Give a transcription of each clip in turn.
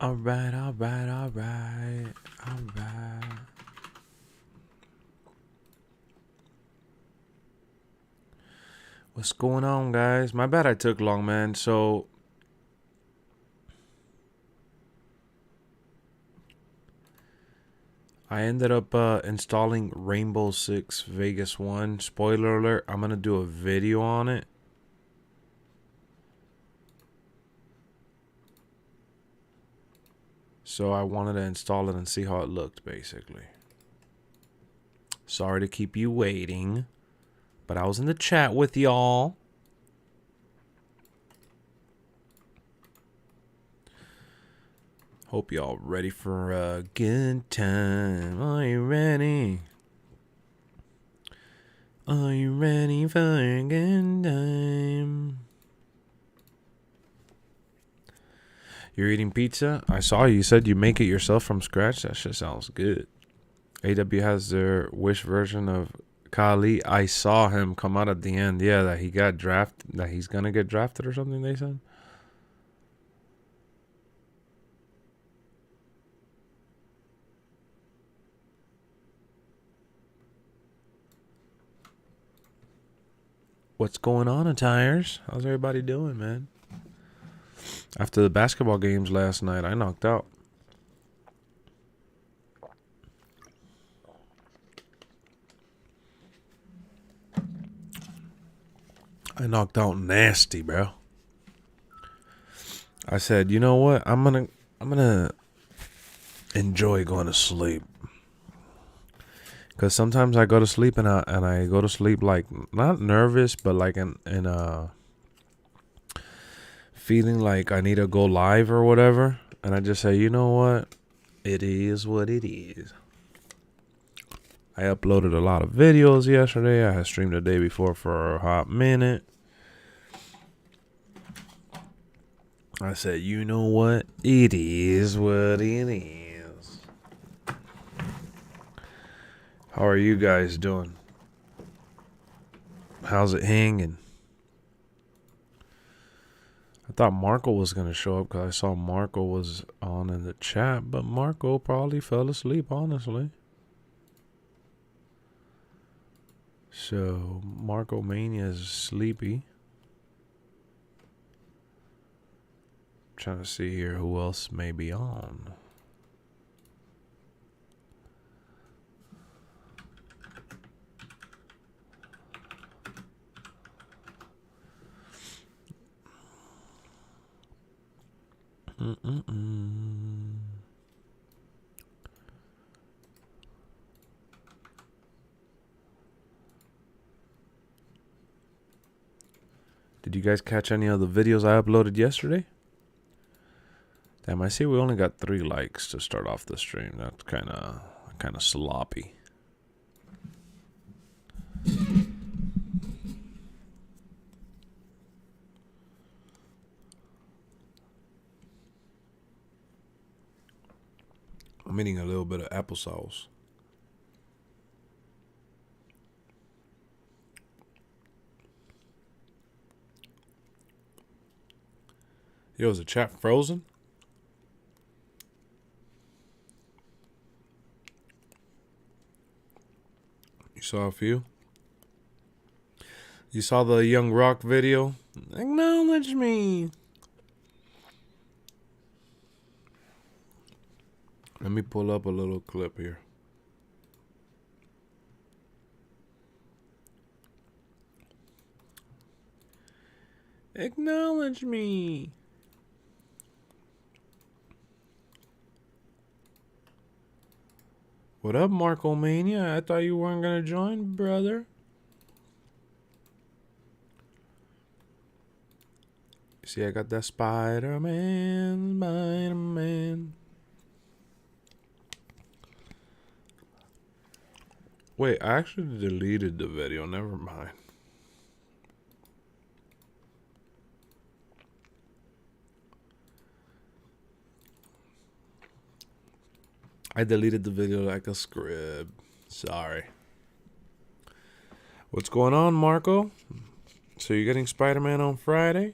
Alright, alright, alright, alright. What's going on, guys? My bad I took long, man. So I ended up installing Rainbow Six Vegas 1. Spoiler alert, I'm going to do a video on it. So I wanted to install it and see how it looked, basically. Sorry to keep you waiting, but I was in the chat with y'all. Hope y'all ready for a good time. Are you ready? Are you ready for a good time? You're eating pizza? I saw you said you make it yourself from scratch. That shit sounds good. AW has their Wish version of Kali. I saw him come out at the end. Yeah, that he got drafted. That he's gonna get drafted or something, they said. What's going on, Attires? How's everybody doing, man? After the basketball games last night, I knocked out. I knocked out nasty, bro. I said, you know what? I'm gonna enjoy going to sleep. Cause sometimes I go to sleep and I go to sleep like not nervous, but like in feeling like I need to go live or whatever. And I just say, you know what? It is what it is. I uploaded a lot of videos yesterday. I had streamed the day before for a hot minute. I said, you know what? It is what it is. How are you guys doing? How's it hanging? I thought Marco was going to show up because I saw Marco was on in the chat, but Marco probably fell asleep, honestly. So, Marco Mania is sleepy. Trying to see here who else may be on. Did you guys catch any of the videos I uploaded yesterday? Damn, I see we only got 3 likes to start off the stream. That's kind of sloppy. I'm eating a little bit of applesauce. Yo, is the chat frozen? You saw a few? You saw the Young Rock video? Acknowledge me. Let me pull up a little clip here. Acknowledge me. What up, Marco Mania? I thought you weren't gonna join, brother. See, I got that Spider-Man, Spider-Man. Wait, I actually deleted the video. Never mind. I deleted the video like a script. Sorry. What's going on, Marco? So you're getting Spider-Man on Friday?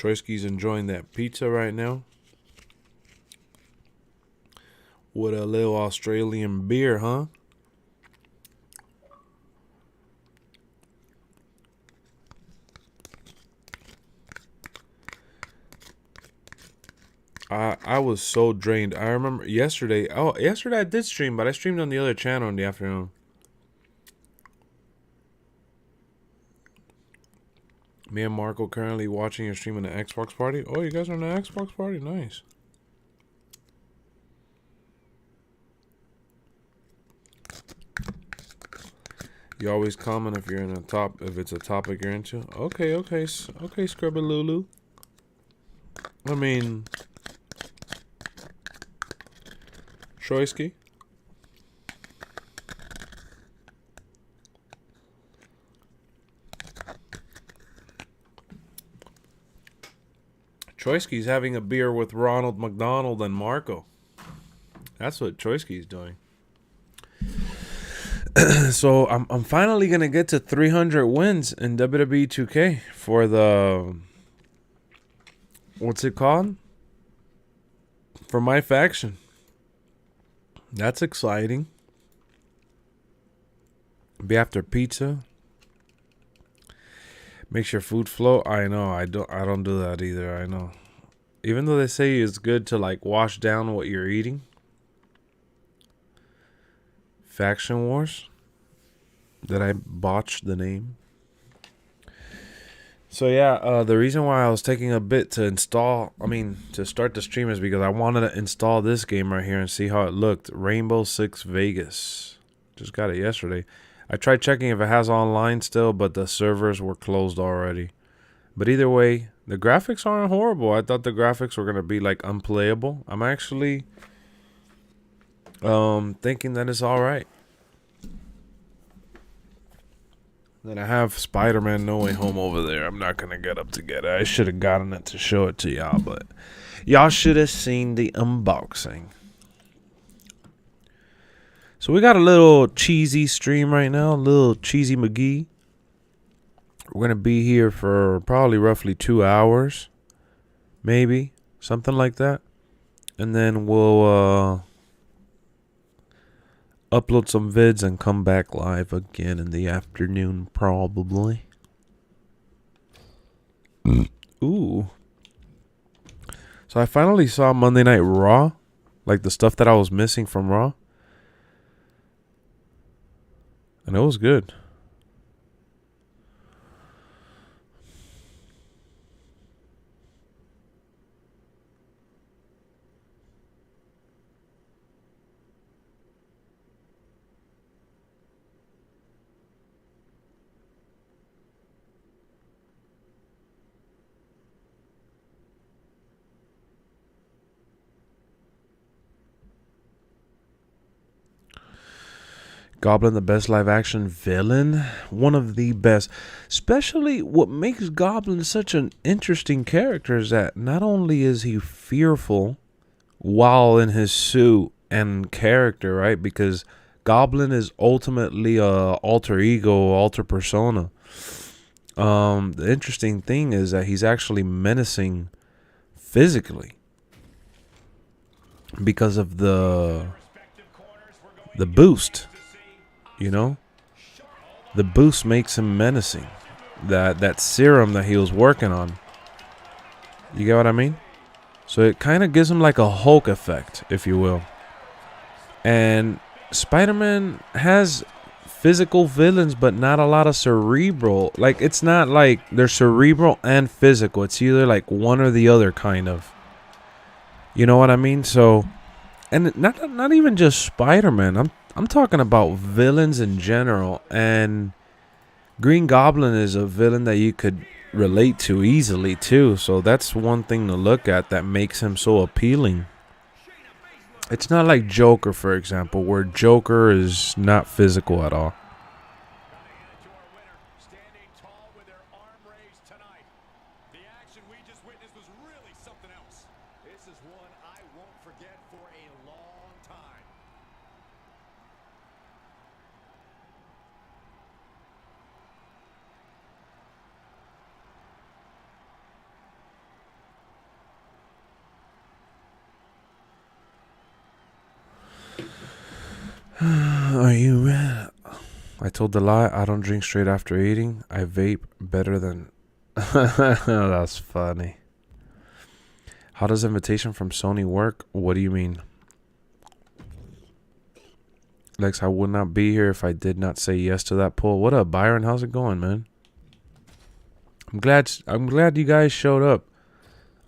Troyski's enjoying that pizza right now with a little Australian beer, huh? I was so drained. I remember yesterday. Oh, yesterday I did stream, but I streamed on the other channel in the afternoon. Me and Marco currently watching and streaming the Xbox party. Oh, you guys are in the Xbox party? Nice. You always comment if you're in a top, if it's a topic you're into. Okay, okay, okay, Scrubby Lulu. I mean, Troyski. Troyski's having a beer with Ronald McDonald and Marco. That's what Troyski's doing. So I'm finally gonna get to 300 wins in WWE 2K for the, what's it called? For my faction. That's exciting. Be after pizza. Makes your food flow. I know. I don't do that either. I know. Even though they say it's good to like wash down what you're eating. Faction Wars. Did I botch the name? So yeah, the reason why I was taking a bit to to start the stream is because I wanted to install this game right here and see how it looked. Rainbow Six Vegas. Just got it yesterday. I tried checking if it has online still, but the servers were closed already. But either way, the graphics aren't horrible. I thought the graphics were gonna be like unplayable. I'm actually thinking that it's alright. Then I have Spider-Man No Way Home over there. I'm not going to get up to get it. I should have gotten it to show it to y'all, but y'all should have seen the unboxing. So we got a little cheesy stream right now, a little cheesy McGee. We're going to be here for probably roughly 2 hours, maybe, something like that. And then we'll upload some vids and come back live again in the afternoon, probably. Ooh. So I finally saw Monday Night Raw. Like the stuff that I was missing from Raw. And it was good. Goblin, the best live action villain, one of the best. Especially what makes Goblin such an interesting character is that not only is he fearful while in his suit and character, right? Because Goblin is ultimately a alter ego, alter persona. The interesting thing is that he's actually menacing physically because of the boost. You know, the boost makes him menacing. That serum that he was working on. You get what I mean? So it kind of gives him like a Hulk effect, if you will. And Spider-Man has physical villains, but not a lot of cerebral. Like, it's not like they're cerebral and physical. It's either like one or the other, kind of. You know what I mean? So, and not even just Spider-Man. I'm talking about villains in general, and Green Goblin is a villain that you could relate to easily too. So that's one thing to look at that makes him so appealing. It's not like Joker, for example, where Joker is not physical at all. Are you ready? I told the lie. I don't drink straight after eating. I vape better than. That's funny. How does invitation from Sony work? What do you mean? Lex, I would not be here if I did not say yes to that poll. What up, Byron? How's it going, man? I'm glad you guys showed up.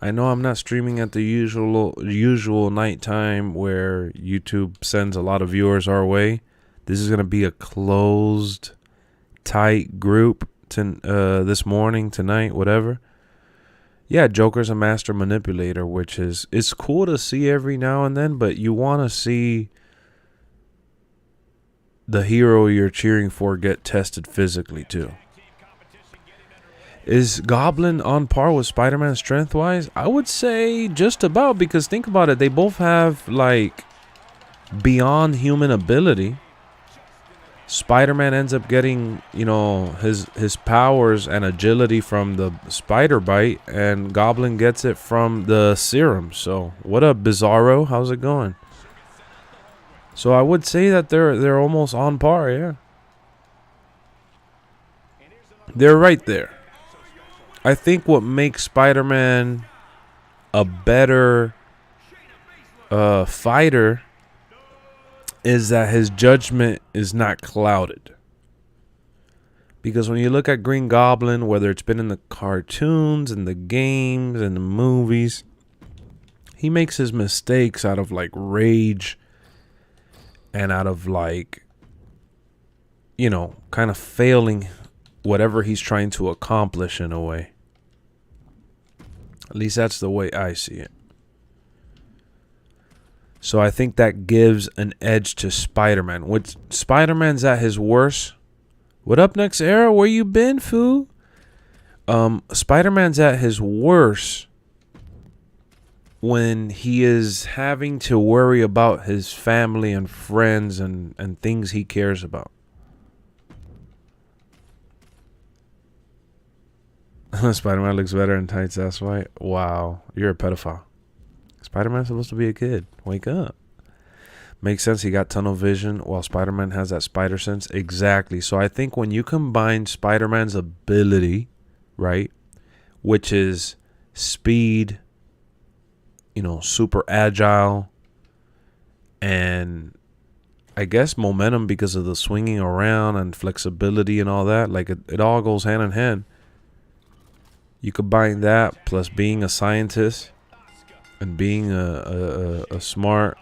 I know I'm not streaming at the usual nighttime where YouTube sends a lot of viewers our way. This is gonna be a closed, tight group this morning, tonight, whatever. Yeah, Joker's a master manipulator, which is it's cool to see every now and then, but you want to see the hero you're cheering for get tested physically too. Is Goblin on par with Spider-Man strength-wise? I would say just about, because think about it. They both have, like, beyond human ability. Spider-Man ends up getting, you know, his powers and agility from the spider bite, and Goblin gets it from the serum. So, what up, Bizarro? How's it going? So, I would say that they're almost on par, yeah. They're right there. I think what makes Spider-Man a better fighter is that his judgment is not clouded. Because when you look at Green Goblin, whether it's been in the cartoons and the games and the movies, he makes his mistakes out of like rage and out of like, you know, kind of failing whatever he's trying to accomplish in a way. At least that's the way I see it. So I think that gives an edge to Spider-Man. When Spider-Man's at his worst. What up, next era? Where you been, foo? Spider-Man's at his worst when he is having to worry about his family and friends and things he cares about. Spider-Man looks better in tights, that's why. Wow, you're a pedophile. Spider-Man's supposed to be a kid. Wake up. Makes sense. He got tunnel vision while Spider-Man has that spider sense. Exactly. So I think when you combine Spider-Man's ability, right, which is speed, you know, super agile, and I guess momentum because of the swinging around and flexibility and all that, like it all goes hand in hand. You combine that plus being a scientist and being a smart,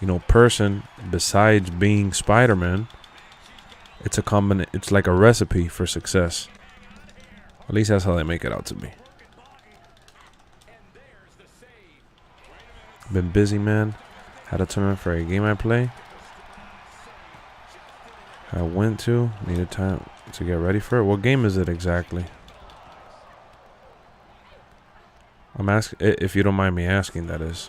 you know, person besides being Spider-Man. It's a it's like a recipe for success. At least that's how they make it out to be. Been busy, man. Had a tournament for a game I play. I went to. Needed time to get ready for it. What game is it exactly? I'm asking, if you don't mind me asking, that is.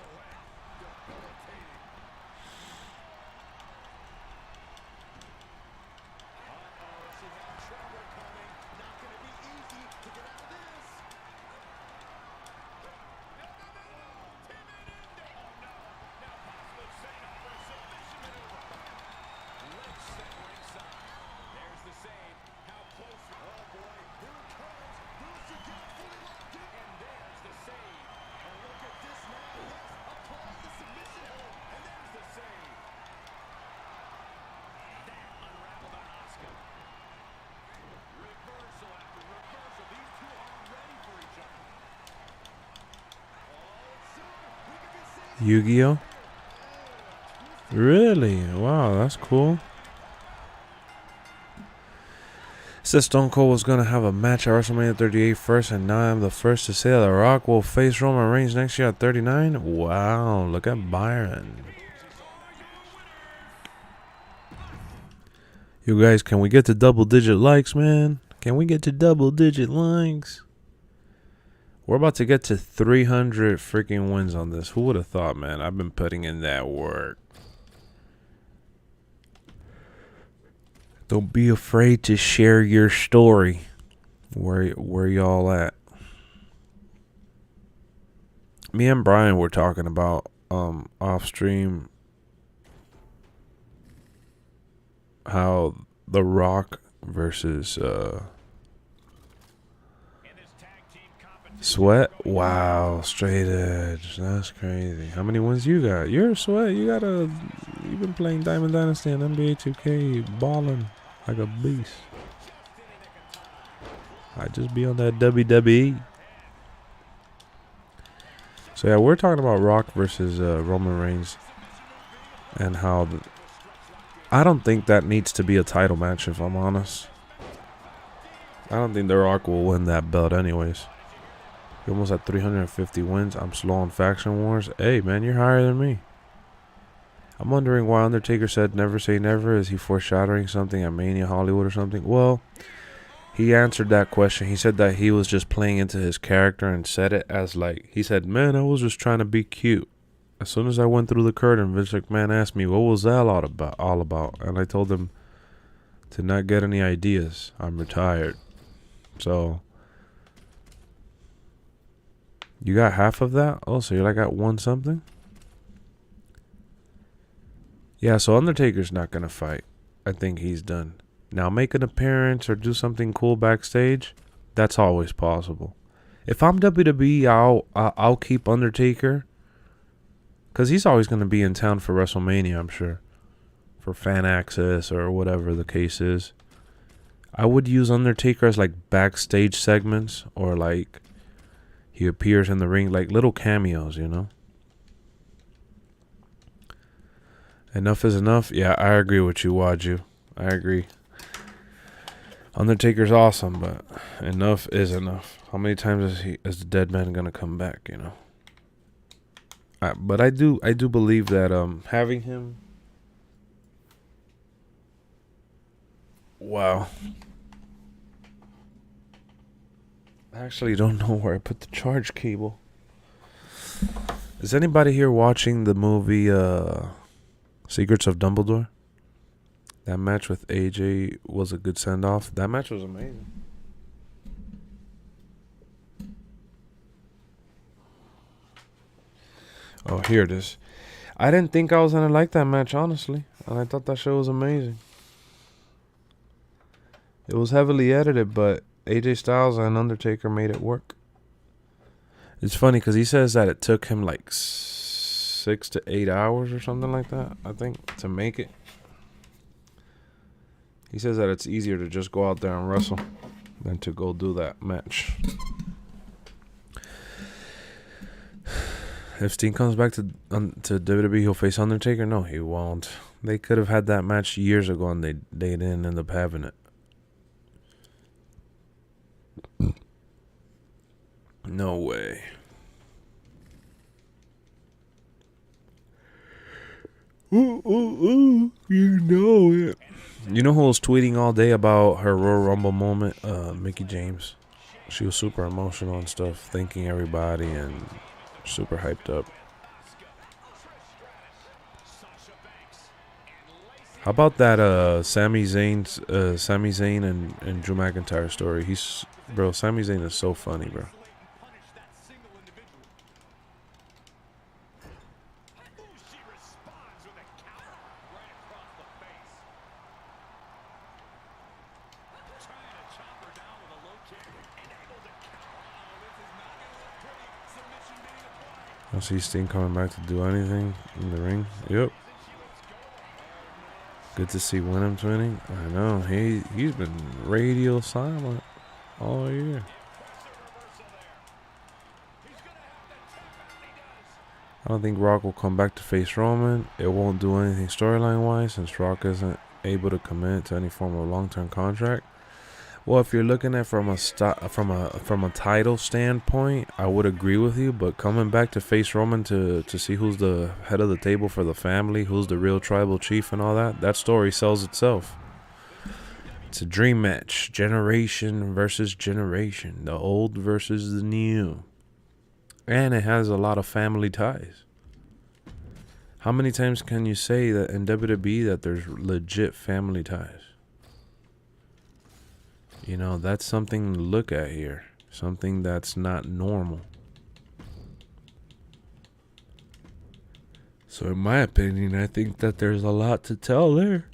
Yu-Gi-Oh? Really? Wow, that's cool. Said Stone Cold was going to have a match at WrestleMania 38 first, and now I'm the first to say that The Rock will face Roman Reigns next year at 39. Wow, look at Byron. You guys, can we get to double-digit likes, man? Can we get to double-digit likes? We're about to get to 300 freaking wins on this. Who would have thought, man? I've been putting in that work. Don't be afraid to share your story. Where y'all at? Me and Brian were talking about off stream how The Rock versus Sweat. Wow, straight edge. That's crazy. How many wins you got? You're a Sweat. You've been playing Diamond Dynasty and NBA 2K, balling like a beast. I just be on that WWE. So yeah, we're talking about Rock versus Roman Reigns, and how I don't think that needs to be a title match. If I'm honest, I don't think The Rock will win that belt anyways. He almost had 350 wins. I'm slow on Faction Wars. Hey, man, you're higher than me. I'm wondering why Undertaker said never say never. Is he foreshadowing something at Mania Hollywood or something? Well, he answered that question. He said that he was just playing into his character and said it as like, he said, man, I was just trying to be cute. As soon as I went through the curtain, Vince McMahon asked me, what was that all about? And I told him to not get any ideas. I'm retired. So you got half of that? Oh, so you're like at one something? Yeah, so Undertaker's not going to fight. I think he's done. Now, make an appearance or do something cool backstage, that's always possible. If I'm WWE, I'll keep Undertaker, because he's always going to be in town for WrestleMania, I'm sure, for fan access or whatever the case is. I would use Undertaker as like backstage segments, or like he appears in the ring, like little cameos, you know? Enough is enough. Yeah, I agree with you, Waju. I agree. Undertaker's awesome, but enough is enough. How many times is the dead man gonna come back, you know? But I do believe that having him. Wow. I actually don't know where I put the charge cable. Is anybody here watching the movie Secrets of Dumbledore? That match with AJ was a good send-off. That match was amazing. Oh, here it is. I didn't think I was going to like that match, honestly. And I thought that show was amazing. It was heavily edited, but AJ Styles and Undertaker made it work. It's funny because he says that it took him like 6 to 8 hours or something like that, I think, to make it. He says that it's easier to just go out there and wrestle than to go do that match. If Steen comes back to WWE, he'll face Undertaker? No, he won't. They could have had that match years ago, and they didn't end up having it. No way. You know it. You know who was tweeting all day about her Royal Rumble moment? Mickie James. She was super emotional and stuff, thanking everybody and super hyped up. How about that Sami Zayn and Drew McIntyre story? Sami Zayn is so funny, bro. I see Sting coming back to do anything in the ring. Yep. Good to see Wyndham's winning. I know. He's been radio silent all year. I don't think Rock will come back to face Roman. It won't do anything storyline-wise since Rock isn't able to commit to any form of long-term contract. Well, if you're looking at from a title standpoint, I would agree with you. But coming back to face Roman to see who's the head of the table for the family, who's the real tribal chief and all that story sells itself. It's a dream match. Generation versus generation. The old versus the new. And it has a lot of family ties. How many times can you say that in WWE that there's legit family ties? You know, that's something to look at here. Something that's not normal. So in my opinion, I think that there's a lot to tell there.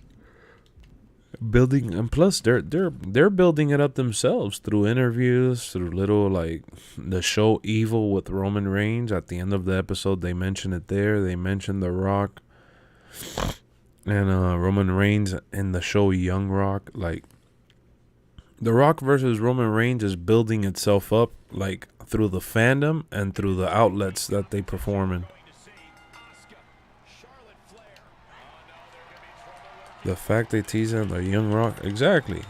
building, and plus they're building it up themselves through interviews, through little like the show Evil with Roman Reigns. At the end of the episode, they mention it there. They mention The Rock and Roman Reigns in the show Young Rock. Like, The Rock versus Roman Reigns is building itself up, like, through the fandom and through the outlets that they perform in. The fact they tease it on the Young Rock, exactly.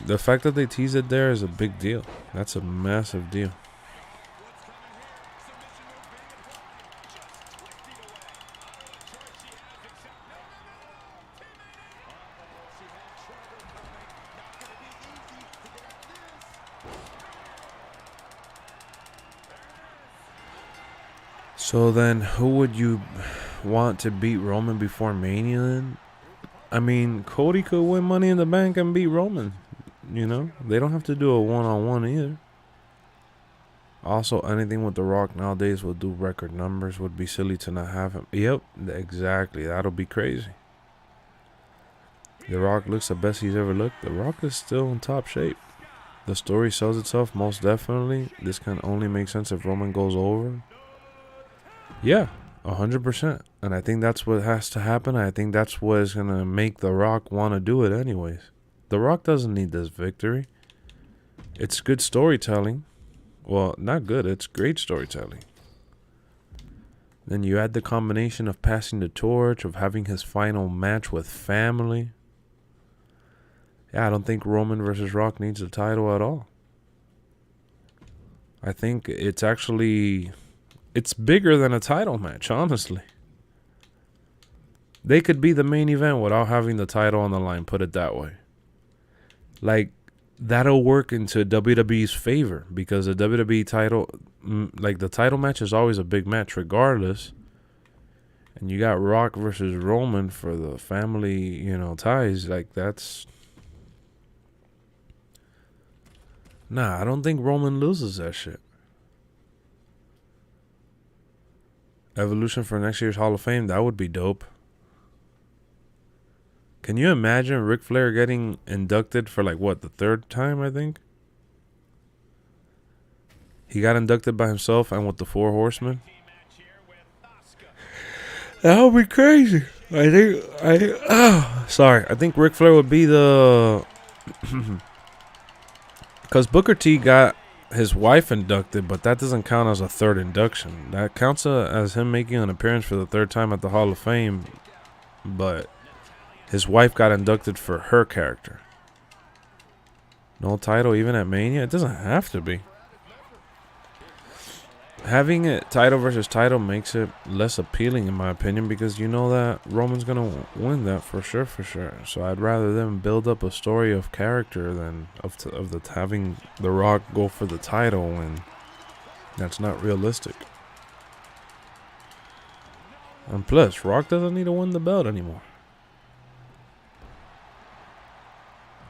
The fact that they tease it there is a big deal. That's a massive deal. So then, who would you want to beat Roman before Mania then? I mean, Cody could win Money in the Bank and beat Roman. You know? They don't have to do a one-on-one either. Also, anything with The Rock nowadays will do record numbers. Would be silly to not have him. Yep, exactly. That'll be crazy. The Rock looks the best he's ever looked. The Rock is still in top shape. The story sells itself, most definitely. This can only make sense if Roman goes over. Yeah, 100%. And I think that's what has to happen. I think that's what is going to make The Rock want to do it anyways. The Rock doesn't need this victory. It's good storytelling. Well, not good. It's great storytelling. Then you add the combination of passing the torch, of having his final match with family. Yeah, I don't think Roman versus Rock needs the title at all. I think it's actually... it's bigger than a title match, honestly. They could be the main event without having the title on the line, put it that way. Like, that'll work into WWE's favor because the WWE title, like the title match is always a big match regardless. And you got Rock versus Roman for the family, you know, ties. Like, that's... Nah, I don't think Roman loses that shit. Evolution for next year's Hall of Fame, that would be dope. Can you imagine Ric Flair getting inducted for like what, the third time, I think? He got inducted by himself and with the Four Horsemen. That would be crazy. I think Ric Flair would be the... because Booker T got his wife inducted, but that doesn't count as a third induction. That counts as him making an appearance for the third time at the Hall of Fame, but his wife got inducted for her character. No title even at Mania? It doesn't have to be. Having it title versus title makes it less appealing in my opinion because you know that Roman's going to win that for sure. So I'd rather them build up a story of character than having The Rock go for the title when that's not realistic. And plus, Rock doesn't need to win the belt anymore.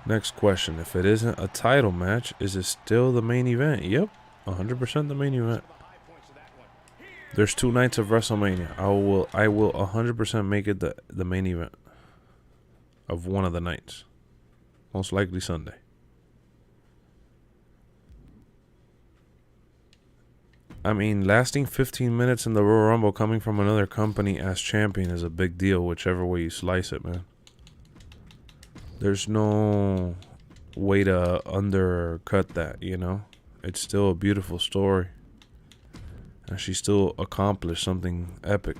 Next question. If it isn't a title match, is it still the main event? Yep, 100% the main event. There's 2 nights of WrestleMania. I will 100% make it the main event of one of the nights. Most likely Sunday. I mean, lasting 15 minutes in the Royal Rumble coming from another company as champion is a big deal, whichever way you slice it, man. There's no way to undercut that, you know? It's still a beautiful story. And she still accomplished something epic.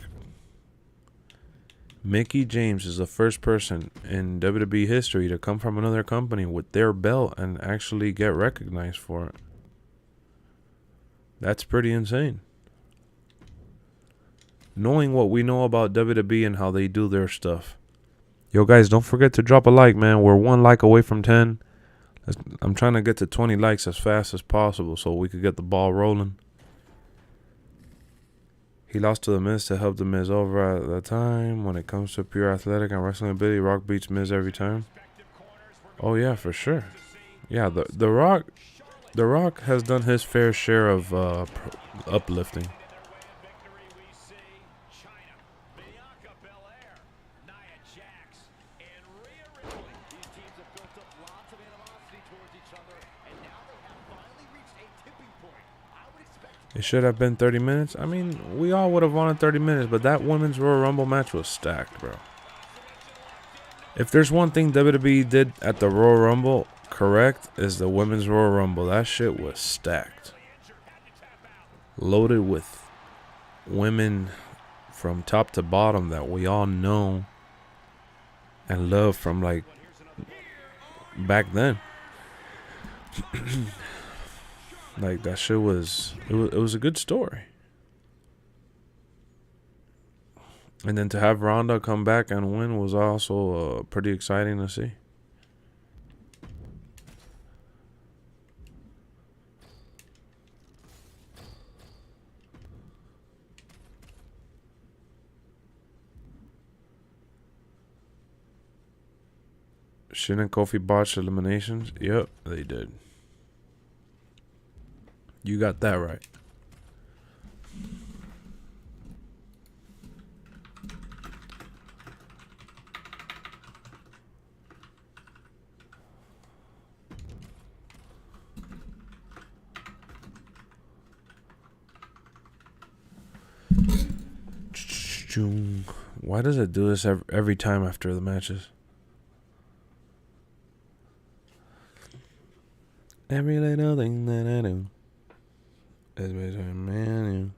Mickie James is the first person in WWE history to come from another company with their belt and actually get recognized for it. That's pretty insane. Knowing what we know about WWE and how they do their stuff. Yo, guys, don't forget to drop a like, man. We're 1 like away from 10. I'm trying to get to 20 likes as fast as possible so we could get the ball rolling. He lost to The Miz to help The Miz over at the time. When it comes to pure athletic and wrestling ability, Rock beats Miz every time. Oh, yeah, for sure. Yeah, the Rock has done his fair share of uplifting. It should have been 30 minutes. I mean, we all would have wanted 30 minutes, but that women's Royal Rumble match was stacked, bro. If there's one thing WWE did at the Royal Rumble correct, is the women's Royal Rumble. That shit was stacked. Loaded with women from top to bottom that we all know and love from like back then. Like that shit was it was a good story. And then to have Ronda come back and win was also pretty exciting to see. Shin and Kofi botched eliminations. Yep, they did. You got that right. Why does it do this every time after the matches? Every little thing that I do is between me and you.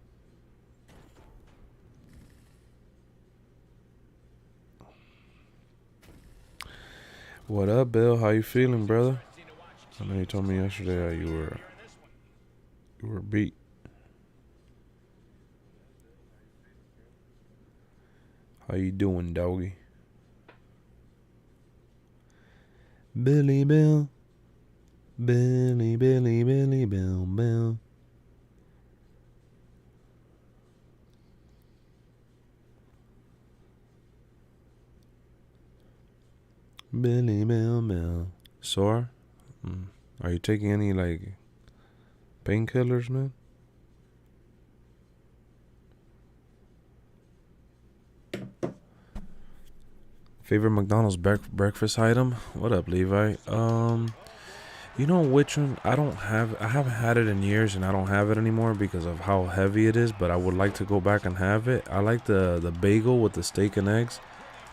What up, Bill? How you feeling, brother? I know you told me yesterday how you were beat. How you doing, doggy? Billy Bill. Billy, Billy, Billy, Bill, Bill. Billy, Bill, Bill. Sore? Are you taking any, like, painkillers, man? Favorite McDonald's breakfast item? What up, Levi? You know which one? I haven't had it in years, and I don't have it anymore because of how heavy it is, but I would like to go back and have it. I like the bagel with the steak and eggs.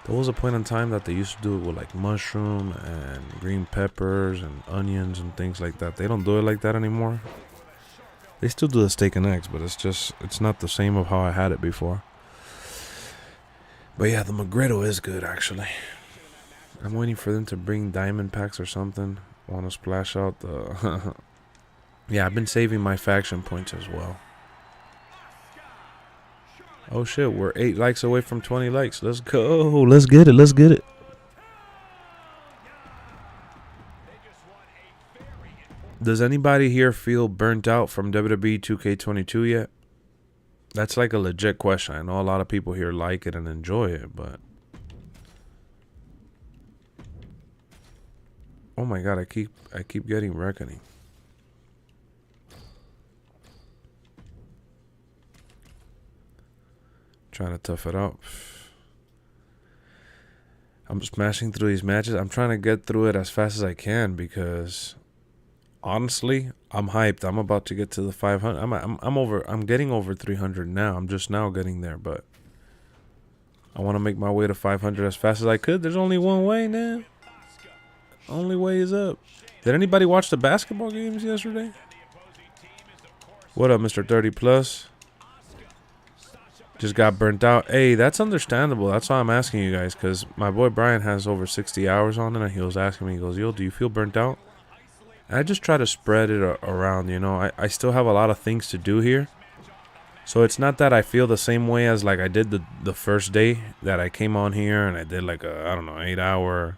There was a point in time that they used to do it with like mushroom and green peppers and onions and things like that. They don't do it like that anymore. They still do the steak and eggs, but it's not the same of how I had it before. But yeah, the McGriddle is good, actually. I'm waiting for them to bring diamond packs or something. Want to splash out the... Yeah, I've been saving my faction points as well. Oh shit, we're 8 likes away from 20 likes. Let's go. Let's get it. Let's get it. Does anybody here feel burnt out from WWE 2K22 yet? That's like a legit question. I know a lot of people here like it and enjoy it, but... Oh my god, I keep getting reckoning. Trying to tough it out. I'm smashing through these matches. I'm trying to get through it as fast as I can because honestly, I'm hyped. I'm about to get to the 500. I'm getting over 300 now. I'm just now getting there, but I want to make my way to 500 as fast as I could. There's only one way now. Only way is up. Did anybody watch the basketball games yesterday? What up, Mr. 30 Plus? Just got burnt out. Hey, that's understandable. That's why I'm asking you guys, because my boy Brian has over 60 hours on it, and he was asking me, he goes, yo, do you feel burnt out? And I just try to spread it around, you know. I still have a lot of things to do here. So it's not that I feel the same way as like I did the first day that I came on here and I did like a, I don't know, 8-hour.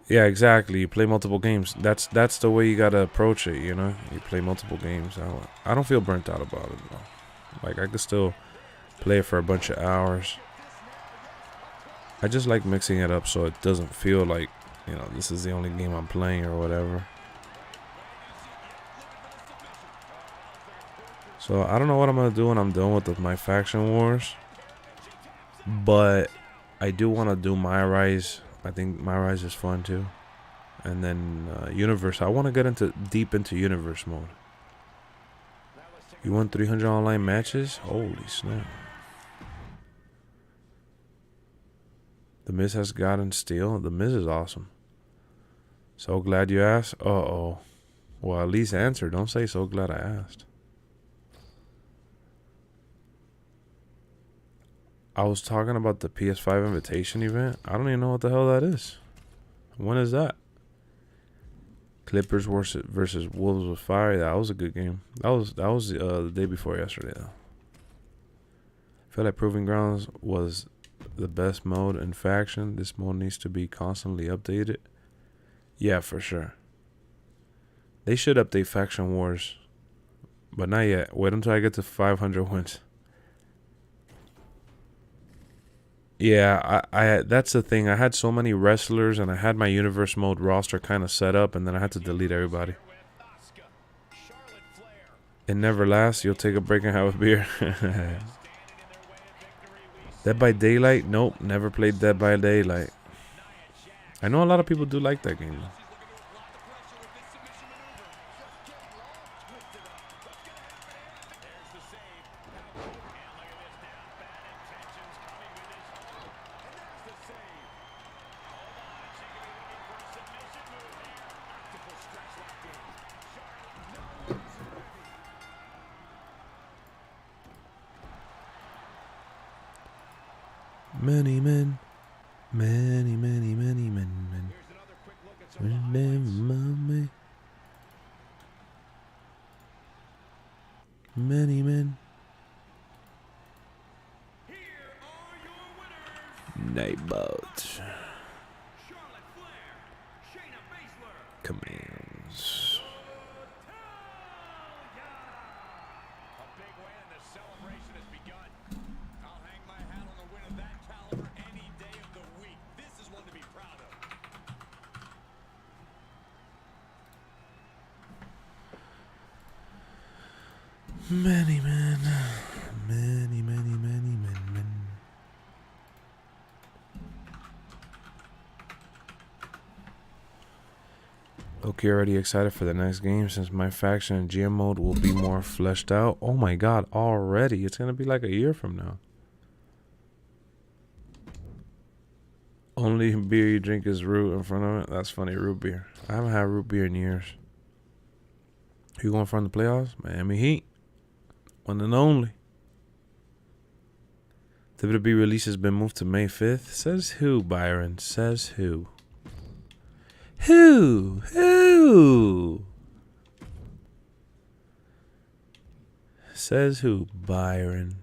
Yeah, exactly. You play multiple games. That's the way you gotta approach it, you know. You play multiple games. I don't feel burnt out about it, though. Like I could still play it for a bunch of hours. I just like mixing it up so it doesn't feel like, you know, this is the only game I'm playing or whatever. So I don't know what I'm gonna do when I'm done with my faction wars, but I do want to do My Rise. I think My Rise is fun too, and then Universe. I want to get deep into Universe mode. You won 300 online matches? Holy snap. The Miz has gotten steel. The Miz is awesome. So glad you asked. Uh-oh. Well, at least answer. Don't say so glad I asked. I was talking about the PS5 invitation event. I don't even know what the hell that is. When is that? Clippers versus Wolves with Fire. That was a good game. That was the day before yesterday though. I feel like Proving Grounds was the best mode in Faction. This mode needs to be constantly updated. Yeah, for sure. They should update Faction Wars, but not yet. Wait until I get to 500 wins. Yeah, I that's the thing. I had so many wrestlers, and I had my universe mode roster kind of set up, and then I had to delete everybody. It never lasts. You'll take a break and have a beer. Dead by Daylight? Nope, never played Dead by Daylight. I know a lot of people do like that game, though. Many men, many men. Many men. Nightbot. Commands. Many men, many men. Okay, already excited for the next game since my faction and GM mode will be more fleshed out. Oh my god, already? It's gonna be like a year from now. Only beer you drink is root in front of it. That's funny, root beer. I haven't had root beer in years. Who going for in the playoffs? Miami Heat. One and only. WWE release has been moved to May 5th. Says who, Byron? Says who? Who? Says who, Byron?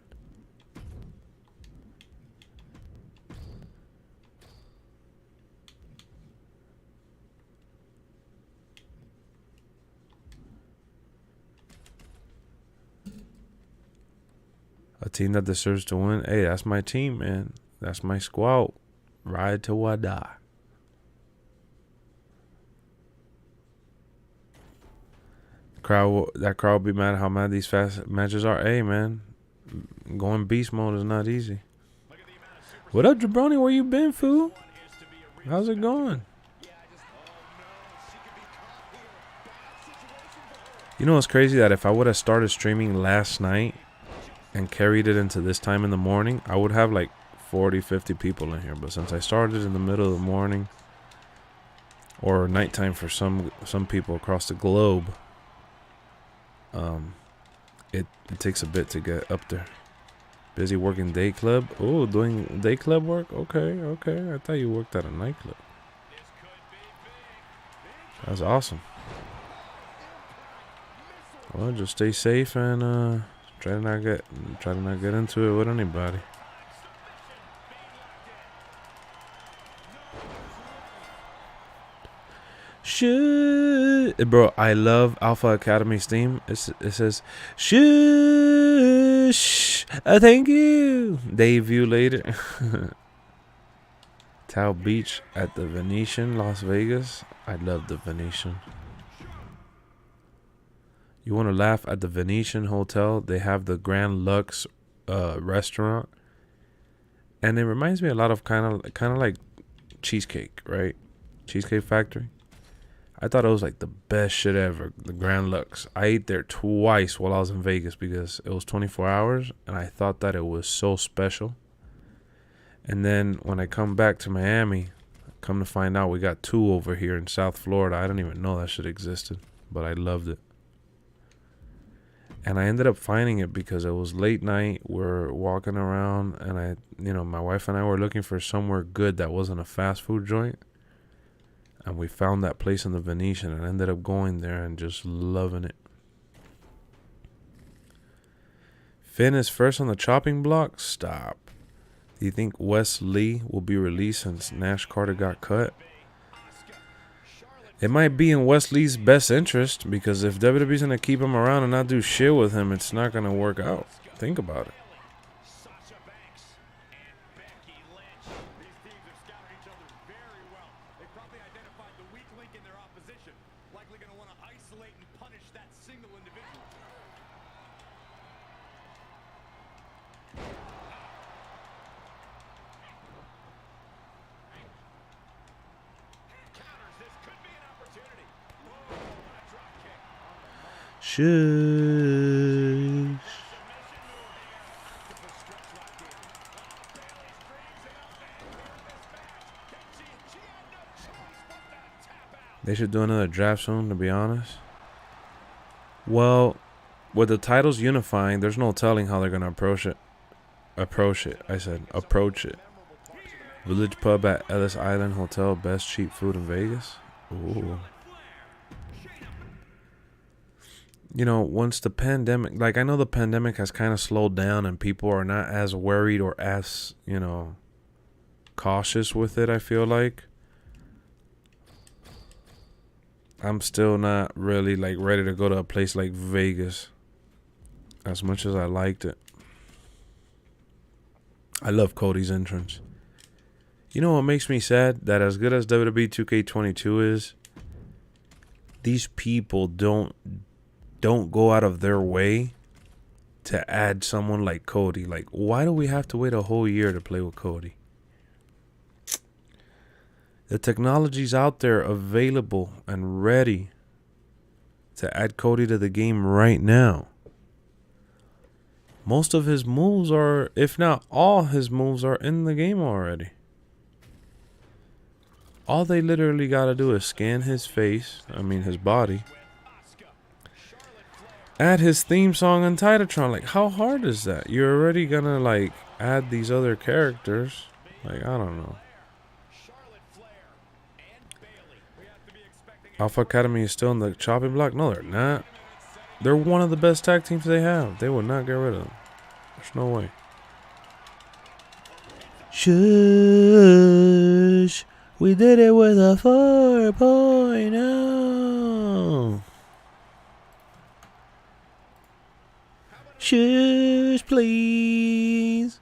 A team that deserves to win. Hey, that's my team, man. That's my squad. Ride till I die. That crowd will be mad how mad these fast matches are. Hey, man. Going beast mode is not easy. What up, Jabroni? Where you been, fool? How's it going? You know what's crazy? That if I would have started streaming last night and carried it into this time in the morning, I would have like 40, 50 people in here. But since I started in the middle of the morning or nighttime for some people across the globe, it takes a bit to get up there. Busy working day club. Oh, doing day club work? Okay. I thought you worked at a nightclub. That's awesome. Well, just stay safe and try to not get into it with anybody. Shh, bro, I love Alpha Academy's theme. It says, shush, thank you. Debut later. Tao Beach at the Venetian, Las Vegas. I love the Venetian. You want to laugh at the Venetian Hotel? They have the Grand Lux restaurant, and it reminds me a lot of kind of like Cheesecake, right? Cheesecake Factory. I thought it was like the best shit ever, the Grand Lux. I ate there twice while I was in Vegas because it was 24 hours, and I thought that it was so special. And then when I come back to Miami, come to find out we got 2 over here in South Florida. I didn't even know that shit existed, but I loved it. And I ended up finding it because it was late night. We're walking around, and my wife and I were looking for somewhere good that wasn't a fast food joint. And we found that place in the Venetian and ended up going there and just loving it. Finn is first on the chopping block? Stop. Do you think Wes Lee will be released since Nash Carter got cut? It might be in Wes Lee's best interest, because if WWE's going to keep him around and not do shit with him, it's not going to work out. Think about it. Shush. They should do another draft soon, to be honest. Well, with the titles unifying, there's no telling how they're going to approach it. Approach it. Village Pub at Ellis Island Hotel, best cheap food in Vegas. Ooh. You know, once the pandemic, like, I know the pandemic has kind of slowed down and people are not as worried or as, cautious with it, I feel like. I'm still not really, ready to go to a place like Vegas as much as I liked it. I love Cody's entrance. You know what makes me sad? That as good as WWE 2K22 is, these people don't go out of their way to add someone like Cody. Like, why do we have to wait a whole year to play with Cody? The technology's out there available and ready to add Cody to the game right now. Most of his moves are, if not all his moves are in the game already. All they literally got to do is scan his face, his body, add his theme song and Titatron. Like, how hard is that? You're already gonna add these other characters. I don't know. Alpha Academy is still in the chopping block? No, they're not. They're one of the best tag teams they have. They will not get rid of them. There's no way. Shush. We did it with a 4.0. Shush, please.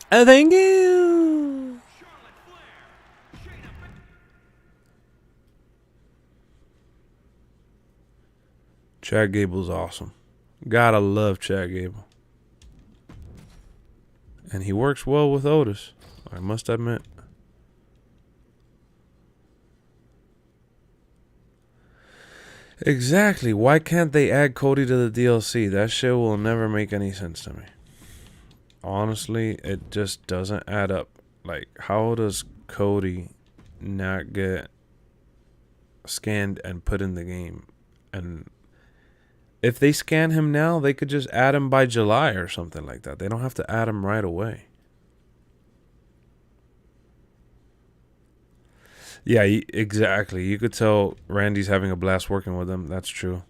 Thank you. Chad Gable's awesome. Gotta love Chad Gable. And he works well with Otis, I must admit. Exactly. Why can't they add Cody to the DLC? That shit will never make any sense to me. Honestly, it just doesn't add up. How does Cody not get scanned and put in the game? And if they scan him now, they could just add him by July or something like that. They don't have to add him right away. Yeah, exactly. You could tell Randy's having a blast working with him. That's true.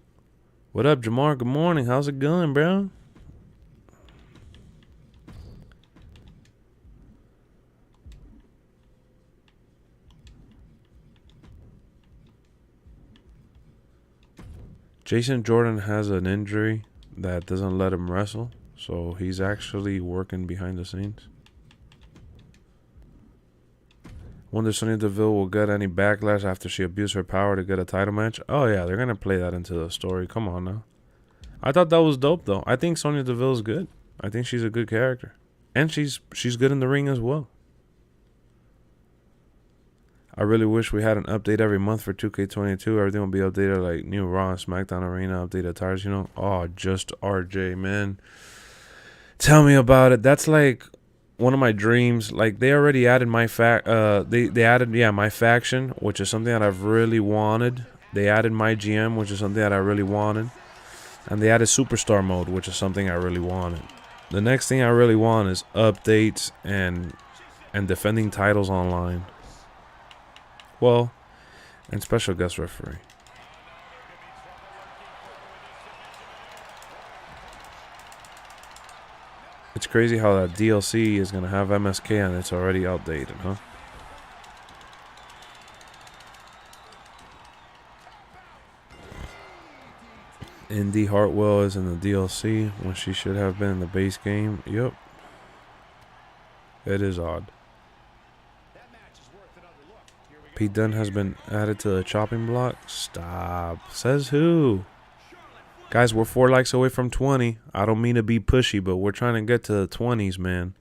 What up, Jamar? Good morning. How's it going, bro? Jason Jordan has an injury that doesn't let him wrestle, so he's actually working behind the scenes. Wonder Sonya Deville will get any backlash after she abused her power to get a title match. Oh yeah, they're gonna play that into the story. Come on now. I thought that was dope though. I think Sonya Deville is good. I think she's a good character, and she's good in the ring as well. I really wish we had an update every month for 2K22. Everything will be updated, like new Raw and SmackDown Arena, updated tires, you know. Oh, just RJ, man. Tell me about it. That's like one of my dreams. Like, they already added my they added, yeah, my faction, which is something that I've really wanted. They added my GM, which is something that I really wanted. And they added Superstar mode, which is something I really wanted. The next thing I really want is updates and defending titles online. Well, and special guest referee. It's crazy how that DLC is going to have MSK and it's already outdated, huh? Indy Hartwell is in the DLC when she should have been in the base game. Yep. It is odd. Pete Dunne has been added to the chopping block. Stop. Says who? Guys, we're 4 likes away from 20. I don't mean to be pushy, but we're trying to get to the 20s, man.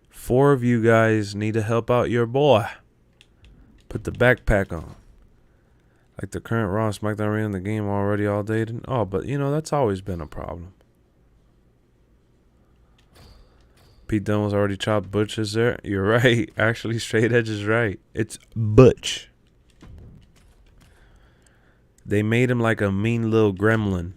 4 of you guys need to help out your boy. Put the backpack on. Like the current Raw and SmackDown Arena in the game already all dated. Oh, but you know, that's always been a problem. Pete Dunne was already chopped. Butch is there. You're right. Actually, Straight Edge is right. It's Butch. They made him like a mean little gremlin.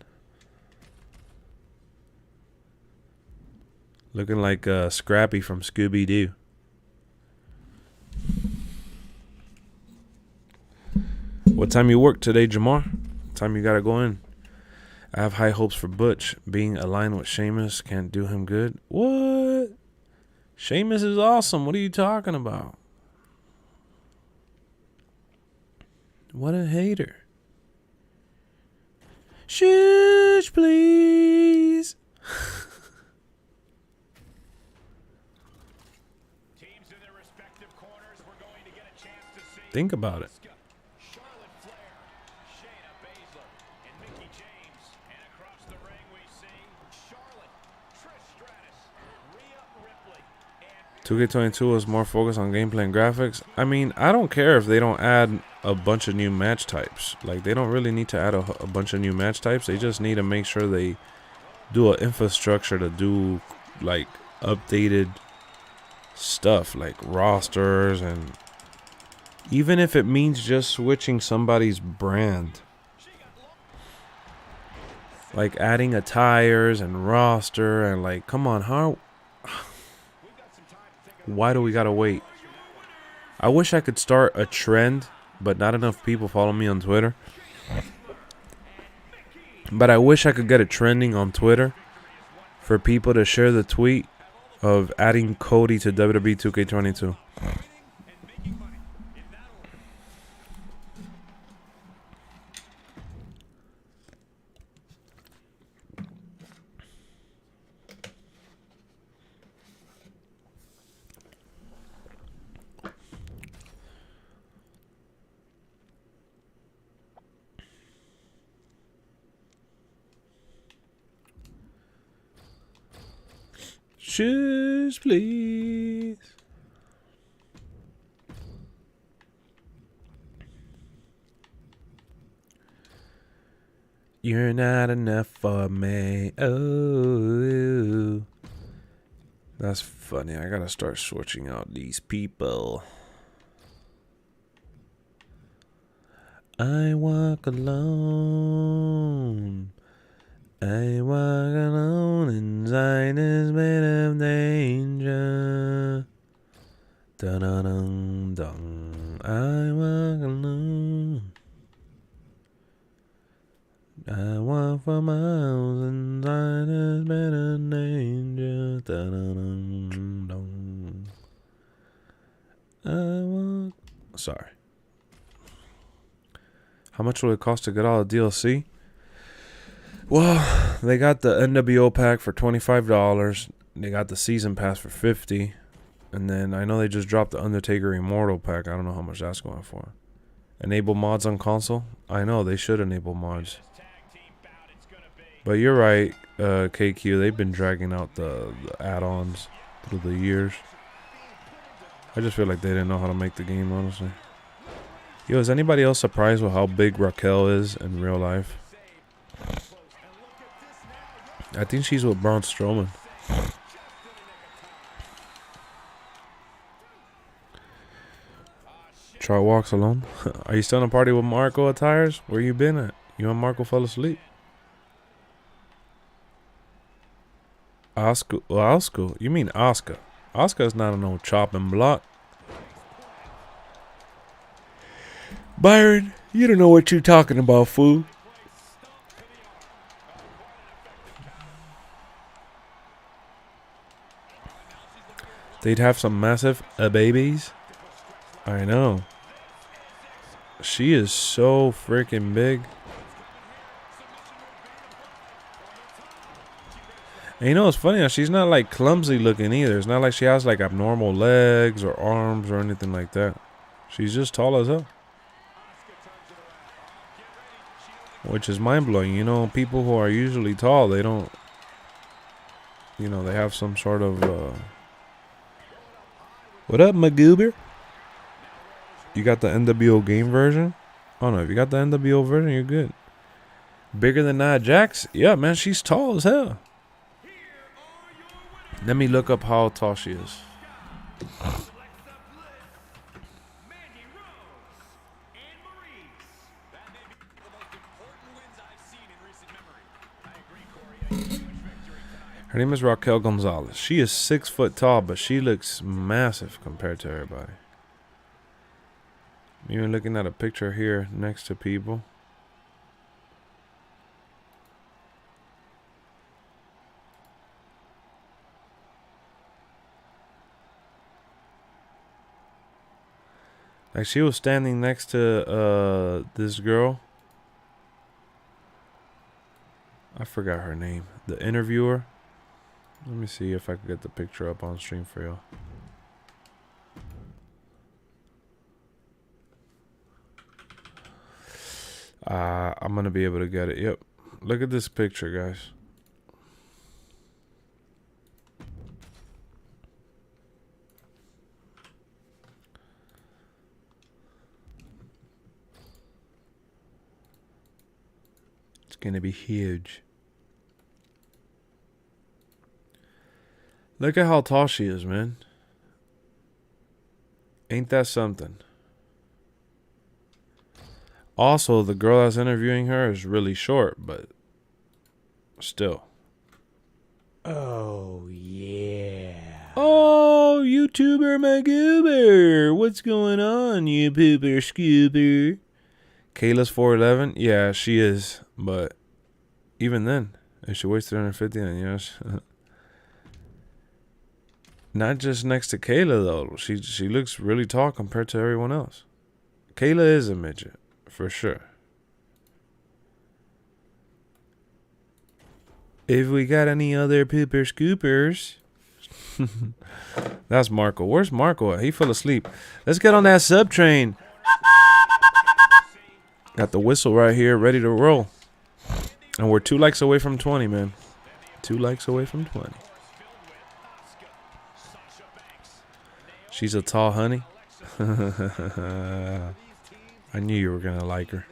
Looking like Scrappy from Scooby-Doo. What time you work today, Jamar? What time you gotta go in? I have high hopes for Butch. Being aligned with Sheamus can't do him good. What? Sheamus is awesome. What are you talking about? What a hater. Shush, please. Think about it. $2K22 is more focused on gameplay and graphics. I mean, I don't care if they don't add a bunch of new match types. Like, they don't really need to add a bunch of new match types. They just need to make sure they do an infrastructure to do, like, updated stuff, like rosters, and even if it means just switching somebody's brand. Like, adding attires and roster and, like, come on, how... Why do we gotta wait? I wish I could start a trend, but not enough people follow me on Twitter. But I wish I could get it trending on Twitter for people to share the tweet of adding Cody to WWE 2K22. Shush, please. You're not enough for me. Oh, that's funny. I gotta start switching out these people. I walk alone. I walk alone inside this bed of danger. Dun-dun-dun-dun. I walk alone. I walk for miles inside this bed of danger. Dun-dun-dun-dun. I walk. Sorry. How much will it cost to get all the DLC? Well, they got the NWO pack for $25. They got the season pass for $50. And then I know they just dropped the Undertaker Immortal pack. I don't know how much that's going for. Enable mods on console? I know, they should enable mods. But you're right, KQ. They've been dragging out the add-ons through the years. I just feel like they didn't know how to make the game, honestly. Yo, is anybody else surprised with how big Raquel is in real life? I think she's with Braun Strowman. Trout walks alone. Are you still in a party with Marco attires? Where you been at? You and Marco fell asleep. Oscar? You mean Oscar? Oscar's not an old chopping block. Byron, you don't know what you're talking about, fool. They'd have some massive babies. I know. She is so freaking big. And you know what's funny? She's not like clumsy looking either. It's not like she has like abnormal legs or arms or anything like that. She's just tall as hell. Which is mind blowing. You know, people who are usually tall, they don't, you know, they have some sort of, what up, Magoober? You got the NWO game version? Oh no, if you got the NWO version, you're good. Bigger than Nia Jax? Yeah, man, she's tall as hell. Let me look up how tall she is. Her name is Raquel Gonzalez. She is 6 foot tall, but she looks massive compared to everybody. Even looking at a picture here next to people. Like she was standing next to this girl. I forgot her name. The interviewer. Let me see if I can get the picture up on stream for you. I'm gonna be able to get it. Yep. Look at this picture, guys. It's gonna be huge. Look at how tall she is, man. Ain't that something? Also, the girl that's interviewing her is really short, but still. Oh, yeah. Oh, YouTuber Magoober. What's going on, you pooper scooper? Kayla's 4'11". Yeah, she is. But even then, if she weighs 350, then yes. Not just next to Kayla, though. She looks really tall compared to everyone else. Kayla is a midget, for sure. If we got any other pooper scoopers. That's Marco. Where's Marco at? He fell asleep. Let's get on that sub train. Got the whistle right here, ready to roll. And we're 2 likes away from 20, man. 2 likes away from 20. She's a tall honey. I knew you were going to like her.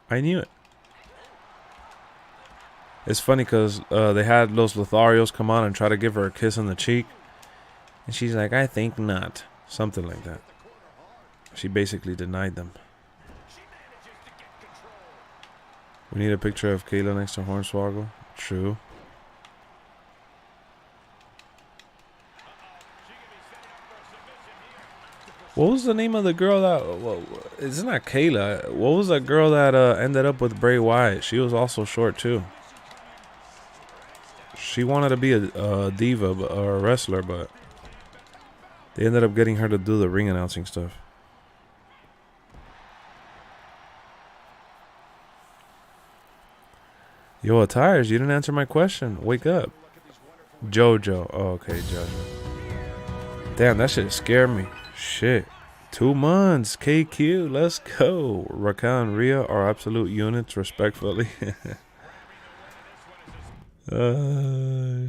I knew it. It's funny because they had Los Lotharios come on and try to give her a kiss on the cheek. And she's like, I think not. Something like that. She basically denied them. We need a picture of Kayla next to Hornswoggle. True. What was the name of the girl that... Well, it's not Kayla. What was that girl that ended up with Bray Wyatt? She was also short, too. She wanted to be a diva or a wrestler, but... they ended up getting her to do the ring announcing stuff. Yo, Attires, you didn't answer my question. Wake up. Jojo. Oh, okay, Jojo. Damn, that shit scared me. Shit. 2 months. KQ. Let's go. Raquel and Rhea are absolute units, respectfully.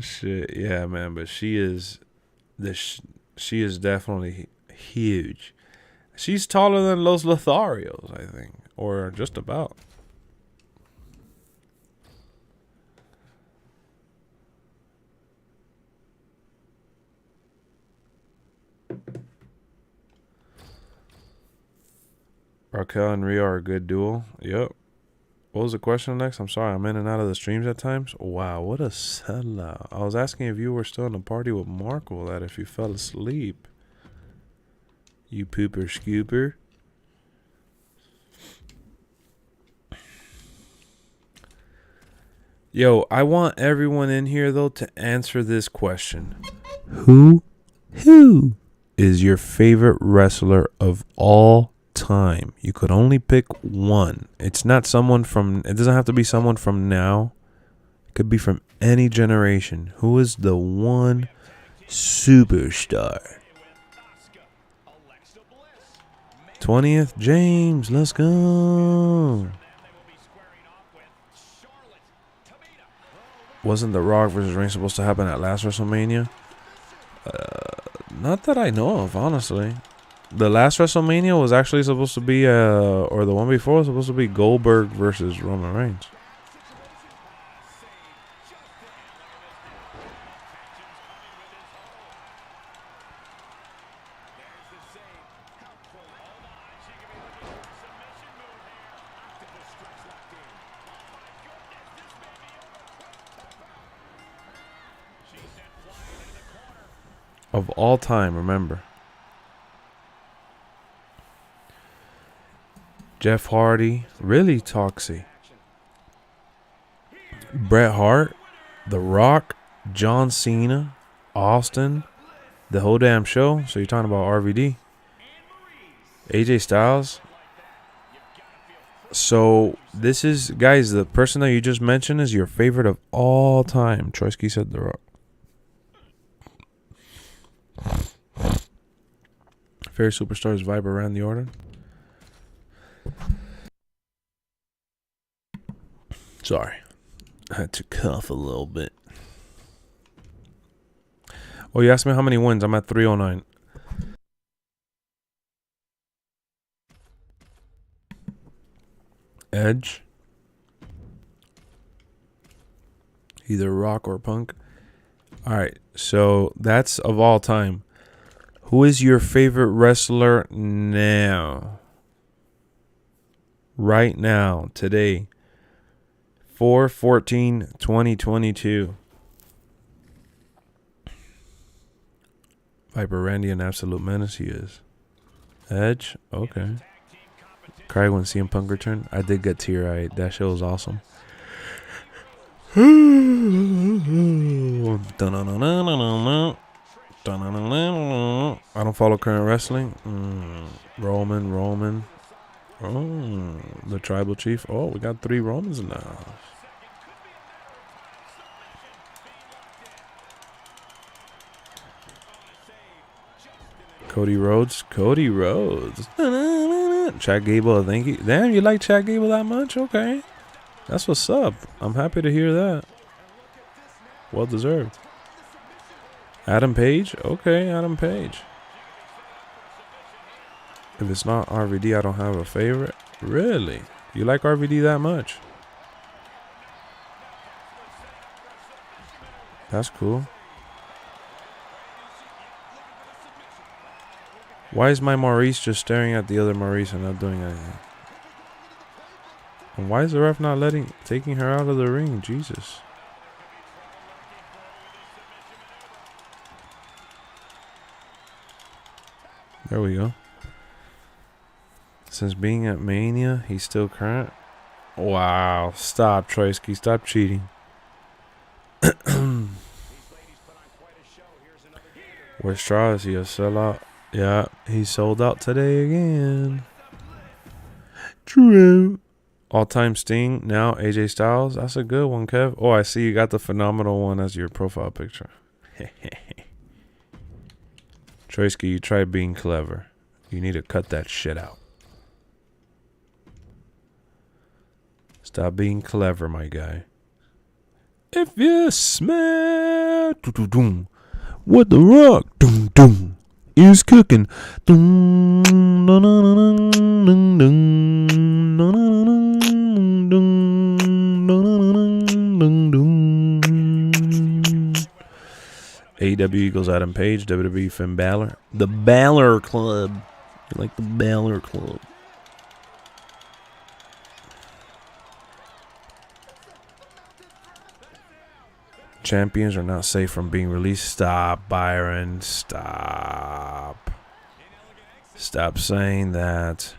Shit. Yeah, man. But she is... She is definitely huge. She's taller than Los Lotharios, I think. Or just about. Raquel and Rhea are a good duo. Yep. What was the question next? I'm sorry, I'm in and out of the streams at times. Wow, what a sellout. I was asking if you were still in the party with Marco, that if you fell asleep. You pooper scooper. Yo, I want everyone in here, though, to answer this question. Who is your favorite wrestler of all time? You could only pick one. It's not someone from, it doesn't have to be someone from now. It could be from any generation. Who is the one superstar? 20th, James, let's go. Wasn't the Rock versus Reigns supposed to happen at last WrestleMania? Not that I know of, honestly. The last WrestleMania was actually supposed to be, or the one before was supposed to be Goldberg versus Roman Reigns. Of all time, remember. Jeff Hardy, really toxic. Bret Hart, The Rock, John Cena, Austin, the whole damn show. So you're talking about RVD. AJ Styles. So this is, guys, the person that you just mentioned is your favorite of all time. Troyski said The Rock. Favorite superstars vibe around the order. Sorry, I had to cough a little bit. Oh, you asked me how many wins. I'm at 309. Edge. Either Rock or Punk. Alright, so that's of all time. Who is your favorite wrestler now? Right now, today. 4/14/2022. Viper Randy, an absolute menace he is. Edge, okay. Cried when CM Punk returned. I did get tear-eyed. That show was awesome. I don't follow current wrestling. Roman. Oh, the tribal chief. Oh, we got 3 Romans now. Cody Rhodes. Chad Gable, thank you. Damn, you like Chad Gable that much? Okay. That's what's up. I'm happy to hear that. Well deserved. Adam Page? Okay, Adam Page. If it's not RVD, I don't have a favorite. Really? You like RVD that much? That's cool. Why is my Maurice just staring at the other Maurice and not doing anything? And why is the ref not taking her out of the ring? Jesus. There we go. Since being at Mania, he's still current. Wow. Stop, Troyski. Stop cheating. Where's Straw? Is he a sellout? Yeah, he sold out today again. True. All-time Sting, now AJ Styles. That's a good one, Kev. Oh, I see you got the phenomenal one as your profile picture. Troyski, you try being clever. You need to cut that shit out. Stop being clever, my guy. If you smell what the Rock, is cooking. AEW equals Adam Page, WWE Finn Balor. The Balor Club. You like the Balor Club. Champions are not safe from being released. Stop, Byron. Stop. Stop saying that.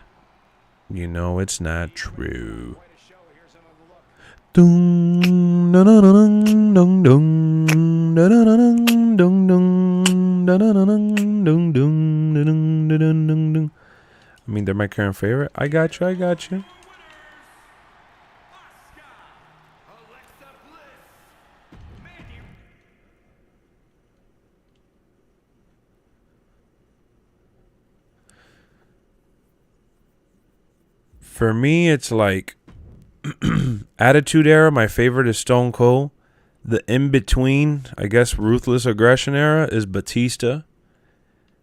You know it's not true. I mean, they're my current favorite. I got you. I got you. For me, it's like Attitude Era. My favorite is Stone Cold. The in-between, I guess, Ruthless Aggression Era is Batista.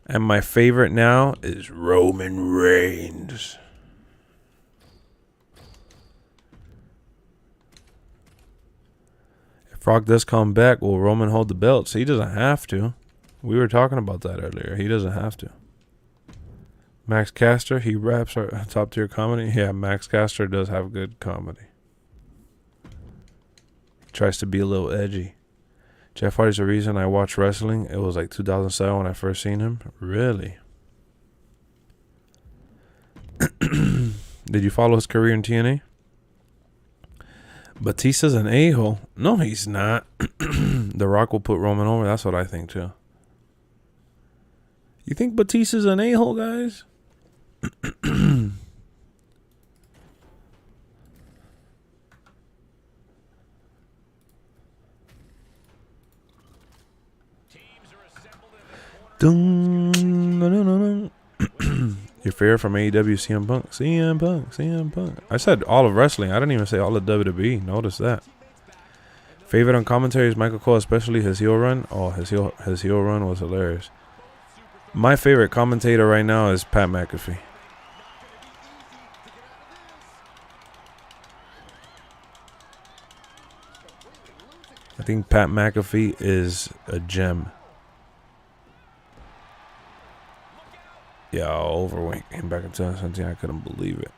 And my favorite now is Roman Reigns. If Rock does come back, will Roman hold the belts? He doesn't have to. We were talking about that earlier. He doesn't have to. Max Caster, he raps our top tier comedy. Yeah, Max Caster does have good comedy. He tries to be a little edgy. Jeff Hardy's the reason I watched wrestling. It was like 2007 when I first seen him. Really? Did you follow his career in TNA? Batista's an a-hole. No, he's not. The Rock will put Roman over. That's what I think too. You think Batista's an a-hole, guys? Your favorite from AEW, CM Punk? CM Punk. I said all of wrestling. I didn't even say all of WWE. Notice that. Favorite on commentary is Michael Cole, especially his heel run. Oh, his heel run was hilarious. My favorite commentator right now is Pat McAfee. I think Pat McAfee is a gem. Yeah, overweight came back in 2017. I couldn't believe it.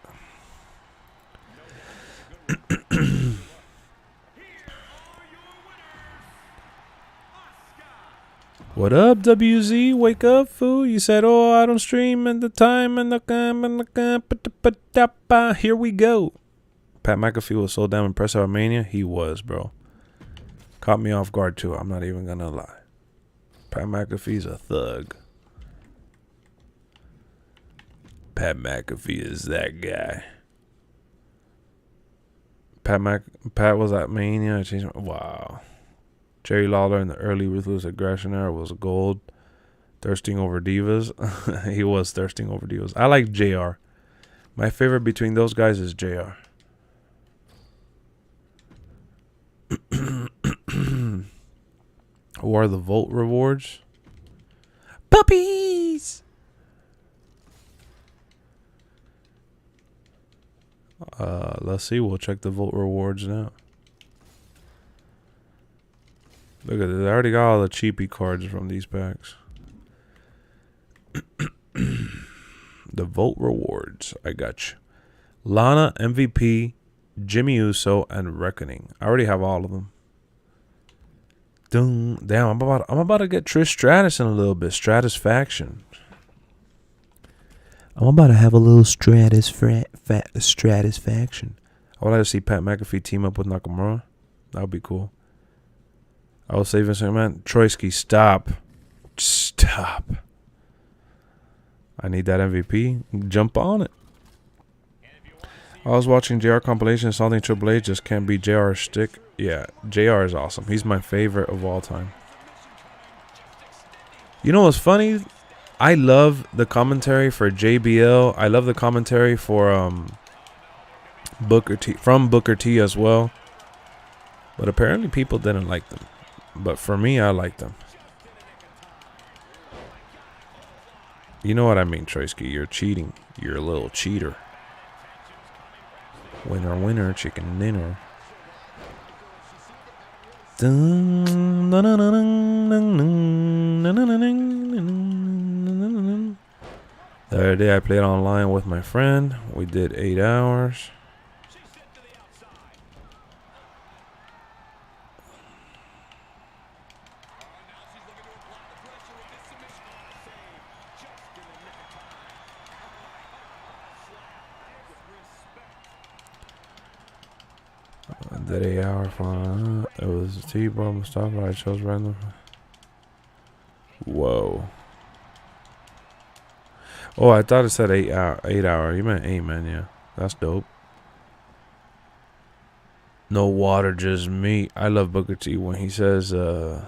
What up, WZ? Wake up, fool. You said, oh, I don't stream at the time and the here we go. Pat McAfee was so damn impressive at Mania. He was, bro. Caught me off guard, too. I'm not even going to lie. Pat McAfee's a thug. Pat McAfee is that guy. Pat was at Mania. Wow. Jerry Lawler in the early Ruthless Aggression era was gold. Thirsting over divas. He was thirsting over divas. I like JR. My favorite between those guys is JR. Who are the Volt rewards? Puppies! Let's see. We'll check the Volt rewards now. Look at this. I already got all the cheapy cards from these packs. The Volt rewards. I got you. Lana, MVP, Jimmy Uso, and Reckoning. I already have all of them. Damn, I'm about to get Trish Stratus in a little bit. Stratusfaction. I'm about to have a little Stratusfaction. I would like to see Pat McAfee team up with Nakamura. That would be cool. I was saving some man. Troisky, stop. Stop. I need that MVP. Jump on it. I was watching JR compilation and something Triple H just can't beat JR's stick. Yeah, JR is awesome. He's my favorite of all time. You know what's funny? I love the commentary for JBL. I love the commentary for Booker T, from Booker T as well. But apparently people didn't like them. But for me, I like them. You know what I mean, Troyski. You're cheating. You're a little cheater. Winner, winner, chicken dinner. The other day I played online with my friend. We did 8 hours. That 8 hour fun. It was T-Bar Mustafa. I chose random. Whoa. Oh, I thought it said 8 hour. 8 hour. You meant 8, man. Yeah, that's dope. No water, just meat. I love Booker T when he says shucky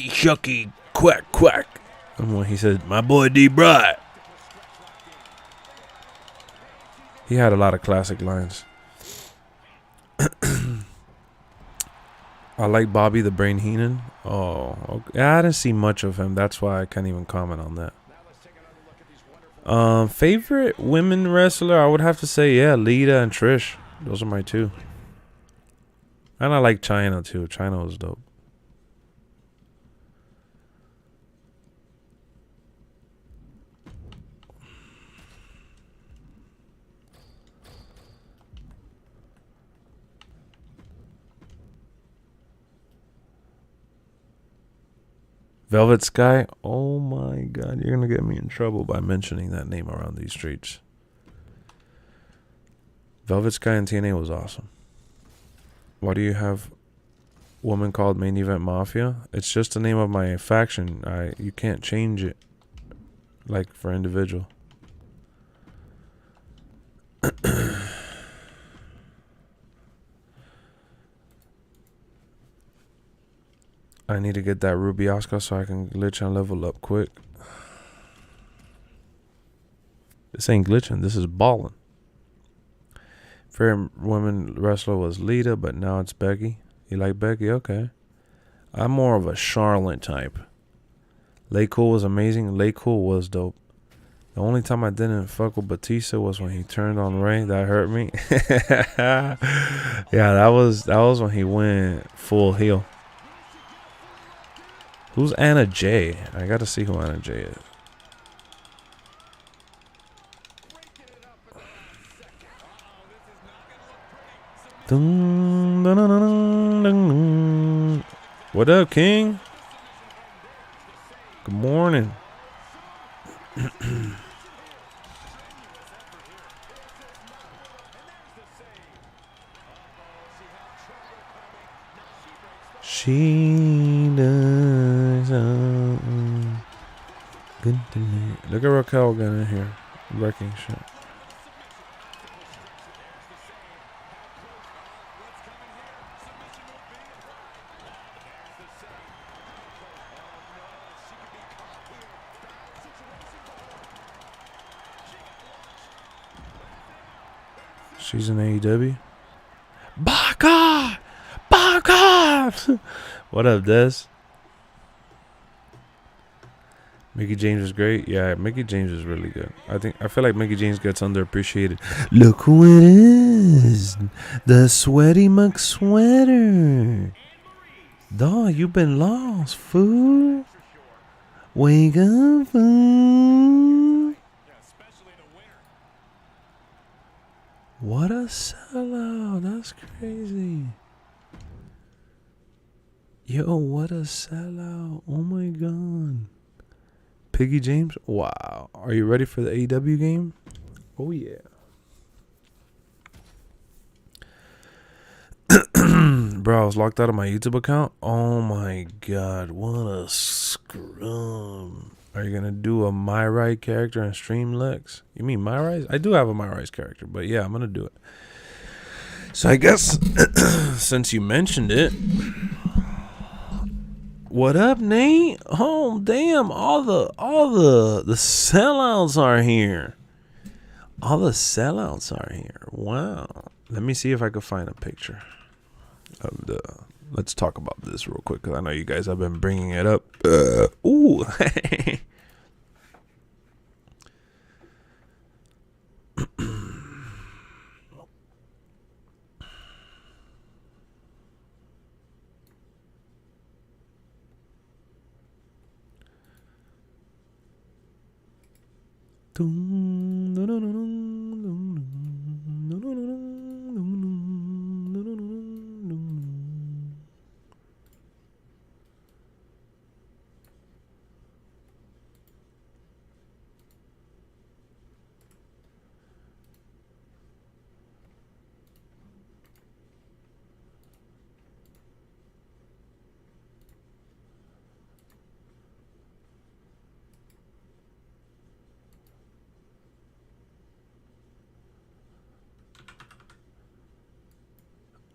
shucky quack quack, and when he says my boy D Bright. He had a lot of classic lines. I like Bobby the Brain Heenan. Oh, okay. I didn't see much of him. That's why I can't even comment on that. Favorite women wrestler? I would have to say, yeah, Lita and Trish. Those are my two. And I like China too. China was dope. Velvet Sky. Oh my God, you're gonna get me in trouble by mentioning that name around these streets. Velvet Sky in TNA was awesome. Why do you have woman called Main Event Mafia? It's just the name of my faction. You can't change it like for individual. I need to get that Ruby Oscar so I can glitch and level up quick. This ain't glitching. This is balling. Favorite women wrestler was Lita, but now it's Becky. You like Becky? Okay. I'm more of a Charlotte type. Lay Cool was amazing. Lay Cool was dope. The only time I didn't fuck with Batista was when he turned on Ray. That hurt me. Yeah, that was when he went full heel. Who's Anna Jay? I gotta see who Anna Jay is. Dun, dun, dun, dun, dun, dun. What up, King? Good morning. She does good to me. Look at Raquel getting in here, wrecking shit. She's in AEW. Baka! Baka! What up, Des? Mickey James is great. Yeah, Mickey James is really good. I feel like Mickey James gets underappreciated. Look who it is. The Sweaty McSweater. Dawg, you been lost, fool. Wake up, fool. What a sellout. That's crazy. Yo, what a sellout. Oh my God. Piggy James? Wow. Are you ready for the AEW game? Oh, yeah. Bro, I was locked out of my YouTube account. Oh my God. What a scrum. Are you going to do a My Right character and stream Lexx? You mean My Right? I do have a My Right character, but yeah, I'm going to do it. So I guess since you mentioned it. What up, Nate? Oh, damn. All the sellouts are here. All the sellouts are here. Wow. Let me see if I can find a picture of let's talk about this real quick, because I know you guys have been bringing it up. Ooh.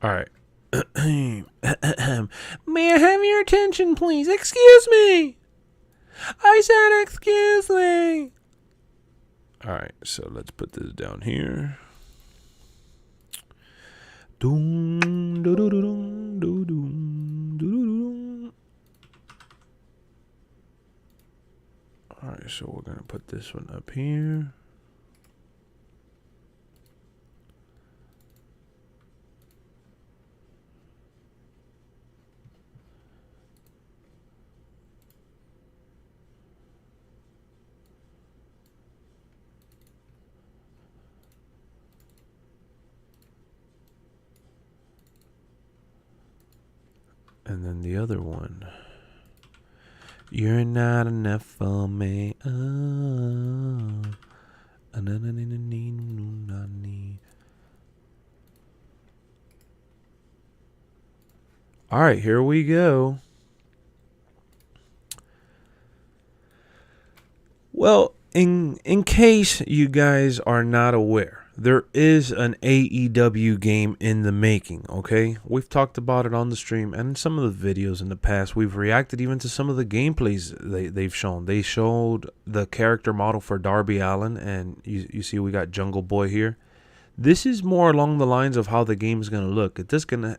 All right. May I have your attention, please? Excuse me. I said excuse me. All right, so let's put this down here. All right, so we're going to put this one up here. And then the other one. You're not enough for me. All right, here we go. Well, in case you guys are not aware, there is an AEW game in the making, okay? We've talked about it on the stream and in some of the videos in the past. We've reacted even to some of the gameplays they've shown. They showed the character model for Darby Allin, and you see we got Jungle Boy here. This is more along the lines of how the game is going to look. It is going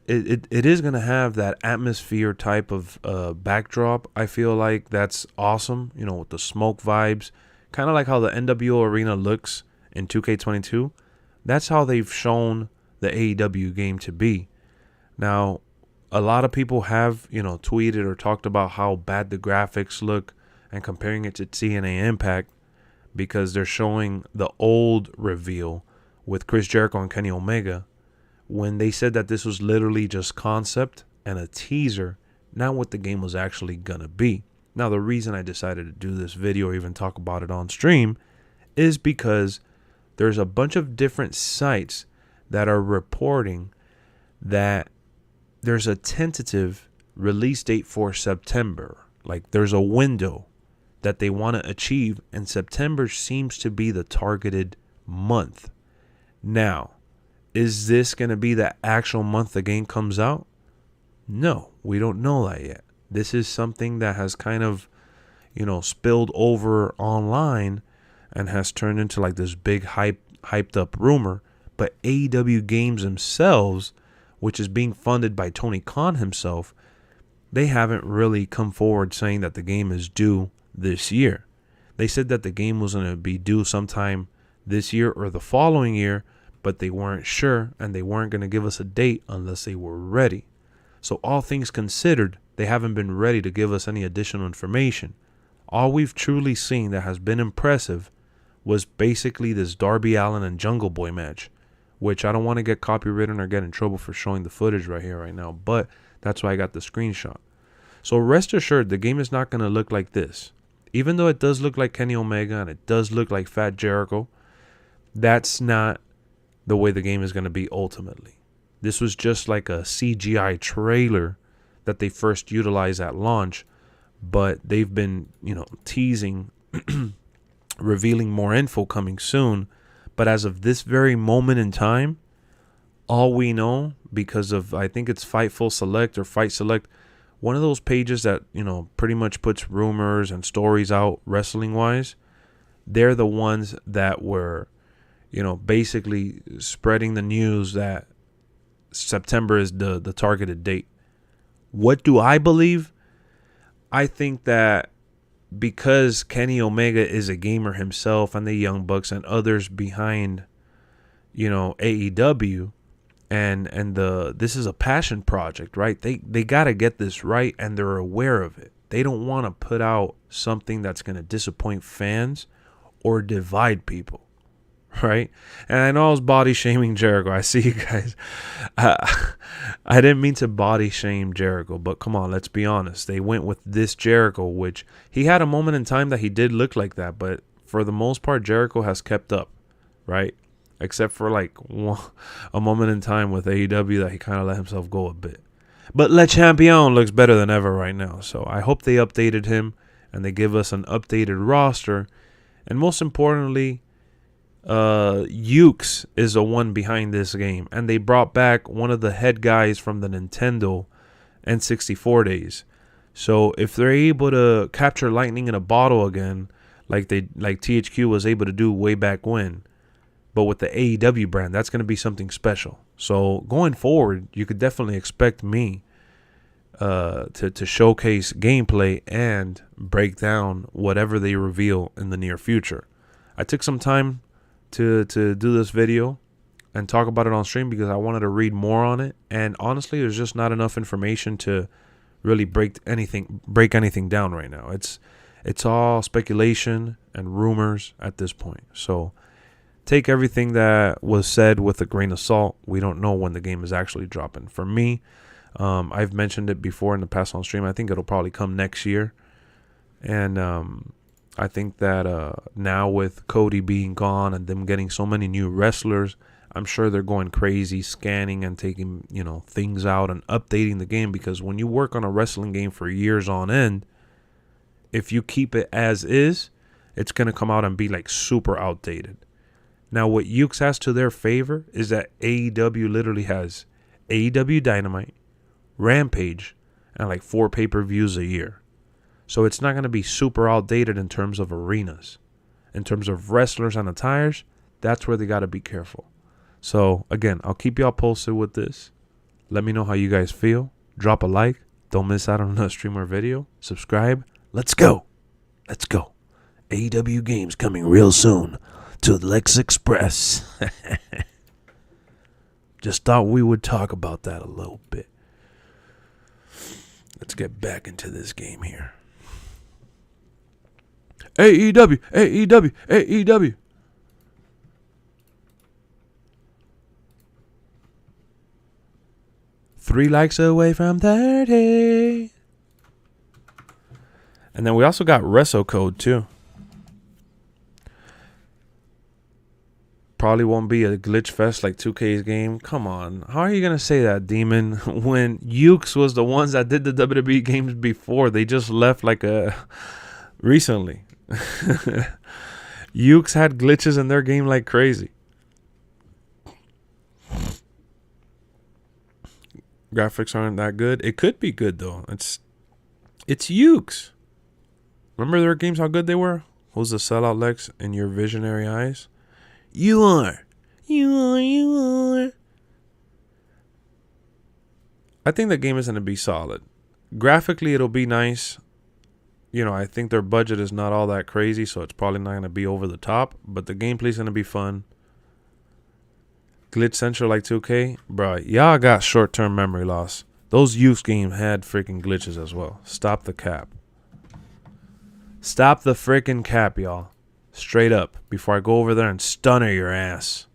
to have that atmosphere type of backdrop. I feel like that's awesome, you know, with the smoke vibes. Kind of like how the NWO Arena looks in 2K22. That's how they've shown the AEW game to be. Now, a lot of people have, you know, tweeted or talked about how bad the graphics look and comparing it to TNA Impact because they're showing the old reveal with Chris Jericho and Kenny Omega when they said that this was literally just concept and a teaser, not what the game was actually gonna be. Now, the reason I decided to do this video or even talk about it on stream is because there's a bunch of different sites that are reporting that there's a tentative release date for September. Like there's a window that they want to achieve, and September seems to be the targeted month. Now, is this going to be the actual month the game comes out? No, we don't know that yet. This is something that has kind of, you know, spilled over online and has turned into like this big hyped up rumor. But AEW Games themselves, which is being funded by Tony Khan himself, they haven't really come forward saying that the game is due this year. They said that the game was going to be due sometime this year or the following year, but they weren't sure and they weren't going to give us a date unless they were ready. So all things considered, they haven't been ready to give us any additional information. All we've truly seen that has been impressive was basically this Darby Allin and Jungle Boy match, which I don't want to get copywritten or get in trouble for showing the footage right here right now, but that's why I got the screenshot. So rest assured, the game is not going to look like this. Even though it does look like Kenny Omega and it does look like Fat Jericho, that's not the way the game is going to be ultimately. This was just like a CGI trailer that they first utilized at launch, but they've been, you know, teasing, revealing more info coming soon. But as of this very moment in time, all we know, because of, I think it's Fightful Select or Fight Select, one of those pages that, you know, pretty much puts rumors and stories out wrestling wise, they're the ones that were, you know, basically spreading the news that September is the targeted date. What do I believe? I think that because Kenny Omega is a gamer himself and the Young Bucks and others behind, AEW, and this is a passion project, right? They got to get this right, and they're aware of it. They don't want to put out something that's going to disappoint fans or divide people, right? And I know I was body shaming Jericho. I see you guys. I didn't mean to body shame Jericho, but come on, let's be honest. They went with this Jericho, which he had a moment in time that he did look like that, but for the most part, Jericho has kept up, right? Except for like a moment in time with AEW that he kind of let himself go a bit. But Le Champion looks better than ever right now. So I hope they updated him and they give us an updated roster. And most importantly, Ukes is the one behind this game. And they brought back one of the head guys from the Nintendo N64 days. So if they're able to capture lightning in a bottle again, like THQ was able to do way back when, but with the AEW brand, that's going to be something special. So going forward, you could definitely expect me to showcase gameplay and break down whatever they reveal in the near future. I took some time to do this video and talk about it on stream because I wanted to read more on it. And honestly, there's just not enough information to really break anything down right now. It's all speculation and rumors at this point. So take everything that was said with a grain of salt. We don't know when the game is actually dropping. For me, I've mentioned it before in the past on stream. I think it'll probably come next year. And I think that now with Cody being gone and them getting so many new wrestlers, I'm sure they're going crazy, scanning and taking, things out and updating the game. Because when you work on a wrestling game for years on end, if you keep it as is, it's going to come out and be like super outdated. Now, what Ukes has to their favor is that AEW literally has AEW Dynamite, Rampage, and like 4 pay-per-views a year. So it's not going to be super outdated in terms of arenas. In terms of wrestlers and attires, that's where they got to be careful. So, again, I'll keep y'all posted with this. Let me know how you guys feel. Drop a like. Don't miss out on another stream or video. Subscribe. Let's go. Let's go. AEW games coming real soon to LexxExpress. Just thought we would talk about that a little bit. Let's get back into this game here. AEW, AEW, AEW. Three likes away from 30. And then we also got WrestleCode too. Probably won't be a glitch fest like 2K's game. Come on. How are you going to say that, Demon? When Ukes was the ones that did the WWE games before. They just left recently. Ukes had glitches in their game like crazy. Graphics aren't that good. It could be good though. It's Ukes. Remember their games, how good they were? Who's the sellout, Lexx, in your visionary eyes? You are. I think the game is going to be solid. Graphically, it'll be nice. I think their budget is not all that crazy, so it's probably not going to be over the top. But the gameplay's going to be fun. Glitch Central like 2K. Bro, y'all got short-term memory loss. Those youth games had freaking glitches as well. Stop the cap. Stop the freaking cap, y'all. Straight up, before I go over there and stunner your ass.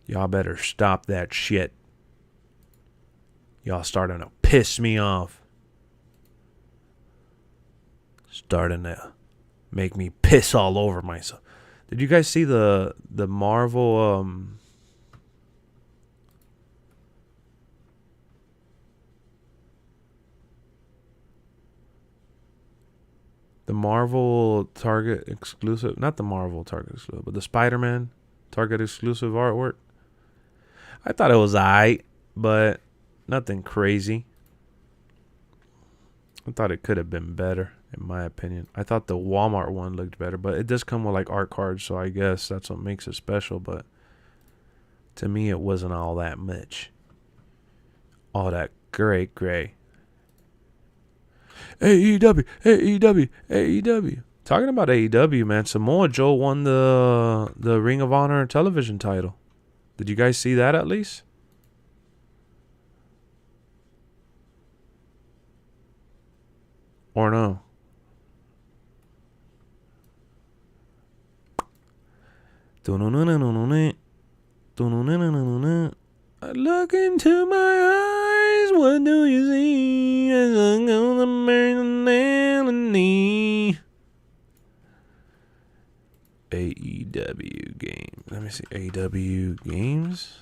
Y'all better stop that shit. Y'all starting to piss me off. Starting to make me piss all over myself. Did you guys see the Marvel the Marvel Target exclusive, not the Marvel Target exclusive, but the Spider-Man Target exclusive artwork? I thought it was aight, but nothing crazy. I thought it could have been better. in my opinion. I thought the Walmart one looked better, but it does come with like art cards, so I guess that's what makes it special. But to me, it wasn't all that much. All that great gray. AEW, AEW, AEW. Talking about AEW, man, Samoa Joe won the Ring of Honor television title. Did you guys see that at least? Or no? Look into my eyes, what do you see? As I go to melody. AEW game. Let me see. AEW games.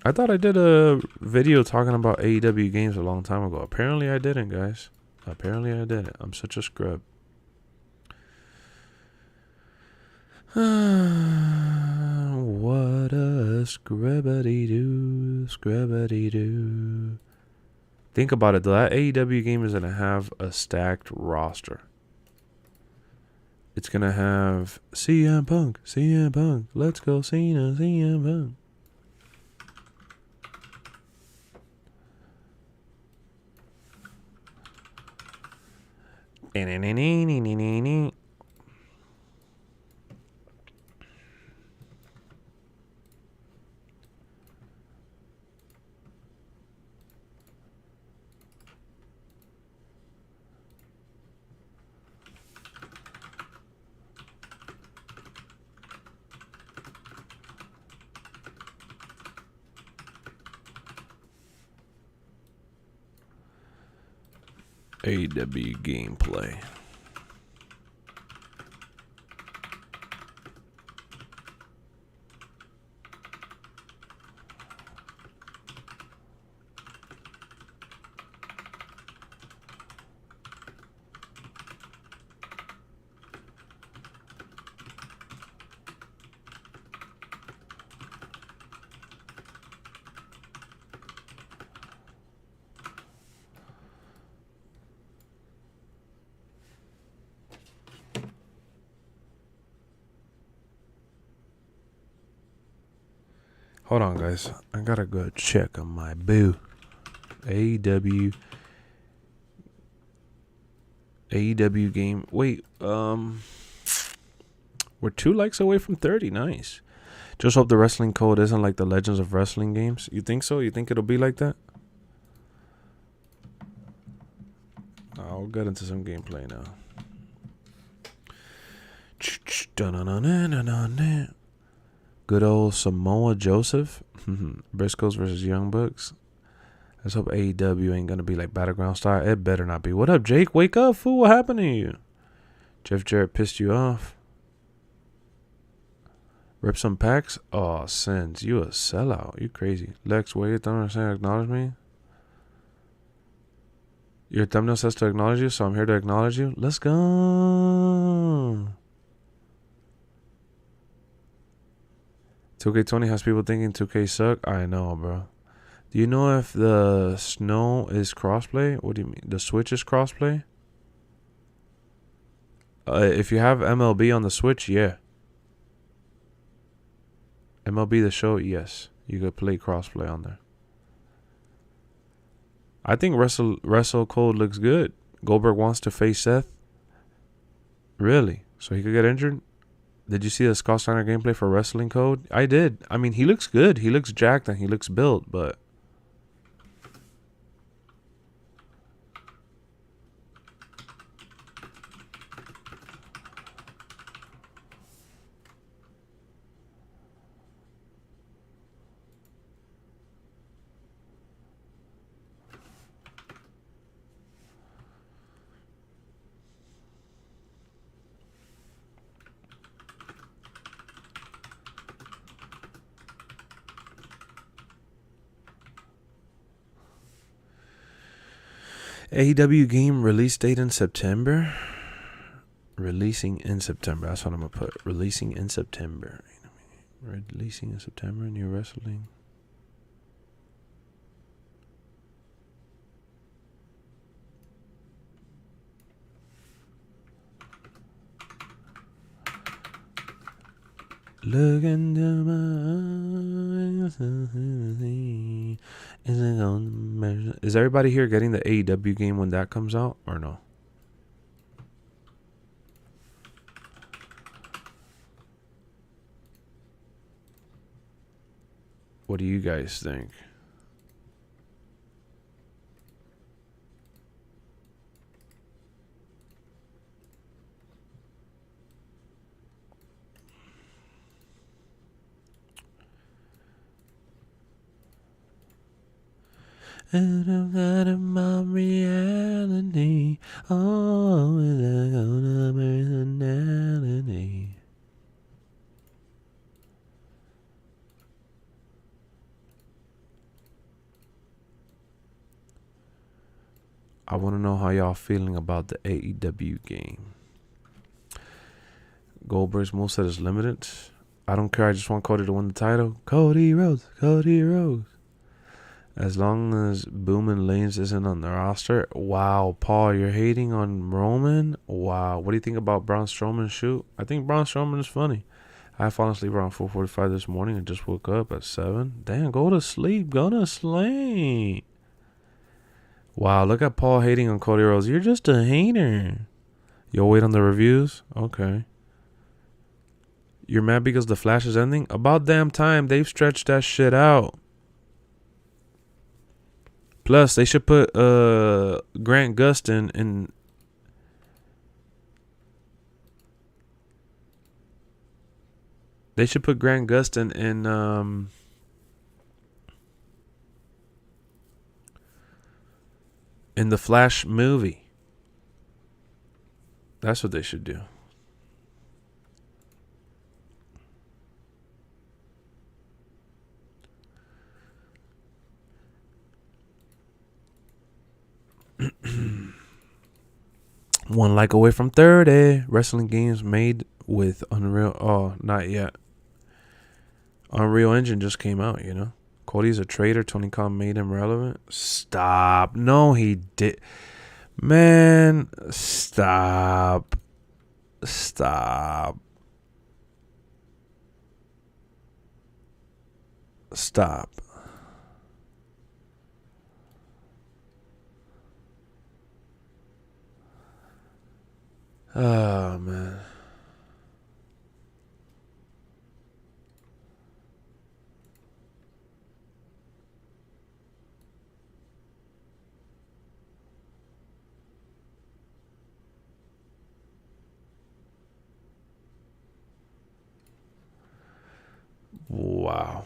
I thought I did a video talking about AEW games a long time ago. Apparently I didn't, guys. Apparently I didn't. I'm such a scrub. What a scrubbity-doo, scrubbity-doo. Think about it, though. That AEW game is going to have a stacked roster. It's going to have CM Punk, let's go Cena, CM Punk. AEW gameplay. Hold on, guys. I gotta go check on my boo. AEW game. Wait, we're 2 likes away from 30. Nice. Just hope the wrestling code isn't like the Legends of Wrestling games. You think so? You think it'll be like that? I'll get into some gameplay now. Good old Samoa Joseph. Briscoes versus Young Bucks. Let's hope AEW ain't gonna be like Battleground style. It better not be. What up, Jake? Wake up, fool. What happened to you? Jeff Jarrett pissed you off. Rip some packs? Oh, sins. You a sellout. You crazy. Lex, wait, your thumbnail saying acknowledge me? Your thumbnail says to acknowledge you, so I'm here to acknowledge you. Let's go. 2K20 has people thinking 2K suck. I know, bro. Do you know if the snow is crossplay? What do you mean? The Switch is crossplay? If you have MLB on the Switch, yeah. MLB The Show, yes. You could play crossplay on there. I think Wrestle Code looks good. Goldberg wants to face Seth. Really? So he could get injured? Did you see the Scott Steiner gameplay for Wrestling Code? I did. I mean, he looks good. He looks jacked and he looks built, but... AEW game release date in September. Releasing in September. That's what I'm going to put. Releasing in September. Releasing in September. New wrestling. Look into my eyes. Is everybody here getting the AEW game when that comes out or no? What do you guys think? Out of my reality, oh, is it gonna personality? I want to know how y'all feeling about the AEW game. Goldberg's moveset is limited. I don't care. I just want Cody to win the title. Cody Rhodes. Cody Rhodes. As long as Boomin Lanes isn't on the roster. Wow, Paul, you're hating on Roman? Wow. What do you think about Braun Strowman's shoot? I think Braun Strowman is funny. I fallen asleep around 4:45 this morning and just woke up at 7. Damn, go to sleep. Go to sleep. Wow, look at Paul hating on Cody Rhodes. You're just a hater. You'll wait on the reviews? Okay. You're mad because The Flash is ending? About damn time. They've stretched that shit out. Plus, they should put Grant Gustin in. They should put Grant Gustin in the Flash movie. That's what they should do. One like away from 30. Wrestling games made with Unreal. Oh, not yet. Unreal Engine just came out, you know. Cody's a traitor. Tony Khan made him relevant. Stop. No, he did. Man, stop. Stop. Stop. Oh, man. Wow.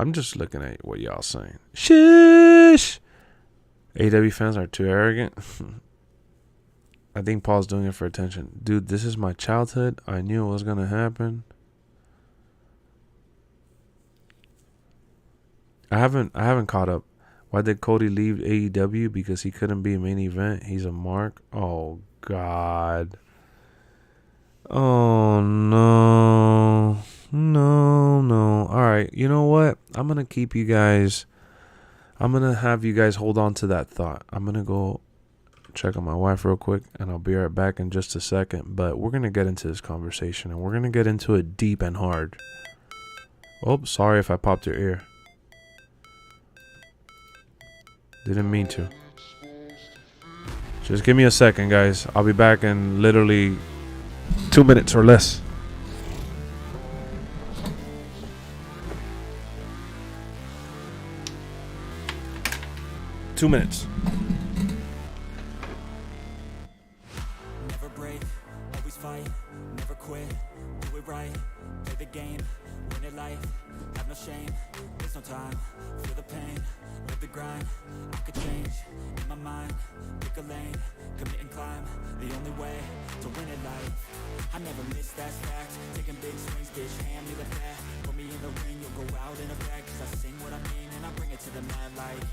I'm just looking at what y'all saying. Shush! AW fans are too arrogant. I think Paul's doing it for attention. Dude, this is my childhood. I knew it was going to happen. I haven't caught up. Why did Cody leave AEW? Because he couldn't be a main event. He's a mark. Oh, God. Oh, no. No. All right. You know what? I'm going to keep you guys. I'm going to have you guys hold on to that thought. I'm going to go check on my wife real quick, and I'll be right back in just a second. But we're going to get into this conversation, and we're going to get into it deep and hard. Oh, sorry if I popped your ear. Didn't mean to. Just give me a second, guys. I'll be back in literally 2 minutes or less. Two minutes. Never break, always fight, never quit, do it right, play the game, win it life, have no shame, there's no time, feel the pain, live the grind, I could change, in my mind, pick a lane, commit and climb, the only way to win it life, I never miss, that's fact, taking big swings, bitch, hand me the bat, put me in the ring, you'll go out in a bag, cause I sing what I mean, and I bring it to the mad light.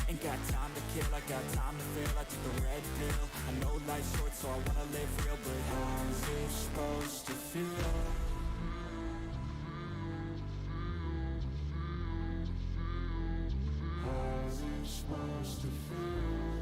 Ain't got time to kill, I got time to feel. I took the red pill. I know life's short, so I wanna live real. But how's it supposed to feel? How's it supposed to feel?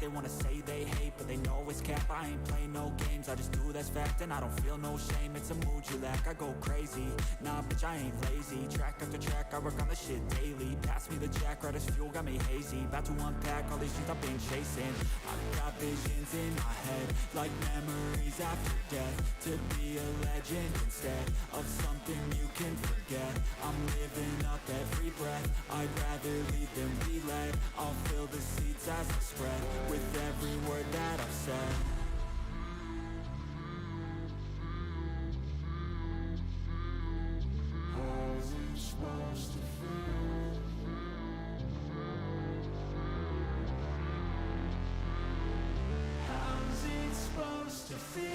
They wanna say they hate, but they know it's cap. I ain't play no games, I just do that's fact. And I don't feel no shame, it's a mood you lack. I go crazy, nah bitch I ain't lazy. Track after track, I work on the shit daily. Pass me the jack, right as fuel, got me hazy. About to unpack all these things I've been chasing. I've got visions in my head, like memories after death. To be a legend instead of something you can forget. I'm living up every breath, I'd rather lead than be led. I'll fill the seats as I spread, with every word that I've said. How's it supposed to feel? How's it supposed to feel?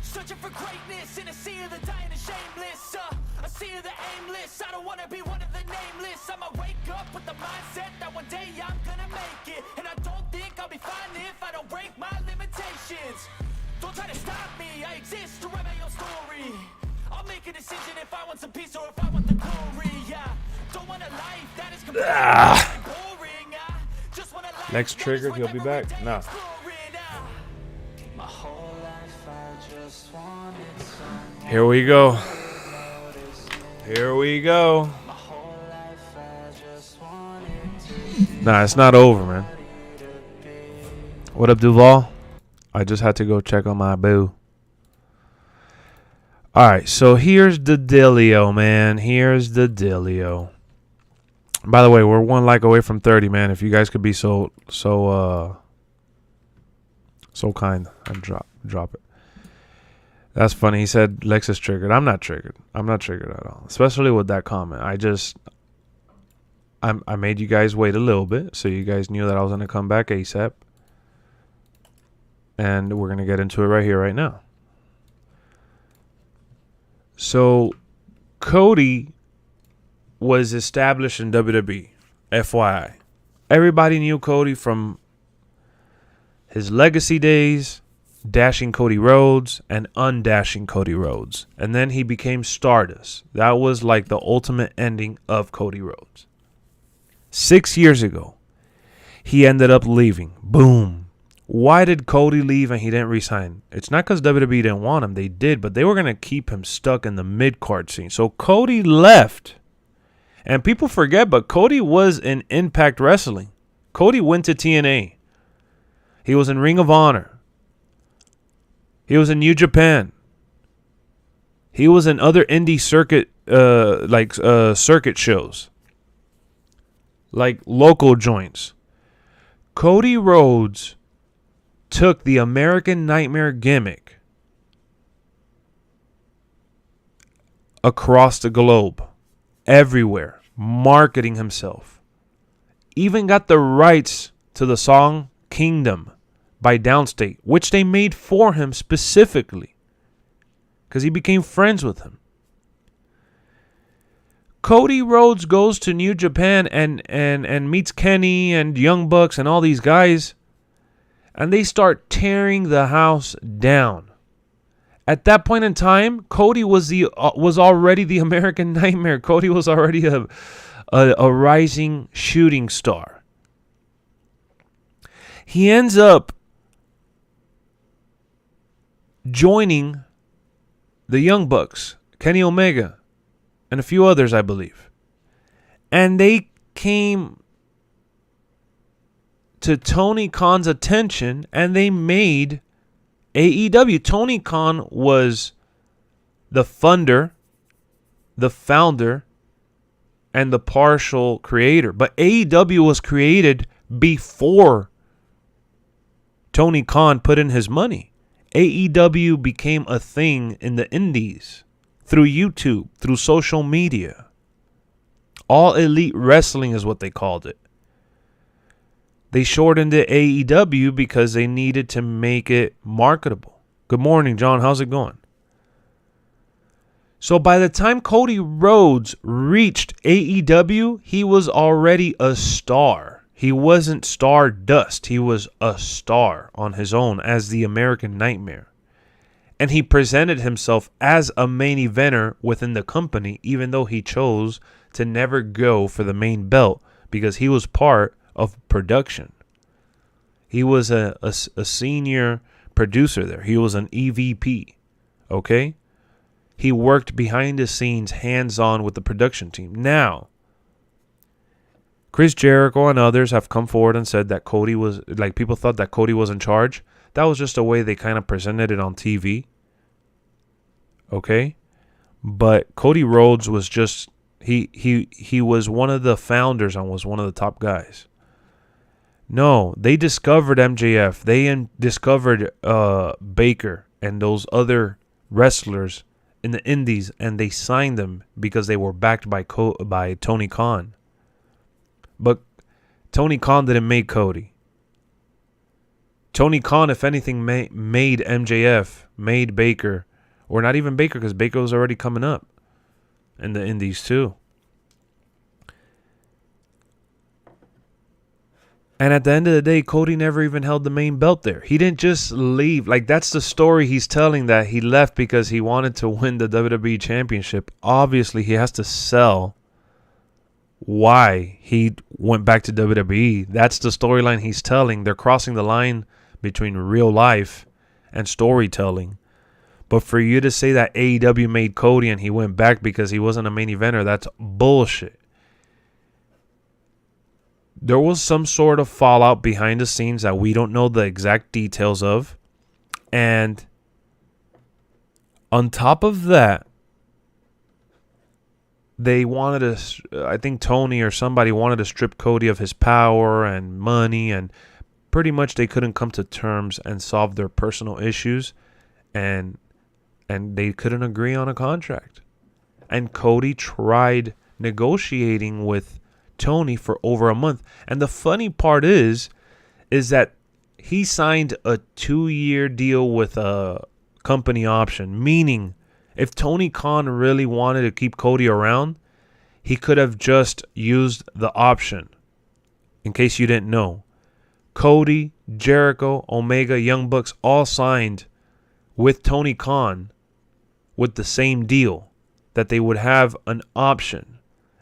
Searching for greatness in a sea of the dying and shameless. A sea of the aimless. I don't wanna be one of the nameless. I'ma wake up with the mindset that one day I'm gonna make it. And I don't think I'll be fine if I don't break my limitations. Don't try to stop me, I exist to write my own story. I'll make a decision if I want some peace or if I want the glory. Yeah, don't want a life that is completely boring. Just want a life Next triggered, he'll be back. Nah. My whole life I just wanted someone. Here we go. Here we go. My whole life I just wanted to. Nah, it's not over, man. What up, Duval? I just had to go check on my boo. Alright, so here's the dealio, man. Here's the dealio. By the way, we're one like away from 30, man. If you guys could be so kind and drop it. That's funny. He said Lex is triggered. I'm not triggered. I'm not triggered at all. Especially with that comment. I made you guys wait a little bit so you guys knew that I was going to come back ASAP. And we're going to get into it right here, right now. So, Cody was established in WWE. FYI. Everybody knew Cody from his legacy days, dashing Cody Rhodes and undashing Cody Rhodes. And then he became Stardust. That was like the ultimate ending of Cody Rhodes. 6 years ago, he ended up leaving. Boom. Why did Cody leave and he didn't resign? It's not because WWE didn't want him. They did, but they were going to keep him stuck in the mid-card scene. So Cody left. And people forget, but Cody was in Impact Wrestling. Cody went to TNA. He was in Ring of Honor. He was in New Japan. He was in other indie circuit, circuit shows. Like local joints. Cody Rhodes took the American Nightmare gimmick across the globe, everywhere, marketing himself. Even got the rights to the song Kingdom by Downstate, which they made for him specifically because he became friends with him. Cody Rhodes goes to New Japan and meets Kenny and Young Bucks and all these guys, and they start tearing the house down. At that point in time, Cody was already the American Nightmare. Cody was already a rising shooting star. He ends up joining the Young Bucks, Kenny Omega, and a few others, I believe. And they came to Tony Khan's attention and they made AEW, Tony Khan was the founder, and the partial creator. But AEW was created before Tony Khan put in his money. AEW became a thing in the indies through YouTube, through social media. All Elite Wrestling is what they called it. They shortened it AEW because they needed to make it marketable. Good morning, John. How's it going? So by the time Cody Rhodes reached AEW, he was already a star. He wasn't Stardust. He was a star on his own as the American Nightmare. And he presented himself as a main eventer within the company, even though he chose to never go for the main belt because he was part of production. He was a senior producer there. He was an EVP. Okay? He worked behind the scenes, hands-on with the production team. Now, Chris Jericho and others have come forward and said that Cody was, like, people thought that Cody was in charge. That was just a way they kind of presented it on TV. Okay? But Cody Rhodes was just, he was one of the founders and was one of the top guys. No, they discovered MJF. They discovered Baker and those other wrestlers in the indies, and they signed them because they were backed by Tony Khan. But Tony Khan didn't make Cody. Tony Khan, if anything, made MJF, made Baker, or not even Baker because Baker was already coming up in the indies too. And at the end of the day, Cody never even held the main belt there. He didn't just leave. Like, that's the story he's telling, that he left because he wanted to win the WWE Championship. Obviously, he has to sell why he went back to WWE. That's the storyline he's telling. They're crossing the line between real life and storytelling. But for you to say that AEW made Cody and he went back because he wasn't a main eventer, that's bullshit. There was some sort of fallout behind the scenes that we don't know the exact details of. And on top of that, they wanted to, I think Tony or somebody wanted to strip Cody of his power and money, and pretty much they couldn't come to terms and solve their personal issues, and they couldn't agree on a contract. And Cody tried negotiating with Tony for over a month. And the funny part is that he signed a 2-year deal with a company option, meaning if Tony Khan really wanted to keep Cody around, he could have just used the option. In case you didn't know, Cody, Jericho, Omega, Young Bucks all signed with Tony Khan with the same deal, that they would have an option.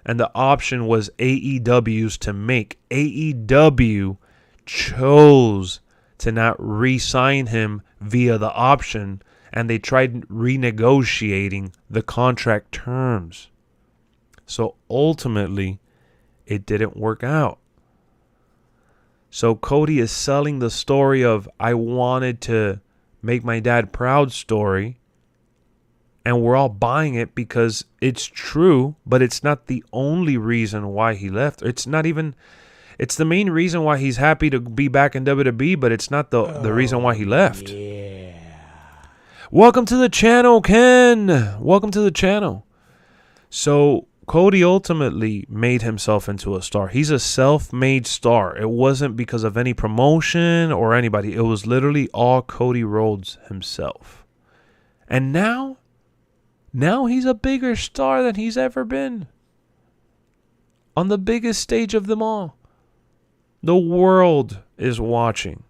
And the option was AEW's to make. AEW chose to not re-sign him via the option, and they tried renegotiating the contract terms. So ultimately, it didn't work out. So Cody is selling the story of, I wanted to make my dad proud story. And we're all buying it because it's true, but it's not the only reason why he left. It's not even, it's the main reason why he's happy to be back in WWE, but it's not the reason why he left. Yeah. Welcome to the channel, Ken. Welcome to the channel. So Cody ultimately made himself into a star. He's a self-made star. It wasn't because of any promotion or anybody. It was literally all Cody Rhodes himself. And now he's a bigger star than he's ever been. On the biggest stage of them all. The world is watching.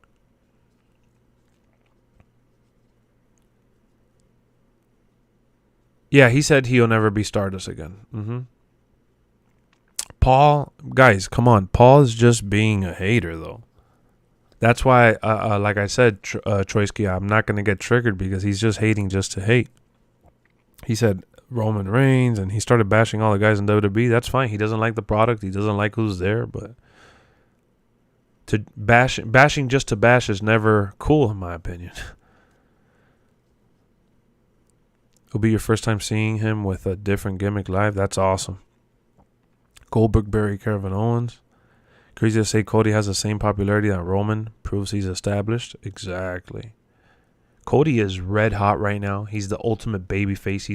Yeah, he said he'll never be Stardust again. Paul, guys, come on. Paul is just being a hater, though. That's why, like I said, Troisky, I'm not going to get triggered because he's just hating just to hate. He said Roman Reigns, and he started bashing all the guys in WWE. That's fine. He doesn't like the product. He doesn't like who's there. But to bashing just to bash is never cool, in my opinion. It'll be your first time seeing him with a different gimmick live. That's awesome. Goldberg, Barry, Kevin Owens. Crazy to say Cody has the same popularity that Roman. Proves he's established. Exactly. Cody is red hot right now. He's the ultimate babyface.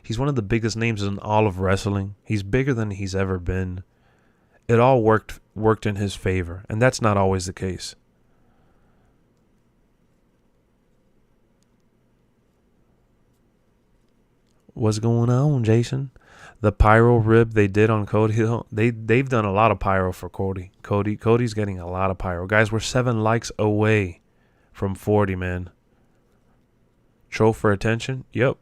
He's one of the biggest names in all of wrestling. He's bigger than he's ever been. It all worked in his favor, and that's not always the case. What's going on, Jason? The pyro rib they did on Cody, they've done a lot of pyro for Cody. Cody's getting a lot of pyro. Guys, we're 7 likes away from 40, man. Troll for attention? Yep.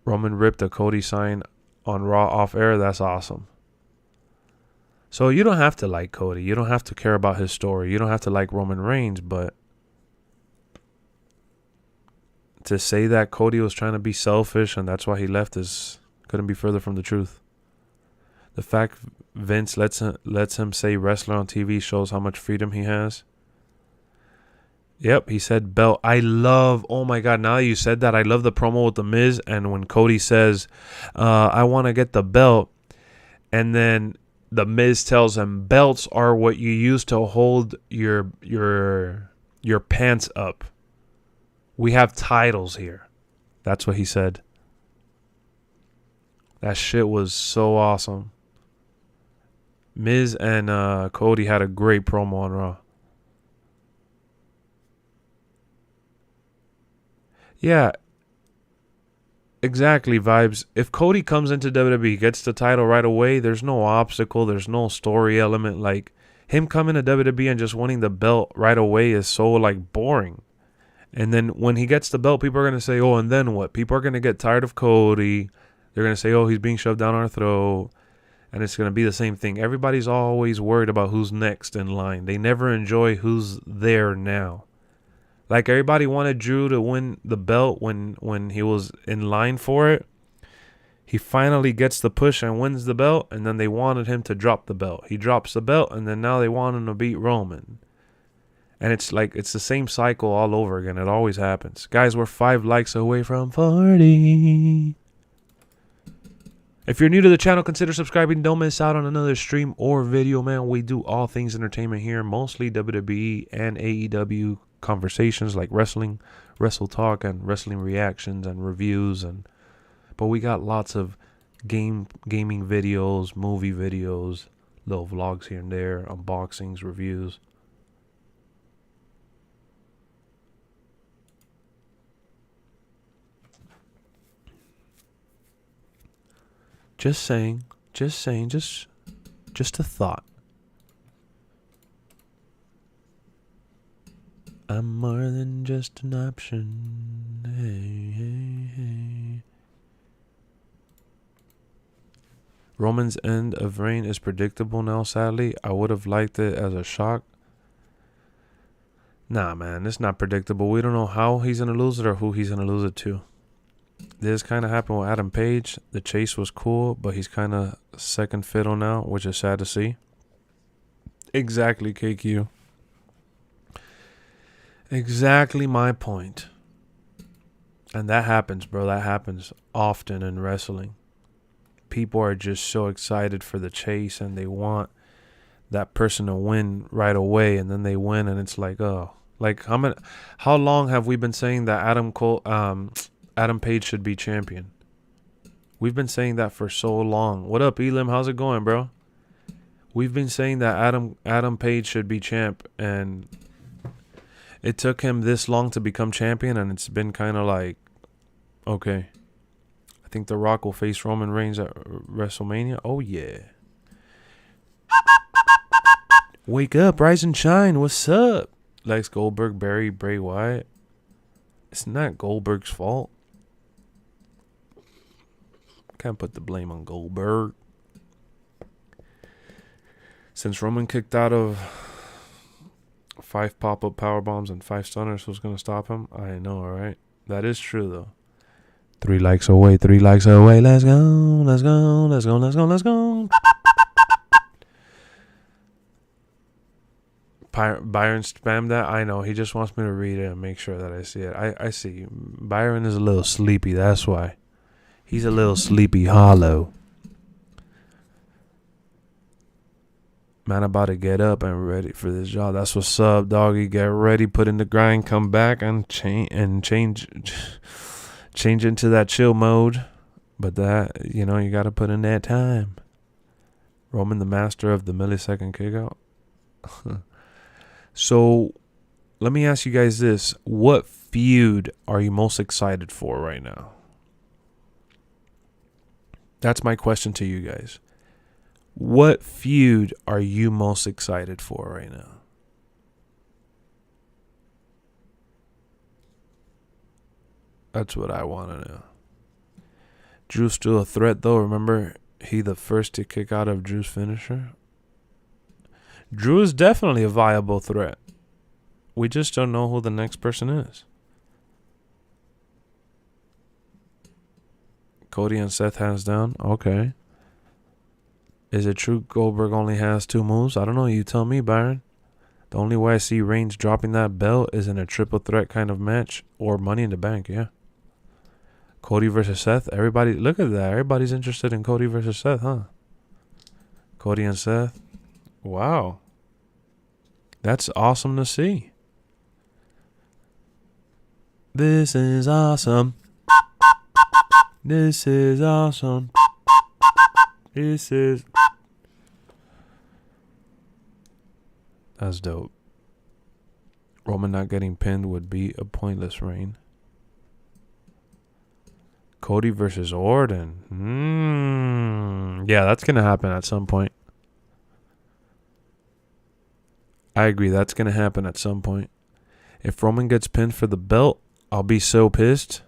Roman ripped a Cody sign on Raw off air. That's awesome. So you don't have to like Cody. You don't have to care about his story. You don't have to like Roman Reigns, but to say that Cody was trying to be selfish and that's why he left couldn't be further from the truth. The fact Vince lets him say wrestler on TV shows how much freedom he has. Yep, he said belt. Oh my God, now that you said that, I love the promo with The Miz. And when Cody says, I want to get the belt. And then The Miz tells him, belts are what you use to hold your pants up. We have titles here. That's what he said. That shit was so awesome. Miz and Cody had a great promo on Raw. Yeah, exactly, Vibes. If Cody comes into WWE, gets the title right away, there's no obstacle, there's no story element. Like, him coming to WWE and just winning the belt right away is so, like, boring. And then when he gets the belt, people are going to say, oh, and then what? People are going to get tired of Cody. They're going to say, oh, he's being shoved down our throat. And it's going to be the same thing. Everybody's always worried about who's next in line. They never enjoy who's there now. Like, everybody wanted Drew to win the belt when he was in line for it. He finally gets the push and wins the belt, and then they wanted him to drop the belt. He drops the belt, and then now they want him to beat Roman. And it's like, it's the same cycle all over again. It always happens. Guys, we're 5 likes away from 40. If you're new to the channel, consider subscribing. Don't miss out on another stream or video, man. We do all things entertainment here, mostly WWE and AEW conversations like wrestling, wrestle talk, and wrestling reactions and reviews. But we got lots of gaming videos, movie videos, little vlogs here and there, unboxings, reviews. Just saying, just a thought. I'm more than just an option. Hey, hey, hey. Roman's end of reign is predictable now, sadly. I would have liked it as a shock. Nah, man, it's not predictable. We don't know how he's going to lose it or who he's going to lose it to. This kind of happened with Adam Page. The chase was cool, but he's kind of second fiddle now, which is sad to see. Exactly, KQ. Exactly my point. And that happens, bro. That happens often in wrestling. People are just so excited for the chase and they want that person to win right away, and then they win and it's like, oh. Like, how long have we been saying that Adam Page should be champion? We've been saying that for so long. What up, Elim? How's it going, bro? We've been saying that Adam Page should be champ, and it took him this long to become champion, and it's been kind of like, okay. I think The Rock will face Roman Reigns at WrestleMania. Oh, yeah. Wake up, rise and shine. What's up? Lex Goldberg, Barry, Bray Wyatt. It's not Goldberg's fault. Can't put the blame on Goldberg. Since Roman kicked out of 5 pop-up power bombs and 5 stunners, who's going to stop him? I know, all right? That is true, though. 3 likes away, 3 likes away. Let's go, let's go, let's go, let's go, let's go. Byron spammed that. I know. He just wants me to read it and make sure that I see it. I see. Byron is a little sleepy. That's why. He's a little sleepy hollow. Man, about to get up and ready for this job. That's what's up, doggy. Get ready, put in the grind, come back and change into that chill mode. But that, you know, you got to put in that time. Roman, the master of the millisecond kickout. So, let me ask you guys this. What feud are you most excited for right now? That's my question to you guys. What feud are you most excited for right now? That's what I want to know. Drew's still a threat, though. Remember, he the first to kick out of Drew's finisher? Drew is definitely a viable threat. We just don't know who the next person is. Cody and Seth hands down. Okay. Is it true Goldberg only has 2 moves? I don't know. You tell me, Byron. The only way I see Reigns dropping that belt is in a triple threat kind of match or Money in the Bank, yeah. Cody versus Seth. Everybody, look at that. Everybody's interested in Cody versus Seth, huh? Cody and Seth. Wow. That's awesome to see. This is awesome. This is awesome. This is... That's dope. Roman not getting pinned would be a pointless reign. Cody versus Orton. Yeah, that's going to happen at some point. I agree. That's going to happen at some point. If Roman gets pinned for the belt, I'll be so pissed.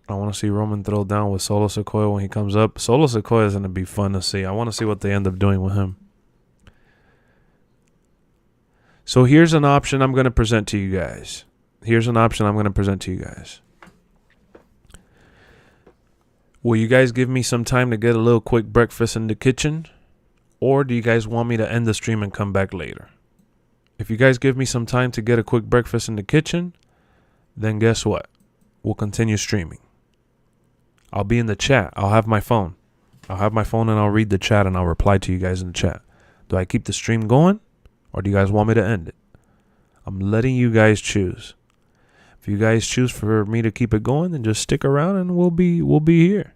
I want to see Roman throw down with Solo Sikoa when he comes up. Solo Sikoa is going to be fun to see. I want to see what they end up doing with him. So here's an option I'm going to present to you guys. Will you guys give me some time to get a little quick breakfast in the kitchen? Or do you guys want me to end the stream and come back later? If you guys give me some time to get a quick breakfast in the kitchen, then guess what? We'll continue streaming. I'll be in the chat. I'll have my phone and I'll read the chat and I'll reply to you guys in the chat. Do I keep the stream going or do you guys want me to end it? I'm letting you guys choose. If you guys choose for me to keep it going, then just stick around and we'll be here.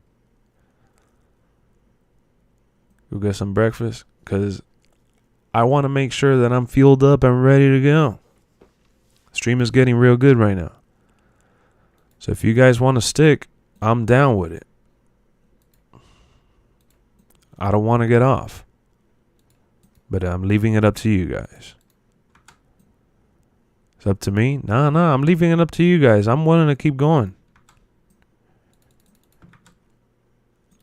Go get some breakfast because I want to make sure that I'm fueled up and ready to go. Stream is getting real good right now. So if you guys want to stick, I'm down with it. I don't want to get off. But I'm leaving it up to you guys. It's up to me? Nah, I'm leaving it up to you guys. I'm wanting to keep going.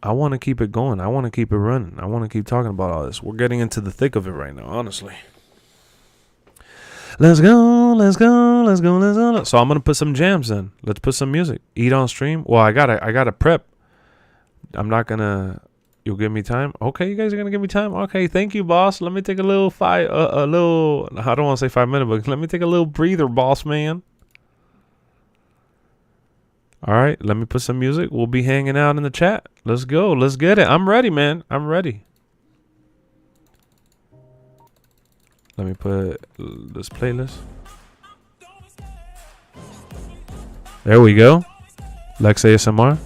I want to keep it going. I want to keep it running. I want to keep talking about all this. We're getting into the thick of it right now, honestly. Let's go. So I'm going to put some jams in. Let's put some music. Eat on stream. Well, I gotta prep. I'm not going to... You'll give me time? Okay, you guys are going to give me time? Okay, thank you, boss. Let me take a little I don't want to say 5 minutes, but let me take a little breather, boss man. All right, let me put some music. We'll be hanging out in the chat. Let's go. Let's get it. I'm ready, man. I'm ready. Let me put this playlist. There we go. Lexx ASMR.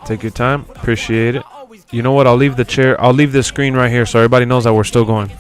Take your time. Appreciate it. You know what? I'll leave the chair. I'll leave this screen right here so everybody knows that we're still going.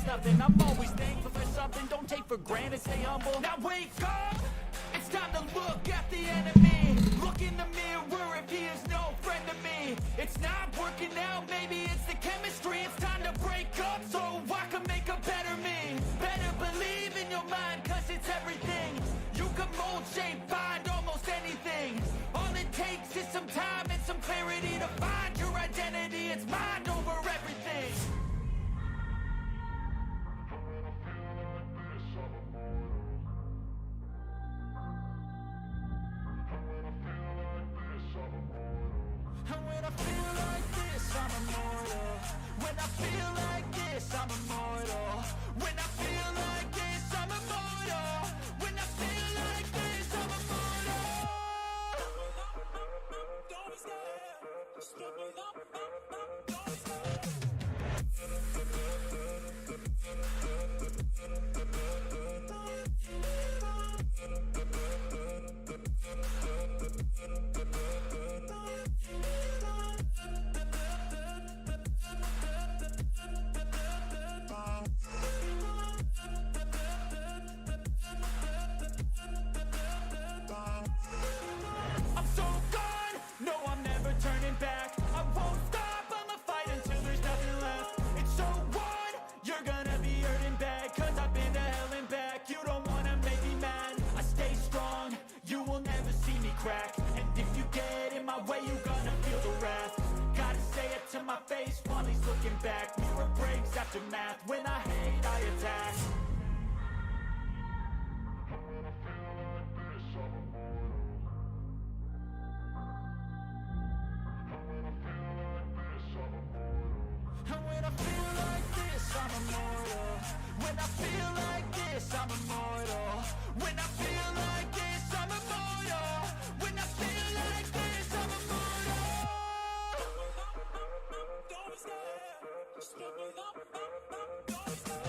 I'm immortal. When I feel like this, I'm immortal. When I feel like this, I'm immortal. Don't be scared. Step it up, don't be scared. Crack. And if you get in my way, you gonna feel the wrath. Gotta say it to my face while he's looking back. Mirror breaks after math. When I hate, I attack. And when I feel like this, I'm immortal. When I feel like this, I'm immortal. When I feel like this, I'm immortal. When I feel like this, I'm immortal. Don't be scared. Step it up, don't be scared.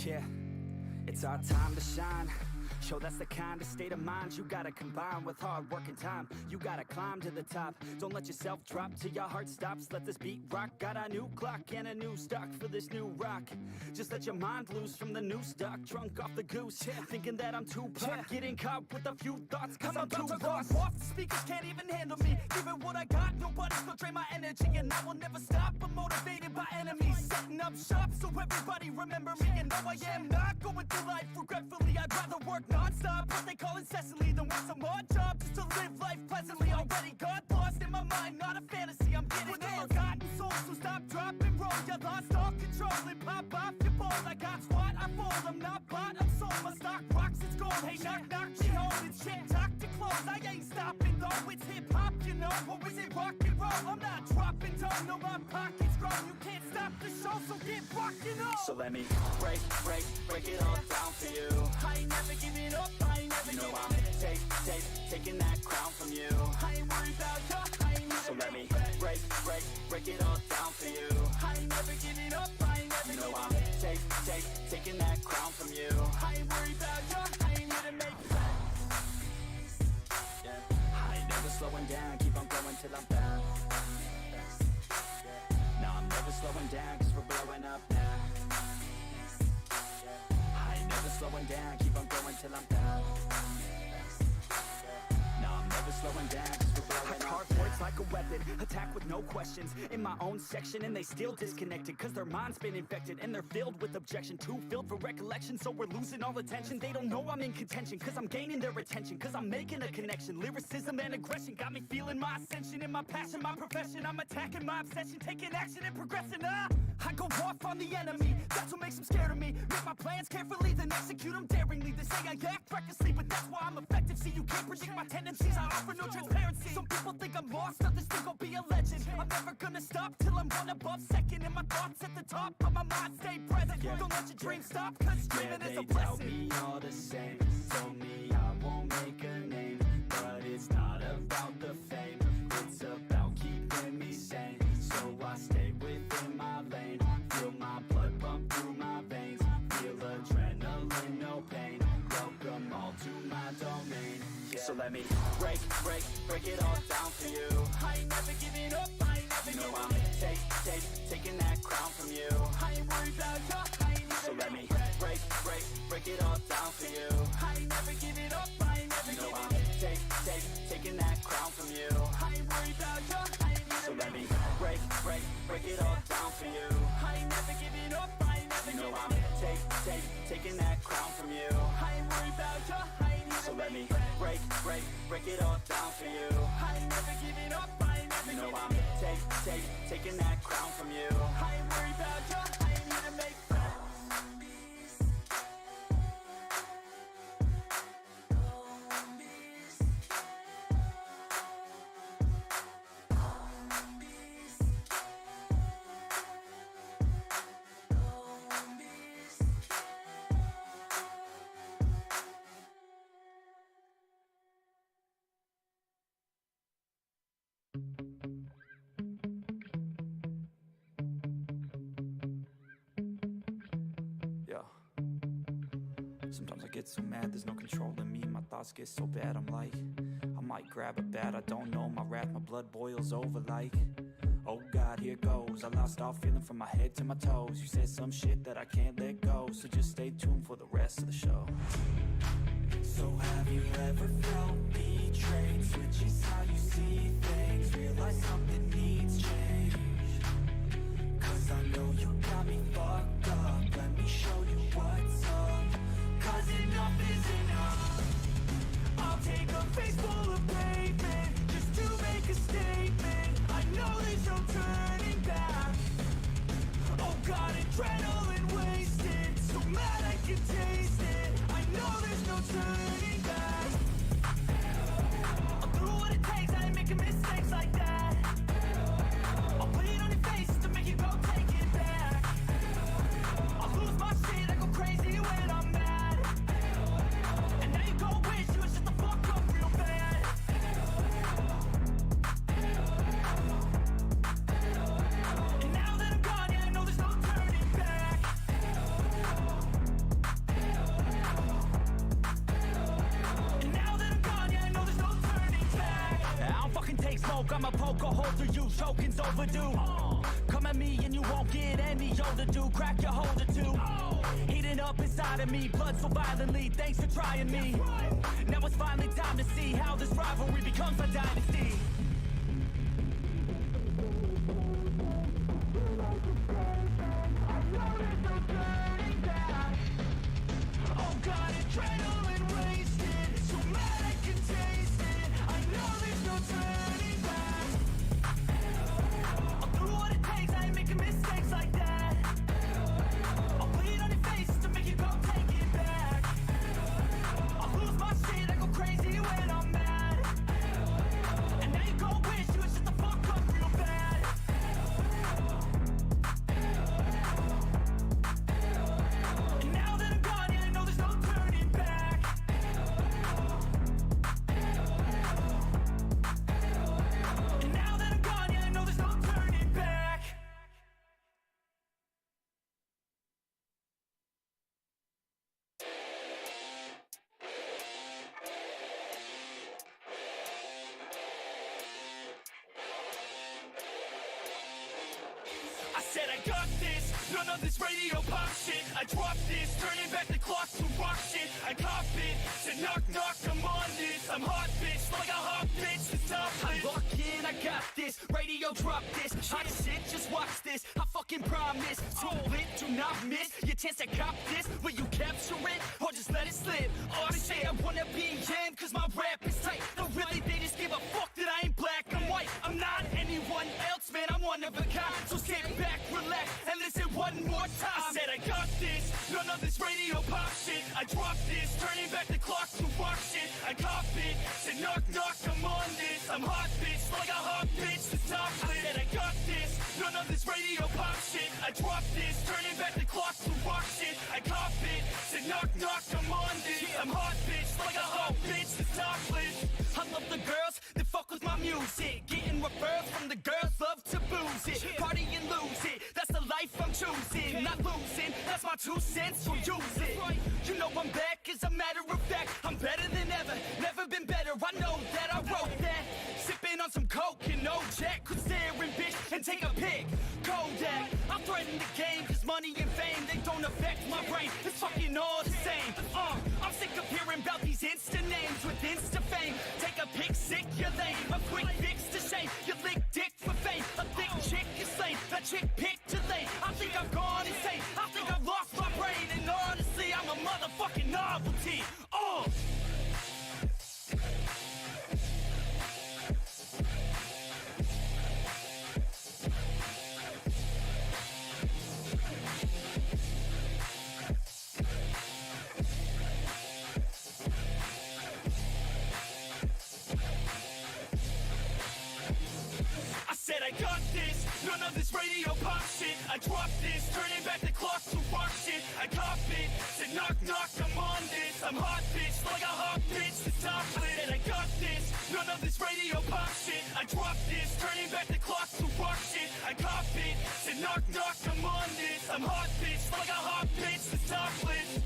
Yeah, it's our time to shine. Show that's the kind of state of mind you gotta combine with hard work and time. You gotta climb to the top. Don't let yourself drop till your heart stops. Let this beat rock. Got a new clock and a new stock for this new rock. Just let your mind loose from the new stock. Drunk off the goose, thinking that I'm too pop. Getting caught with a few thoughts cause I'm too lost. Off, the speakers can't even handle me. Give it what I got, nobody's gonna drain my energy. And I will never stop, I'm motivated by enemies. Setting up shop so everybody remember me. And no, I am not going through life regretfully. I'd rather work non-stop, what they call incessantly, than work some odd job just to live life pleasantly. Already got lost in my mind, not a fantasy, I'm getting with a forgotten soul. So stop, drop, and roll. You lost all control and pop off your ball. I got squat, I fold, I'm not bought, I'm sold. My stock rocks, it's gold. Hey, knock, knock, me home. It's shit, talk to close. I ain't stopping though, it's hip-hop, you know. Or is it rock and roll? I'm not dropping down, no, my pocket's grown. You can't stop the show, so get rockin' on. So let me break it all down for you. I ain't never giving up, I ain't never giving up. Taking that crown from you. I ain't worried about you, I ain't never. So let me break it all down for you. I ain't never giving up, I ain't never giving up. Taking that crown from you. I ain't worried about you, I ain't here to make plans. Yeah. I ain't never slowing down, keep on going till I'm down. No, I'm never slowing down, cause we're blowing up now. I ain't never slowing down, keep on going till I'm down. No, I'm never slowing down, cause we're blowing up. I carve words like a weapon, attack with no questions. In my own section, and they still disconnected, cause their mind's been infected, and they're filled with objection. Too filled for recollection, so we're losing all attention. They don't know I'm in contention, cause I'm gaining their attention, cause I'm making a connection. Lyricism and aggression got me feeling my ascension. In my passion, my profession, I'm attacking my obsession, taking action and progressing. I go off on the enemy, that's what makes them scared of me. Make my plans carefully, then execute them daringly. They say I act recklessly, but that's why I'm effective. See, you can't predict my tendencies, I offer no transparency. Some people think I'm lost, others think I'll be a legend. I'm never gonna stop till I'm one above second. And my thoughts at the top, but my mind stay present. Don't let your dreams stop, cause dreaming is a blessing. They tell me all the same, told me I won't make a name. But it's not about the fame, it's about keeping me sane. So I stay within my lane, feel my blood pump through my veins. Feel adrenaline, no pain, welcome all to my domain. Yeah. So let me break it all down for you. I ain't never giving up, I ain't never giving up. taking that crown from you. I ain't worried about you, I ain't never. So let me break it all down for you. I ain't never giving up, I ain't never giving up. Taking that crown from you. I ain't worried about you, I ain't never. So let me break it all down for you. I ain't never giving up, I ain't never giving up. Taking that crown from you. I ain't worried about you, I ain't never. So let me break it all down for you. I ain't never giving up, I ain't never giving up. Taking that crown from you. I ain't worried about you, I ain't gonna make friends. Sometimes I get so mad, there's no control in me. My thoughts get so bad, I'm like, I might grab a bat, I don't know. My wrath, my blood boils over like, oh God, here goes. I lost all feeling from my head to my toes. You said some shit that I can't let go, so just stay tuned for the rest of the show. So have you ever felt betrayed? Switches how you see things, realize something needs change. Cause I know you got me fucked up, let me show you what's up. Cause enough is enough. I'll take a face full of pavement just to make a statement. I know there's no turning back. Oh God, adrenaline wasted, so mad I can taste it. I know there's no turning back. I'll do what it takes, I ain't making mistakes like that. I'll put it on your face to make you go take it back. I'll lose my shit, I go crazy when I'm mad. I'ma poke a hole through you, choking's overdue. Come at me and you won't get any older, dude. Crack your holder too. Heating up inside of me, blood so violently. Thanks for trying me. Now it's finally time to see how this rivalry becomes a dynasty. Oh God, adrenaline wasted, so mad I can taste it. I know there's no turning back. I'll do what it takes, I ain't making mistakes like that. I'll put it on your face to make you go take it back. I'll lose my shit, I go crazy when I'm mad. And now you go wish you would shut the fuck up real bad. And now that I'm gone, yeah, I know there's no turning back. And now that I'm gone, yeah, I know there's no turning back. I said I got this, none of this radio pop shit. I dropped this, turning back the clock to rock shit. I cop it, said knock knock, I'm on this. I'm hot bitch, like a hot bitch, the top I'm locked in, I got this, radio drop this. Hot shit, just watch this, I fucking promise. Too lit, do not miss your chance to cop this. Will you capture it, or just let it slip? Oh shit, I wanna be in, cause my rap is tight. No really, they just give a fuck that I ain't black and white. I'm not anyone else, man, I'm one of a kind. So sit back, relax, and listen one more time. I said I got this, none of this radio pop shit. I dropped this, turning back the clock to rock shit. I cop it, said knock knock, I'm on this. I'm hot bitch, like a hot bitch, the top lit. I said I got this, none of this radio pop shit. I dropped this, turning back the clock to rock shit. I cop it, said knock knock, I'm on this. I'm hot bitch, like a hot bitch, the top lit. I love the girls that fuck with my music, getting referrals from the girls love to booze it, party and lose it. That's the life I'm choosing, not losing. That's my 2 cents, so use it. You know I'm back, as a matter of fact. I'm better than ever, never been better. I know that I wrote that, sipping on some coke and no jack. Quit staring, bitch, and take a pic. Kodak, I threaten the game, cause money and fame, they don't affect my brain. It's fucking all the same. I'm sick of hearing about these Insta names with Insta fame. Take a pic, sick, you're lame. A quick fix to shame. You lick dick for fame. A thick chick is slain. A chick picked too late. I think I've gone insane. I think I've lost my brain. And honestly, I'm a motherfucking novelty. Said I got this, none of this radio pop shit. I dropped this, turning back the clock to rock shit. I cop it, said knock knock, I'm on this. I'm hot bitch, like a hot bitch, the top lit. And I got this, none of this radio pop shit. I dropped this, turning back the clock to rock shit. I cop it, said knock knock, I'm on this. I'm hot bitch, like a hot bitch, the top lit.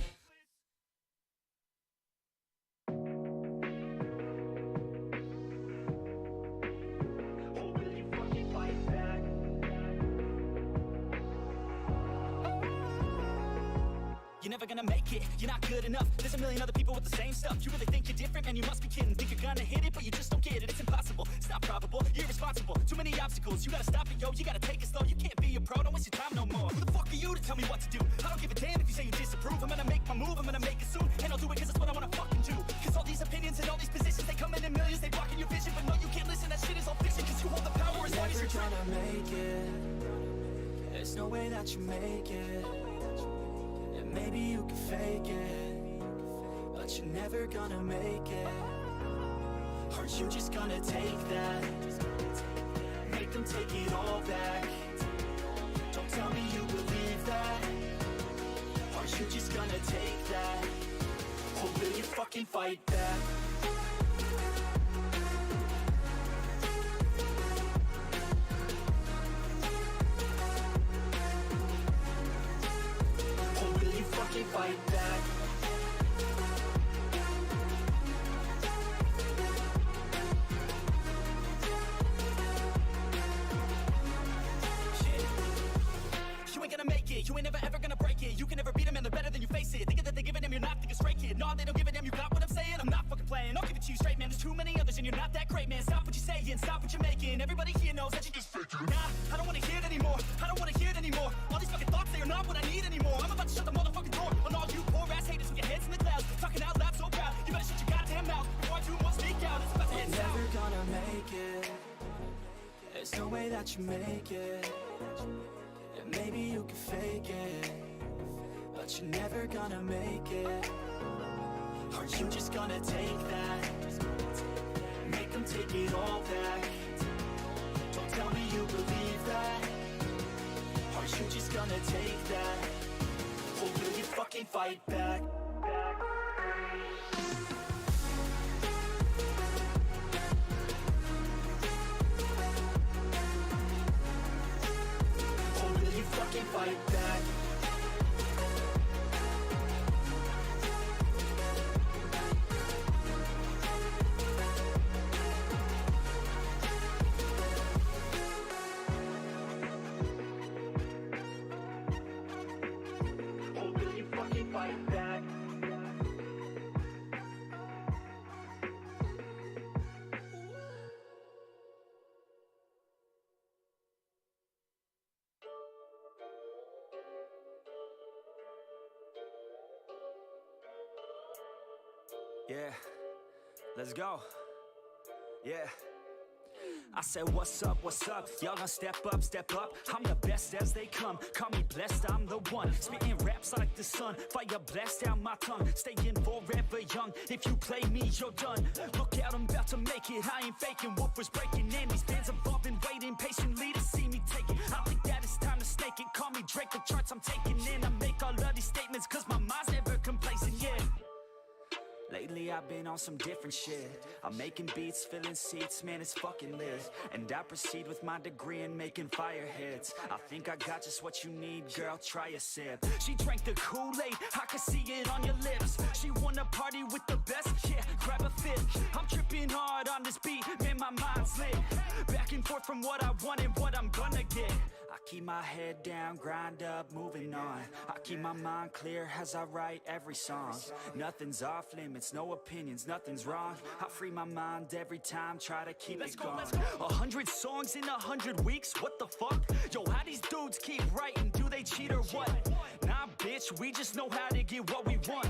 You're never gonna make it, you're not good enough. There's a million other people with the same stuff. You really think you're different? Man, you must be kidding. Think you're gonna hit it, but you just don't get it. It's impossible, it's not probable, you're irresponsible. Too many obstacles, you gotta stop it, yo. You gotta take it slow, you can't be a pro, don't waste your time no more. Who the fuck are you to tell me what to do? I don't give a damn if you say you disapprove. I'm gonna make my move, I'm gonna make it soon. And I'll do it cause it's what I wanna fucking do. Cause all these opinions and all these positions, they come in millions, they blocking your vision. But no, you can't listen, that shit is all fiction. Cause you hold the power as long as you're never gonna make it. There's no way that you make it. Maybe you can fake it, but you're never gonna make it. Aren't you just gonna take that? Make them take it all back. Don't tell me you believe that. Aren't you just gonna take that? Or will you fucking fight back? Fight back. You ain't gonna make it, you ain't never ever gonna break it. You can never beat them and they're better than you face it. Thinking that they give a damn, you're not, think a straight kid. No, they don't give a damn, you got what I'm saying? I'm not fucking playing, I'll give it to you straight, man. There's too many others and you're not that great, man. Stop what you're saying, stop what you're making. Everybody here knows that you just fake it. Nah, I don't wanna hear it anymore, I don't wanna hear it anymore. All these fucking thoughts, they are not what I need anymore. I'm about to shut the motherfucking door on all you poor ass haters with your heads in the clouds. Talking out loud so proud, you better shut your goddamn mouth before I do more speak out. It's about to head south. You're never gonna make it. There's no way that you make it. And maybe you can fake it, but you're never gonna make it. Aren't you just gonna take that? Make them take it all back. Don't tell me you believe that. Aren't you just gonna take that? Or will you fucking fight back? Or will you fucking fight back? Yeah, let's go. Yeah. I said, what's up, y'all gonna step up, I'm the best as they come, call me blessed, I'm the one, spitting raps like the sun, fire blast down my tongue, staying forever young, if you play me, you're done, look out, I'm about to make it, I ain't faking, woofers breaking in, these fans above been waiting patiently to see me take it, I think that it's time to snake it, call me Drake, the charts I'm taking in, I make all of these statements, cause my mind's never complacent, yeah. Lately I've been on some different shit. I'm making beats, filling seats, man it's fucking lit. And I proceed with my degree in making fire hits. I think I got just what you need, girl, try a sip. She drank the Kool-Aid, I can see it on your lips. She wanna party with the best, yeah, grab a fit. I'm tripping hard on this beat, man my mind's lit. back and forth from what I want and what I'm gonna get. I keep my head down, grind up, moving on. I keep my mind clear as I write every song. Nothing's off limits, no opinions, nothing's wrong. I free my mind every time, try to keep it going. 100 songs in 100 weeks, what the fuck? Yo, how these dudes keep writing, do they cheat or what? Nah bitch, we just know how to get what we want.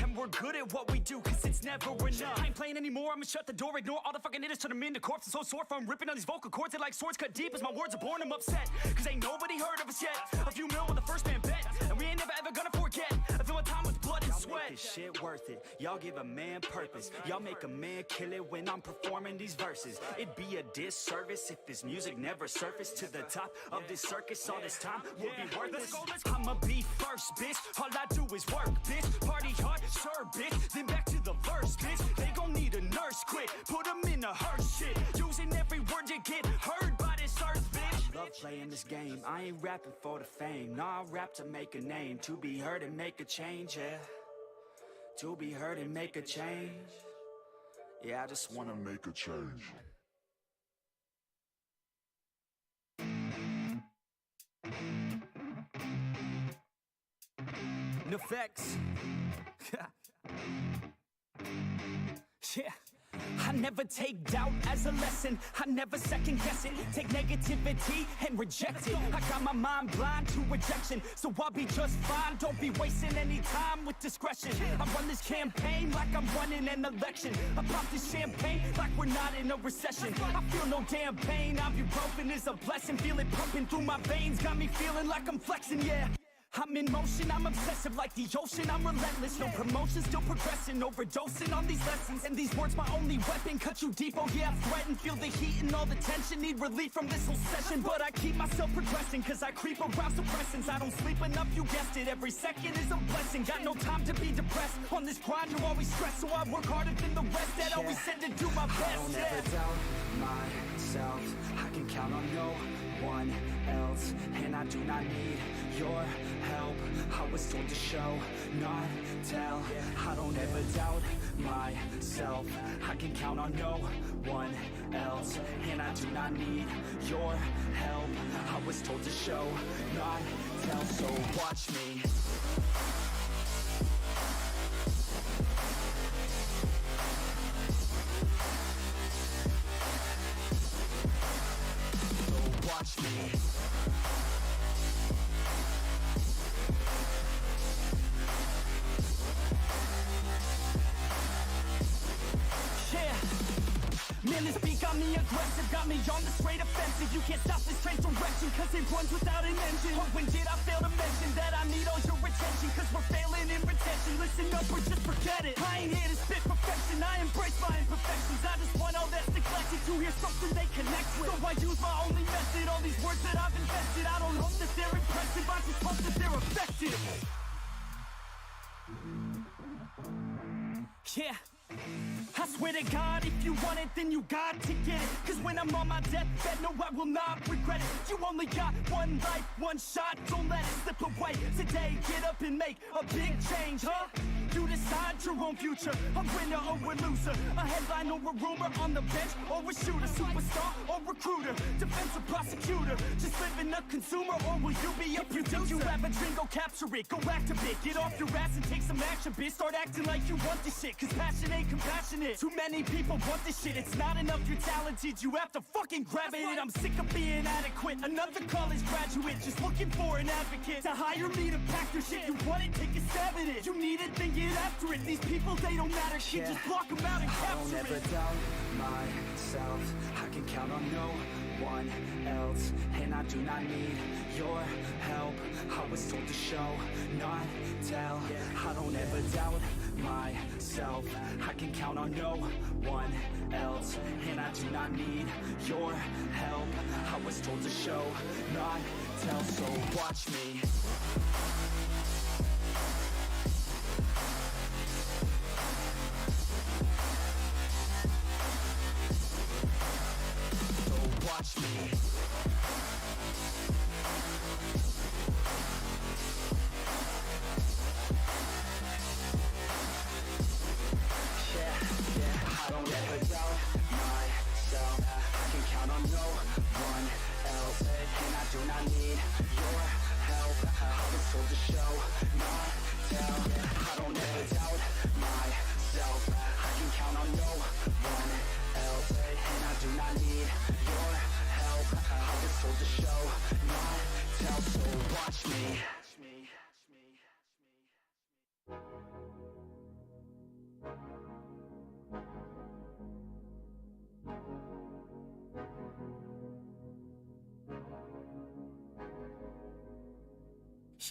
And we're good at what we do, cause it's never enough. I ain't playing anymore, I'ma shut the door, ignore all the fucking hitters, turn them into corpses. So sore from ripping on these vocal cords, they like swords cut deep as my words are born, I'm upset. Cause ain't nobody heard of us yet. A few mil with the first man bet, and we ain't never ever gonna forget. I feel my time with blood and Y'all sweat. make this shit worth it. Y'all give a man purpose. Y'all make a man kill it when I'm performing these verses. It'd be a disservice if this music never surfaced to the top of this circus. All this time would be worthless. I'ma be first, bitch. All I do is work, bitch. Party hard, sure, bitch. Then back to the verse, bitch. They gon' need a nurse quick. Put them in a hearse shit. Using every word you get heard by this earth, bitch. Love playing this game. I ain't rapping for the fame. Nah, I rap to make a name. To be heard and make a change, yeah. To be heard and make a change. Yeah, I just wanna Make a change. Effects. Yeah. I never take doubt as a lesson. I never second guess it. Take negativity and reject it. I got my mind blind to rejection, so I'll be just fine. Don't be wasting any time with discretion. I run this campaign like I'm running an election. I pop this champagne like we're not in a recession. I feel no damn pain. Ibuprofen is a blessing. Feel it pumping through my veins. Got me feeling like I'm flexing, yeah. I'm in motion, I'm obsessive like the ocean, I'm relentless. No promotion, still progressing, overdosing on these lessons. And these words my only weapon, cut you deep, oh yeah, I threaten. Feel the heat and all the tension, need relief from this whole session. But I keep myself progressing, cause I creep around suppressants. I don't sleep enough, you guessed it, every second is a blessing. Got no time to be depressed, on this grind you always stress. So I work harder than the rest, that always said to do my best. I don't ever doubt myself. I can count on no one else, and I do not need your help. I was told to show, not tell. I don't ever doubt myself. I can count on no one else, and I do not need your help. I was told to show, not tell. So watch me. Watch me. Yeah. Man, this beat got me aggressive, got me on the straight offensive. You can't stop this train direction, cause it runs without an engine. But when did I fail to mention that I need all your attention? Cause we're failing in retention, listen up or just forget it. I ain't here to spit perfection, I embrace my imperfections. I just want all that's neglected to hear something they connect with. So I use my only method, all these words that I've invested. I don't hope that they're impressive, I just hope that they're effective. Yeah. I swear to God, if you want it, then you got to get it. Cause when I'm on my deathbed, no, I will not regret it. You only got one life, one shot, don't let it slip away. Today, get up and make a big change, huh? You decide your own future, a winner or a loser, a headline or a rumor, on the bench or a shooter, superstar or recruiter, defensive prosecutor, just living a consumer, or will you be a producer? If you have a dream, go capture it, go activate, get off your ass and take some action, bitch. Start acting like you want this shit, cause passion ain't compassionate. Too many people want this shit, it's not enough you're talented, you have to fucking grab it. I'm sick of being inadequate, another college graduate, just looking for an advocate to hire me to pack your shit. You want it, take a stab at it, you need it, then get after it. These people, they don't matter, shit, just block them out and capture it. I don't ever doubt myself. I can count on no one else, and I do not need your help. I was told to show, not tell. I don't ever doubt myself. I can count on no one else, and I do not need your help. I was told to show, not tell. So watch me. Watch me. Yeah, I don't ever doubt myself. I can count on on no one else, and I do not need your help. I was told to show, not tell. I don't ever doubt myself. I can count on no one else, and I do not need your help. I was told to show, not tell. So watch me.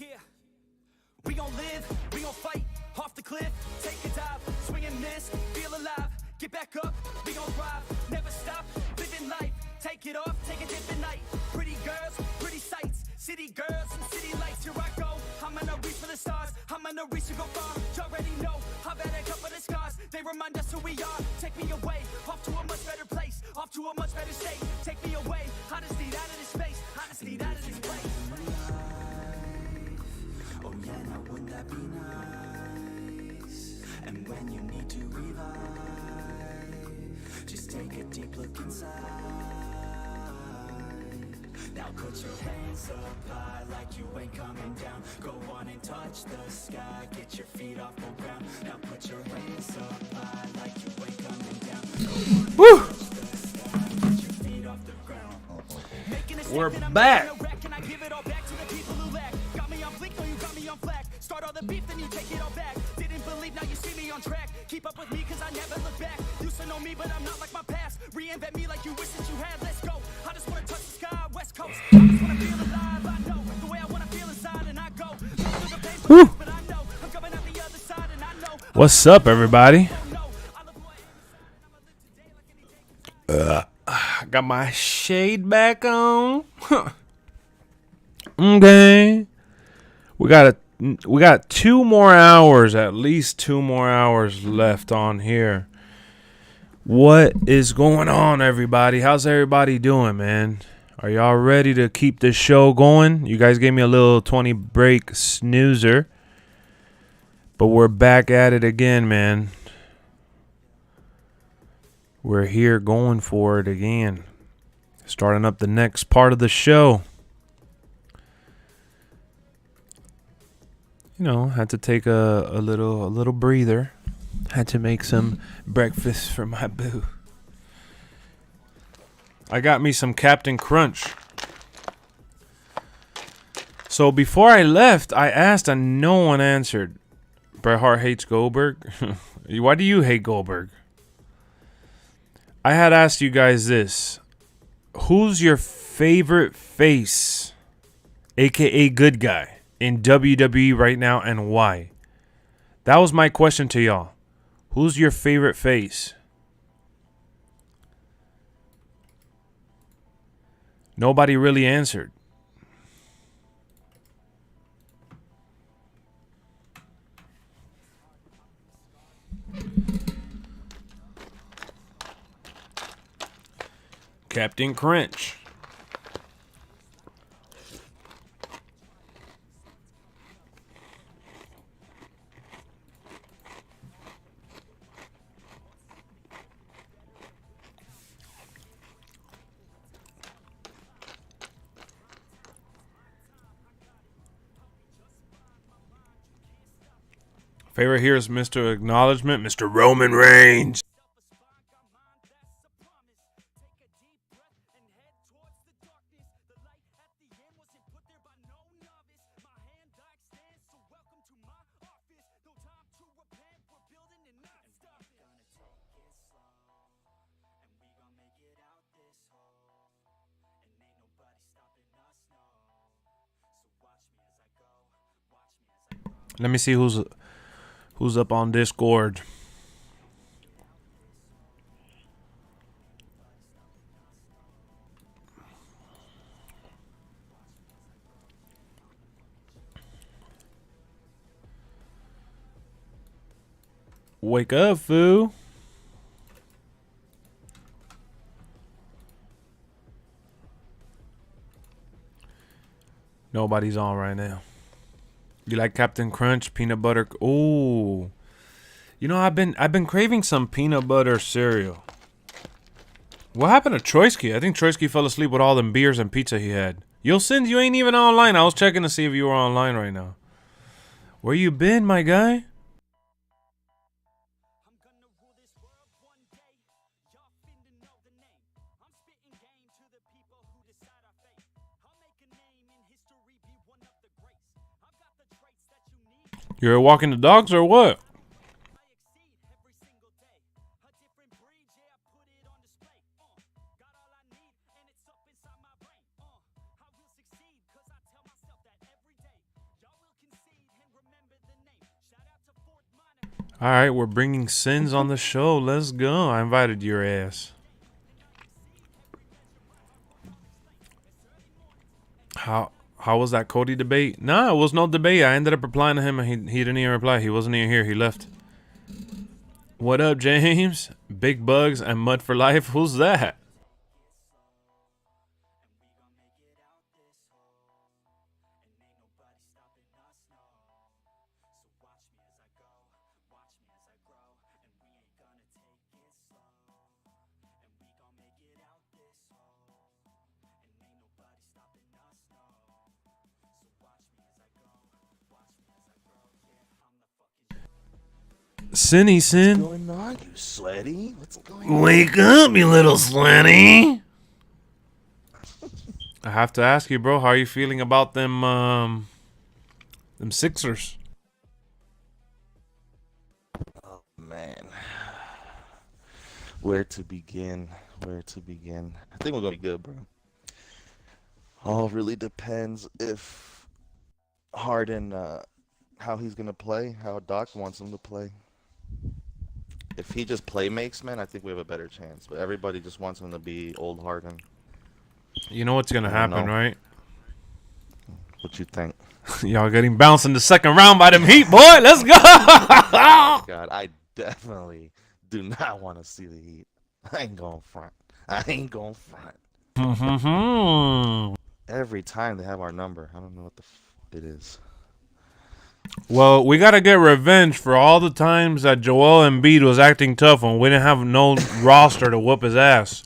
Yeah, we gon' live, we gon' fight, off the cliff, take a dive, swing and miss, feel alive, get back up, we gon' thrive, never stop, living life, take it off, take a different night, pretty girls, pretty sights, city girls and city lights, here I go, I'm gonna reach for the stars, I'm gonna reach to go far, you already know, I've had a couple of scars, they remind us who we are, take me away, off to a much better place, off to a much better state, take me away, I just need out of this space, I just need out of this place. Oh yeah, now wouldn't that be nice? And when you need to revive, just take a deep look inside. Now put your hands up high like you ain't coming down. Go on and touch the sky, get your feet off the ground. Now put your hands up high like you ain't coming down. Go on and touch the sky, get your feet off the ground. We're back. Can I give it all back to the people who lack? Got me on fleek, no you got me on flack. Start all the beef, then you take it all back. Didn't believe, now you see me on track. Keep up with me, cause I never look back. Used to know me, but I'm not like my past. Reinvent me like you wish that you had, let's go. I just wanna touch the sky, west coast. I just wanna feel alive, I know. The way I wanna feel inside, and I go. Through the pain, but I know. I'm coming out the other side, and I know. What's up, everybody? Got my shade back on. Okay. We got 2 more hours, at least 2 more hours left on here. What is going on, everybody? How's everybody doing, man? Are y'all ready to keep this show going? You guys gave me a little 20 break snoozer, but we're back at it again, man. We're here going for it again. Starting up the next part of the show. You know, had to take a little breather. Had to make some breakfast for my boo. I got me some Captain Crunch. So before I left, I asked and no one answered. Bret Hart hates Goldberg. Why do you hate Goldberg? I had asked you guys this. Who's your favorite face, aka good guy, in WWE right now and why? That was my question to y'all. Who's your favorite face? Nobody really answered. Captain Crunch. Favorite here is Mr. Acknowledgement, Mr. Roman Reigns. Let me see who's up on Discord. Wake up, foo. Nobody's on right now. You like Captain Crunch, peanut butter? Oh, you know I've been craving some peanut butter cereal. What happened to Troisky? I think Troisky fell asleep with all them beers and pizza he had. Yo, Sins, you ain't even online. I was checking to see if you were online right now. Where you been, my guy? You're walking the dogs or what? Alright, we're bringing Sins on the show. Let's go. I invited your ass. How was that Cody debate? Nah, it was no debate. I ended up replying to him and he didn't even reply. He wasn't even here. He left. What up, James? Big Bugs and Mud for Life. Who's that? Sinny Sin. What's going on, you sweaty? What's going on? Wake up, you little slanty. I have to ask you, bro, how are you feeling about them Sixers? Oh, man. Where to begin? Where to begin? I think we're going to be good, bro. All really depends if Harden, how he's going to play, how Doc wants him to play. If he just play makes, man, I think we have a better chance. But everybody just wants him to be old Harden. You know what's going to happen, right? What you think? Y'all getting bounced in the second round by them Heat, boy. Let's go. God, I definitely do not want to see the Heat. I ain't going front. I ain't going front. Every time they have our number. I don't know what it is. Well, we got to get revenge for all the times that Joel Embiid was acting tough when we didn't have no roster to whoop his ass.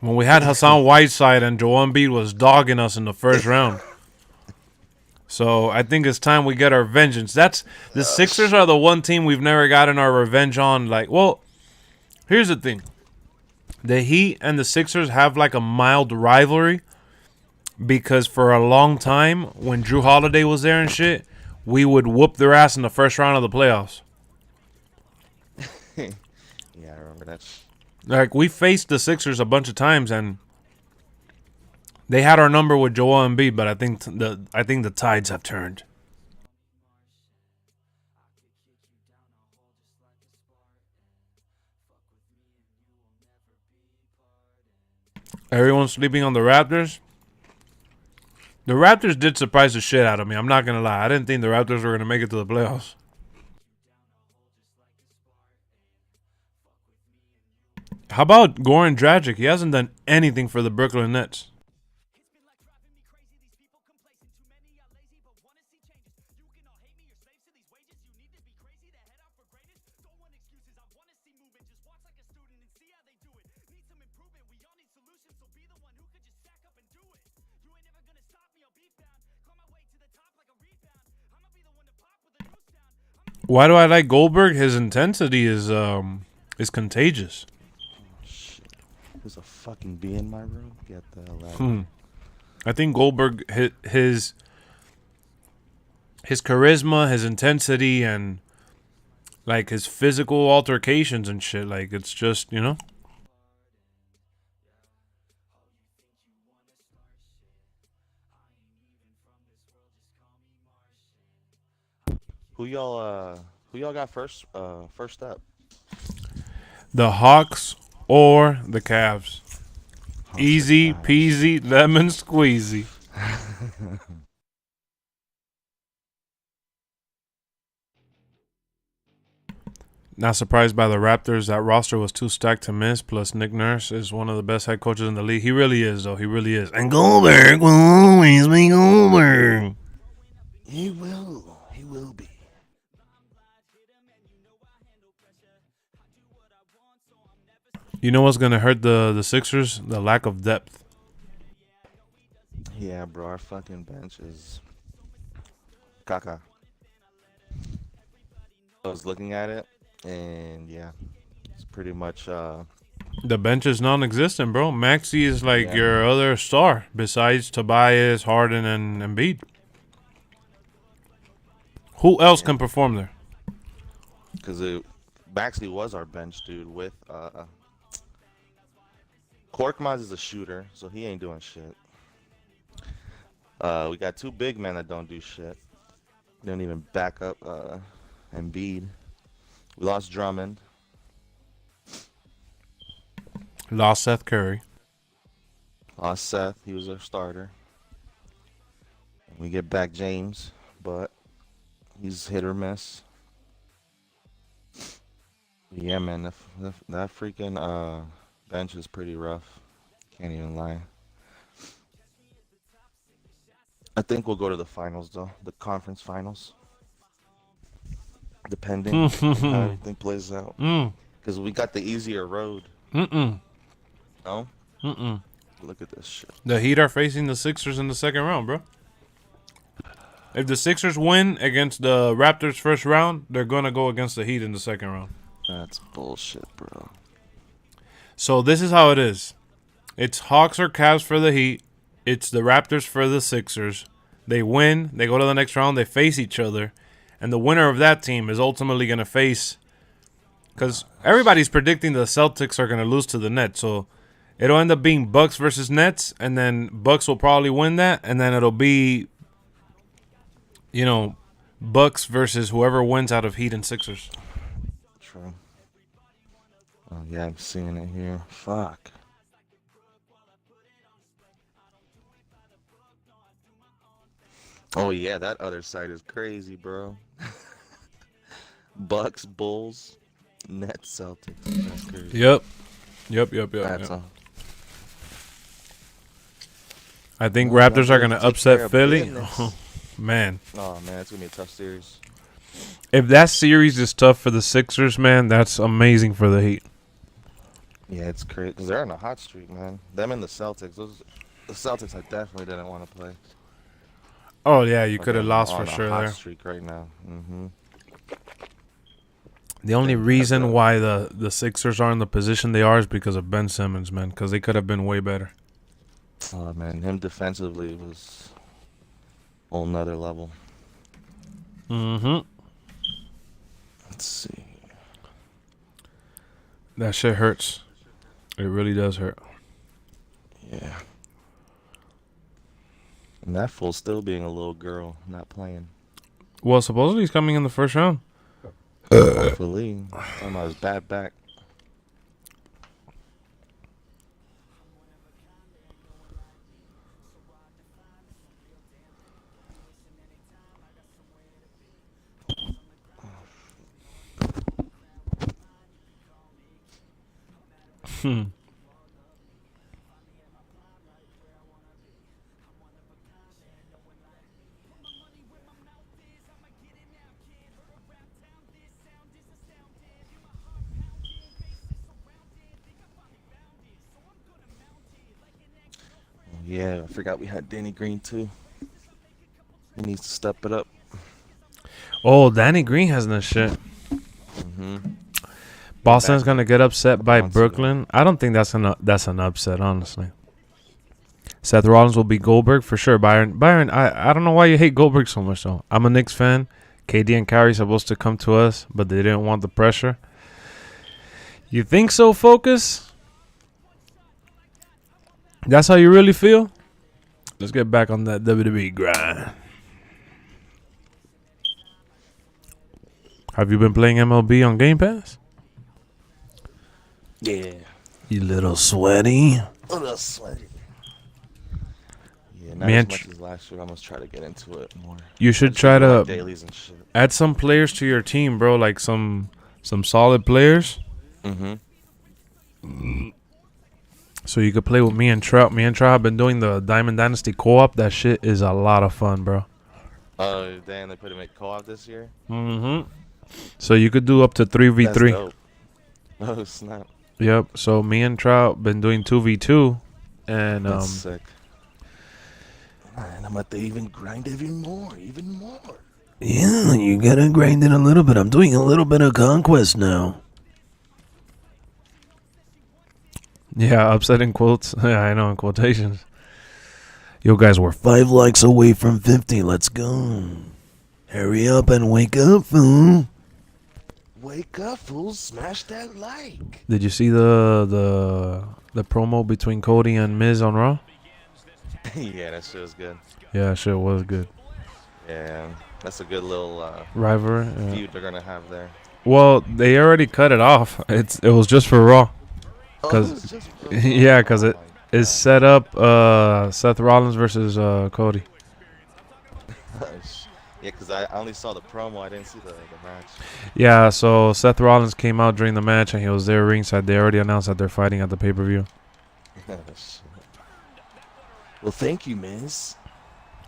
When we had Hassan Whiteside and Joel Embiid was dogging us in the first round. So I think it's time we get our vengeance. The Sixers are the one team we've never gotten our revenge on. Like, well, here's the thing. The Heat and the Sixers have like a mild rivalry. Because for a long time, when Drew Holiday was there and shit, we would whoop their ass in the first round of the playoffs. Yeah, I remember that. Like, we faced the Sixers a bunch of times, and they had our number with Joel Embiid, but I think the tides have turned. Everyone's sleeping on the Raptors. The Raptors did surprise the shit out of me. I'm not going to lie. I didn't think the Raptors were going to make it to the playoffs. How about Goran Dragic? He hasn't done anything for the Brooklyn Nets. Why do I like Goldberg? His intensity is contagious. Shit. There's a fucking bee in my room. Get the hell out. I think Goldberg, his charisma, his intensity, and like his physical altercations and shit. Like, it's just, you know. Who y'all got first up? The Hawks or the Cavs. Hawks Easy or Cavs? peasy lemon squeezy. Not surprised by the Raptors. That roster was too stacked to miss. Plus, Nick Nurse is one of the best head coaches in the league. He really is, though. He really is. And Goldberg will always be Goldberg. He will be. You know what's gonna hurt the Sixers? The lack of depth. Yeah, bro, our fucking bench is caca. I was looking at it, and yeah, it's pretty much The bench is non-existent, bro. Maxey is like Yeah. your other star besides Tobias, Harden, and Embiid. Who else can perform there? because it Baxley was our bench dude with Korkmaz is a shooter, so he ain't doing shit. We got two big men that don't do shit. They don't even back up Embiid. We lost Drummond. Lost Seth Curry. Lost Seth. He was our starter. We get back James, but he's hit or miss. Yeah, man, that freaking bench is pretty rough. Can't even lie. I think we'll go to the finals, though. The conference finals. Depending on how everything plays out. Because we got the easier road. No? Look at this shit. The Heat are facing the Sixers in the second round, bro. If the Sixers win against the Raptors first round, they're going to go against the Heat in the second round. That's bullshit, bro. So this is how it is. It's Hawks or Cavs for the Heat. It's the Raptors for the Sixers. They win. They go to the next round. They face each other. And the winner of that team is ultimately going to face... Because everybody's predicting the Celtics are going to lose to the Nets. So it'll end up being Bucks versus Nets. And then Bucks will probably win that. And then it'll be, you know, Bucks versus whoever wins out of Heat and Sixers. True. Oh, yeah, I'm seeing it here. Fuck. Oh, yeah, that other side is crazy, bro. Bucks, Bulls, Nets, Celtics. That's crazy. Yep. That's all. I think Well, Raptors are going to take care upset of Philly. business. Oh, man. Oh, man, it's going to be a tough series. If that series is tough for the Sixers, man, that's amazing for the Heat. Yeah, it's crazy because they're on a hot streak, man. Them and the Celtics. The Celtics, I definitely didn't want to play. Oh, yeah, you But could have they're lost on for a sure hot there. streak right now. The only Think reason that's why the Sixers are in the position they are is because of Ben Simmons, man, because they could have been way better. Oh, man, him defensively was a whole nother level. Mm-hmm. Let's see. That shit hurts. It really does hurt. Yeah. And that fool still being a little girl, not playing. Well, supposedly he's coming in the first round. Hopefully. Talking about his bad back. Yeah, I forgot we had Danny Green too. He needs to step it up. Oh, Danny Green has no shit. Boston's gonna get upset by months ago. Brooklyn. I don't think that's an upset, honestly. Seth Rollins will be Goldberg for sure. Byron, I don't know why you hate Goldberg so much though. I'm a Knicks fan. KD and Kyrie supposed to come to us, but they didn't want the pressure. You think so, Focus? That's how you really feel? Let's get back on that WWE grind. Have you been playing MLB on Game Pass? Yeah. You little sweaty. A little sweaty. Yeah, not Man, as much as last year. I must try to get into it more. You should I just try do, to like, dailies and shit. add some players to your team, bro. Like some solid players. So you could play with me and Trout. Me and Trout have been doing the Diamond Dynasty co-op. That shit is a lot of fun, bro. Oh, damn, they put him at co-op this year? So you could do up to 3v3. That's dope. Oh, snap. Yep. So me and Trout been doing 2v2, and That's sick. And I'm about to even grind even more. Yeah, you gotta grind it a little bit. I'm doing a little bit of conquest now. yeah, upsetting quotes. Yeah, I know in quotations. Yo, guys, we're 5 likes away from 50. Let's go. Hurry up and wake up, fool. Wake up, fools! Smash that like. Did you see the promo between Cody and Miz on Raw? Yeah, that shit was good. Yeah, shit was good. Yeah, that's a good little Rivalry. Yeah. feud they're gonna have there. Well, they already cut it off. It was just for Raw. Oh, 'Cause- it was just yeah, 'cause oh it my is God. set up Seth Rollins versus Cody. Yeah, because I only saw the promo. I didn't see the match. Yeah, so Seth Rollins came out during the match and he was there ringside. They already announced that they're fighting at the pay-per-view. Well, thank you, Miz.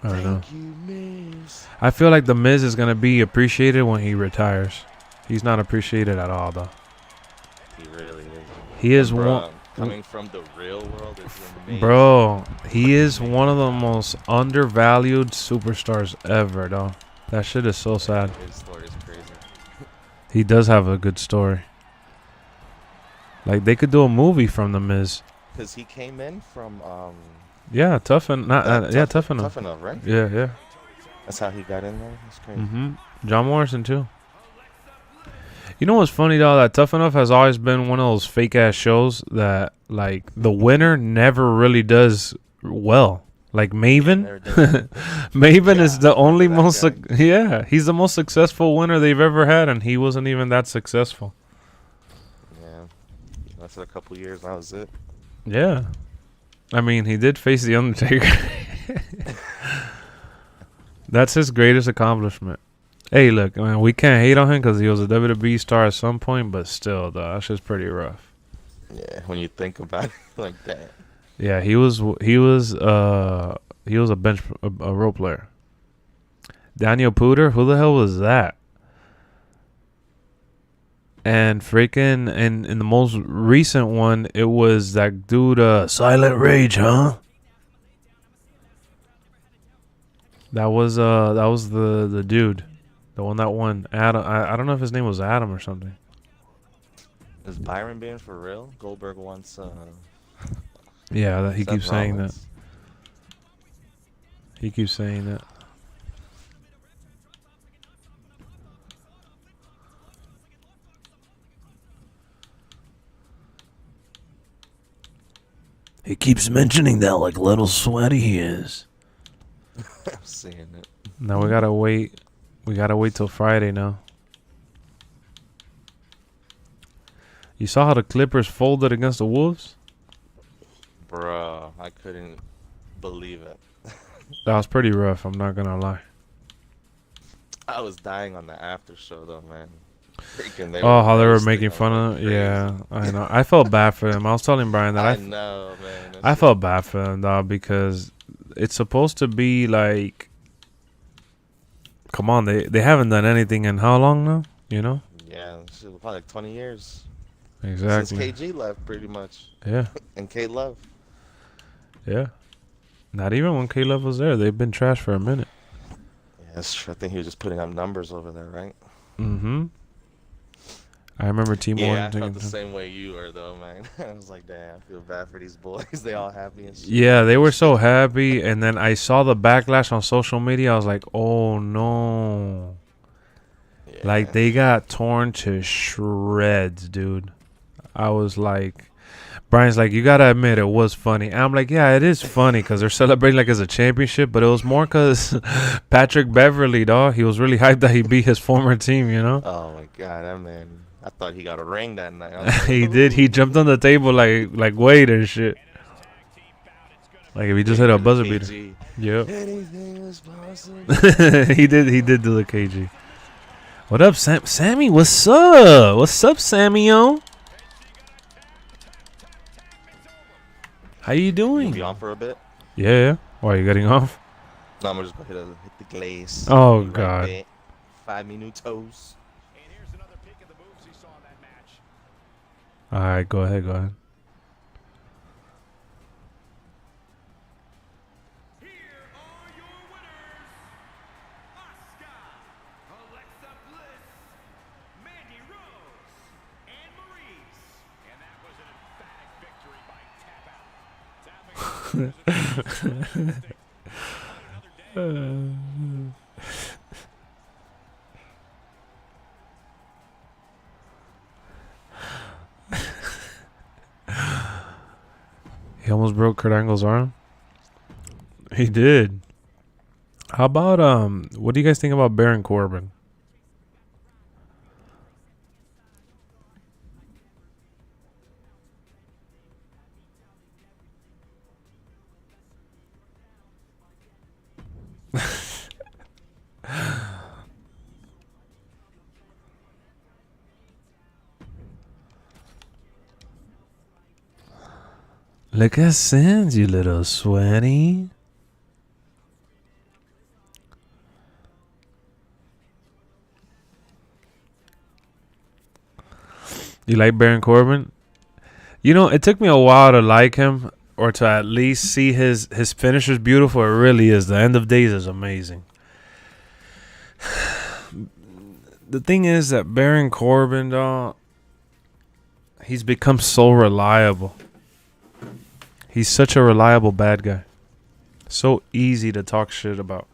I don't know. Thank you, Miz. I feel like the Miz is gonna be appreciated when he retires. He's not appreciated at all though. He really is. He is Bro, one. coming from the real world is amazing. Bro, he is one of the most undervalued superstars ever, though. That shit is so sad. His story is crazy. He does have a good story. Like, they could do a movie from The Miz. Because he came in from Yeah, tough enough, Tough Enough, right? Yeah, yeah. That's how he got in there. That's crazy. John Morrison, too. You know what's funny, though? That Tough Enough has always been one of those fake-ass shows that, like, the winner never really does well. Like, Maven. Never did. Maven is the only that most... guy. yeah, he's the most successful winner they've ever had, and he wasn't even that successful. Yeah. That's a couple years. That was it. Yeah. I mean, he did face The Undertaker. That's his greatest accomplishment. Hey, look, man, we can't hate on him because he was a WWE star at some point, but still, though, that's just pretty rough. Yeah, when you think about it like that. Yeah, he was a role player. Daniel Pooter, who the hell was that? And freaking, and in the most recent one, it was that dude, Silent Rage, huh? that was the dude, the one that won. Adam, I don't know if his name was Adam or something. Is Byron being for real? Goldberg wants Yeah, he Seth keeps saying that. Rollins. He keeps saying that. He keeps mentioning that like little sweaty he is. I'm seeing it. Now we gotta wait. We gotta wait till Friday now. You saw how the Clippers folded against the Wolves? Bro, I couldn't believe it. That was pretty rough, I'm not gonna lie. I was dying on the after show though, man. Freaking, Oh, how they were roasting making him fun of like him? Yeah, I know. I felt bad for him. I was telling Brian that I know, man. I felt bad for him, dog, because it's supposed to be like, come on, they haven't done anything in how long now? You know? Yeah, shit, probably like 20 years. Exactly. Since KG left, pretty much. Yeah, And K-Love. yeah. Not even when Caleb was there. They've been trash for a minute. Yeah, that's true. I think he was just putting up numbers over there, right? Mm-hmm. I remember Team Yeah, I Morton felt taking the time. same way you were, though, man. I was like, damn, I feel bad for these boys. They all happy and shit. Yeah, they were so happy, and then I saw the backlash on social media. I was like, oh no. Yeah. Like, they got torn to shreds, dude. I was like, Brian's like, you gotta admit it was funny. And I'm like, yeah, it is funny because they're celebrating like as a championship, but it was more because Patrick Beverly, dog, he was really hyped that he beat his former team, you know? Oh, my God, that man. I thought he got a ring that night. I was like, He did. He jumped on the table like wait and shit. Like if he just hit a buzzer beater. KG. Yep. Anything is possible. He did do the KG. What up, Sammy? What's up? What's up, Sammy-o? How you You doing? be on for a bit? Yeah. Why are you getting off? No, I'm just going to hit the glaze. Oh, Be right God. back. 5 minutos. All right, go ahead, go ahead. Here are your winners, Asuka, Alexa Bliss, Mandy Rose, and Maurice. And that was an emphatic victory by tap out. Tapping out is another day. He almost broke Kurt Angle's arm. He did. How about what do you guys think about Baron Corbin? Look at Sins, you little sweaty. You like Baron Corbin? You know, it took me a while to like him or to at least see his finishers beautiful. It really is. The end of days is amazing. The thing is that Baron Corbin, dog, he's become so reliable. He's such a reliable bad guy. So easy to talk shit about.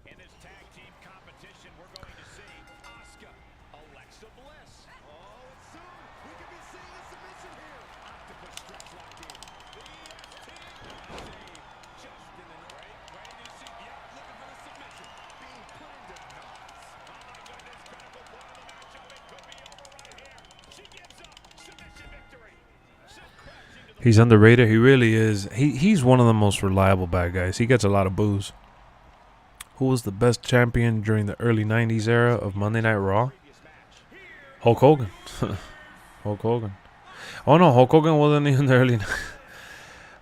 In this tag team competition, we're going to see Asuka, Alexa Bliss. Oh, and soon we could be seeing a submission here. Octopus stretch locked in. The EST just in the right way to see. Yep, looking for the submission. Being put into knots. Oh my goodness, critical point of the matchup. It could be over right here. She gives up. Submission victory. Sent crashing to the He's underrated. He really is. He's one of the most reliable bad guys. He gets a lot of boos. Who was the best champion during the early 90s era of Monday Night Raw? previous match. Hulk Hogan. Hulk Hogan. Oh no, Hulk Hogan wasn't even the early.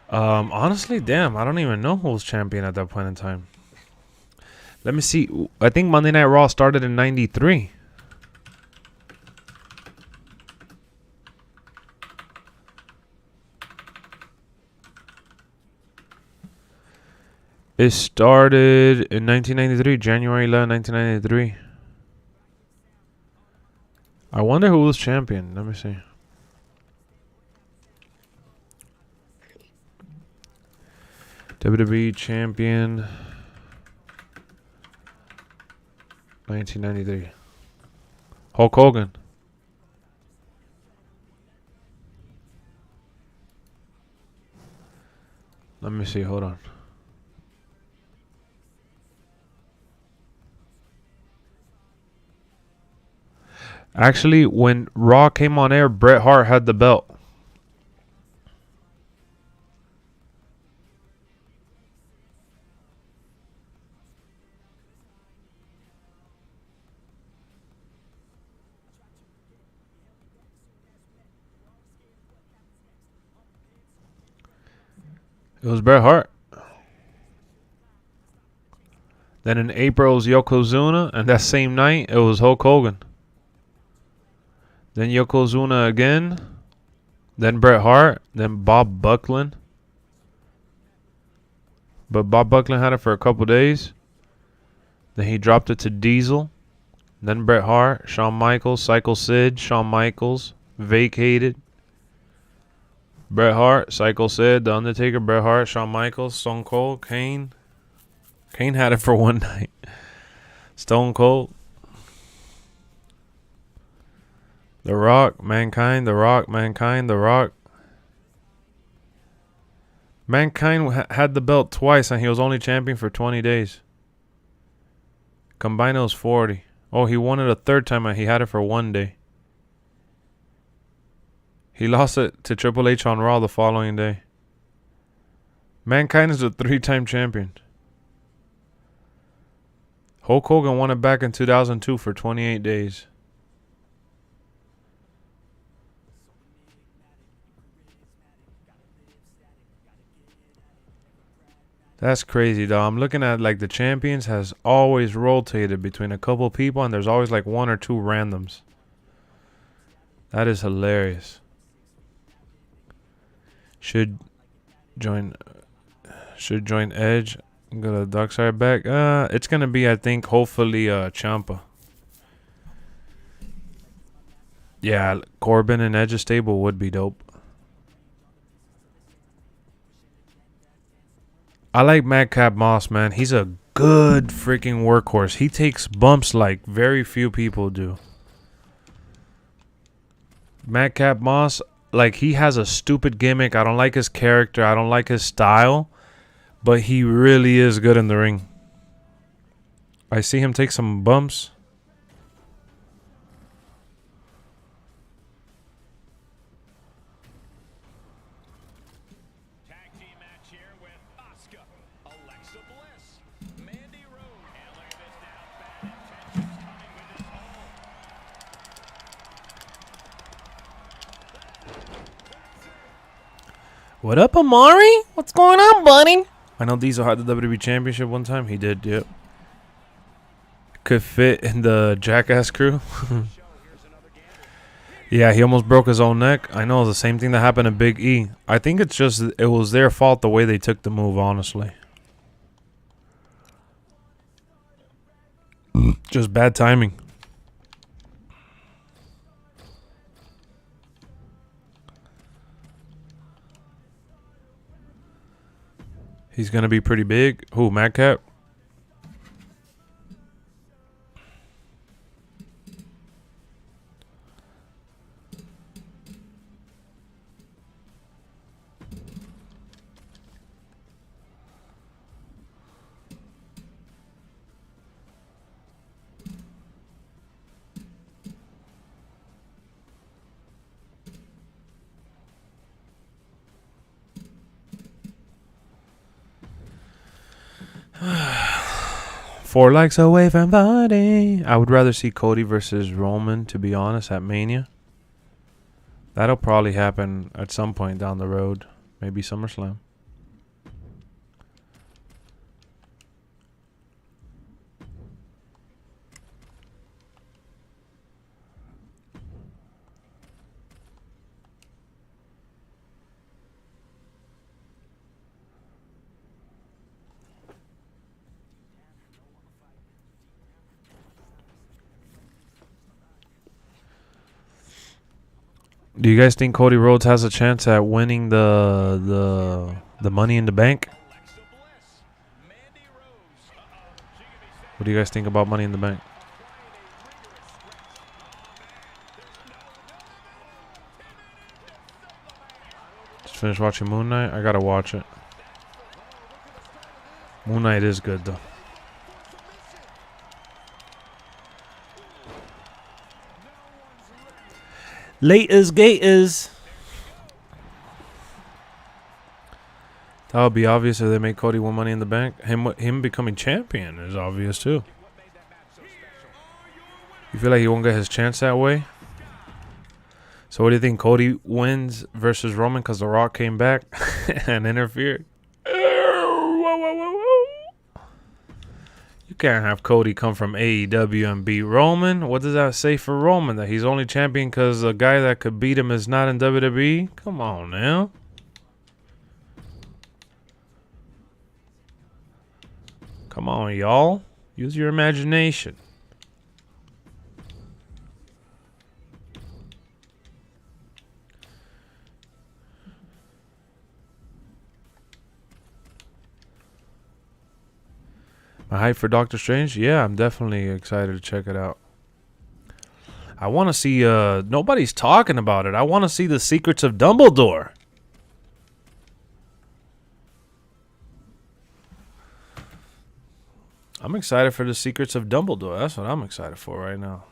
Honestly, damn, I don't even know who was champion at that point in time. Let me see. I think Monday Night Raw started in '93. It started in 1993, January 11, 1993. I wonder who was champion. Let me see. WWE champion 1993. Hulk Hogan. Let me see. Hold on. Actually, when Raw came on air, Bret Hart had the belt. It was Bret Hart. Then in April, it was Yokozuna. And that same night, it was Hulk Hogan. Then Yokozuna again. Then Bret Hart. Then Bob Backlund. But Bob Backlund had it for a couple days. Then he dropped it to Diesel. Then Bret Hart, Shawn Michaels, Psycho Sid, Shawn Michaels, vacated. Bret Hart, Psycho Sid, The Undertaker, Bret Hart, Shawn Michaels, Stone Cold, Kane. Kane had it for one night. Stone Cold. The Rock, Mankind, The Rock, Mankind, The Rock. Mankind had the belt twice and he was only champion for 20 days. Combined it was 40. Oh, he won it a third time and he had it for 1 day. He lost it to Triple H on Raw the following day. Mankind is a 3-time champion. Hulk Hogan won it back in 2002 for 28 days. That's crazy, though. I'm looking at like the champions has always rotated between a couple people, and there's always like one or two randoms. That is hilarious. Should join Edge. Go to the dark side back. It's gonna be, I think, hopefully Ciampa. Yeah, Corbin and Edge's stable would be dope. I like Madcap Moss, man. He's a good freaking workhorse. He takes bumps like very few people do. Madcap Moss, like, he has a stupid gimmick. I don't like his character. I don't like his style. But he really is good in the ring. I see him take some bumps. What up, Amari? What's going on, buddy? I know Diesel had the WWE Championship one time. He did, yep. Could fit in the Jackass crew. Yeah, he almost broke his own neck. I know, the same thing that happened to Big E. I think it's just, it was their fault the way they took the move, honestly. Just bad timing. He's going to be pretty big. Who, Madcap? Four likes away from fighting. I would rather see Cody versus Roman, to be honest, at Mania. That'll probably happen at some point down the road. Maybe SummerSlam. Do you guys think Cody Rhodes has a chance at winning the Money in the Bank? What do you guys think about Money in the Bank? Just finished watching Moon Knight. I gotta watch it. Moon Knight is good though. Laters Gators. That would be obvious if they make Cody win Money in the Bank. Him becoming champion is obvious too. You feel like he won't get his chance that way? So what do you think? Cody wins versus Roman because The Rock came back and interfered? You can't have Cody come from AEW and beat Roman. What does that say for Roman? That he's only champion because the guy that could beat him is not in WWE? Come on now. Come on, y'all. Use your imagination. My hype for Doctor Strange? Yeah, I'm definitely excited to check it out. I want to see, nobody's talking about it. I want to see the Secrets of Dumbledore. I'm excited for the Secrets of Dumbledore. That's what I'm excited for right now.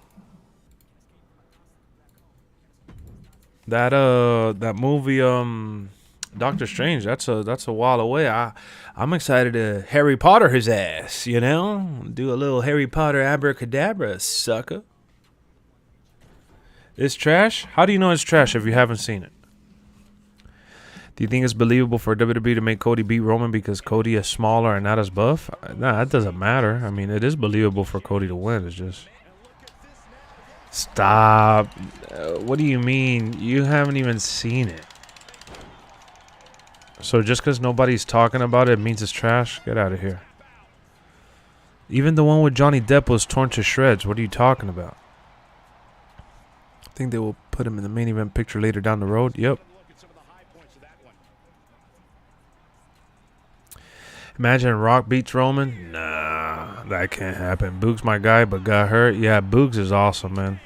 That movie, Doctor Strange, that's a while away. I'm excited to Harry Potter his ass, you know? Do a little Harry Potter abracadabra, sucker. It's trash? How do you know it's trash if you haven't seen it? Do you think it's believable for WWE to make Cody beat Roman because Cody is smaller and not as buff? Nah, that doesn't matter. I mean, it is believable for Cody to win. It's just... Stop. What do you mean? You haven't even seen it. So just because nobody's talking about it means it's trash? Get out of here. Even the one with Johnny Depp was torn to shreds. What are you talking about? I think they will put him in the main event picture later down the road. Yep. Imagine Rock beats Roman. Nah, that can't happen. Boog's my guy, but got hurt. Yeah, Boogs is awesome, man.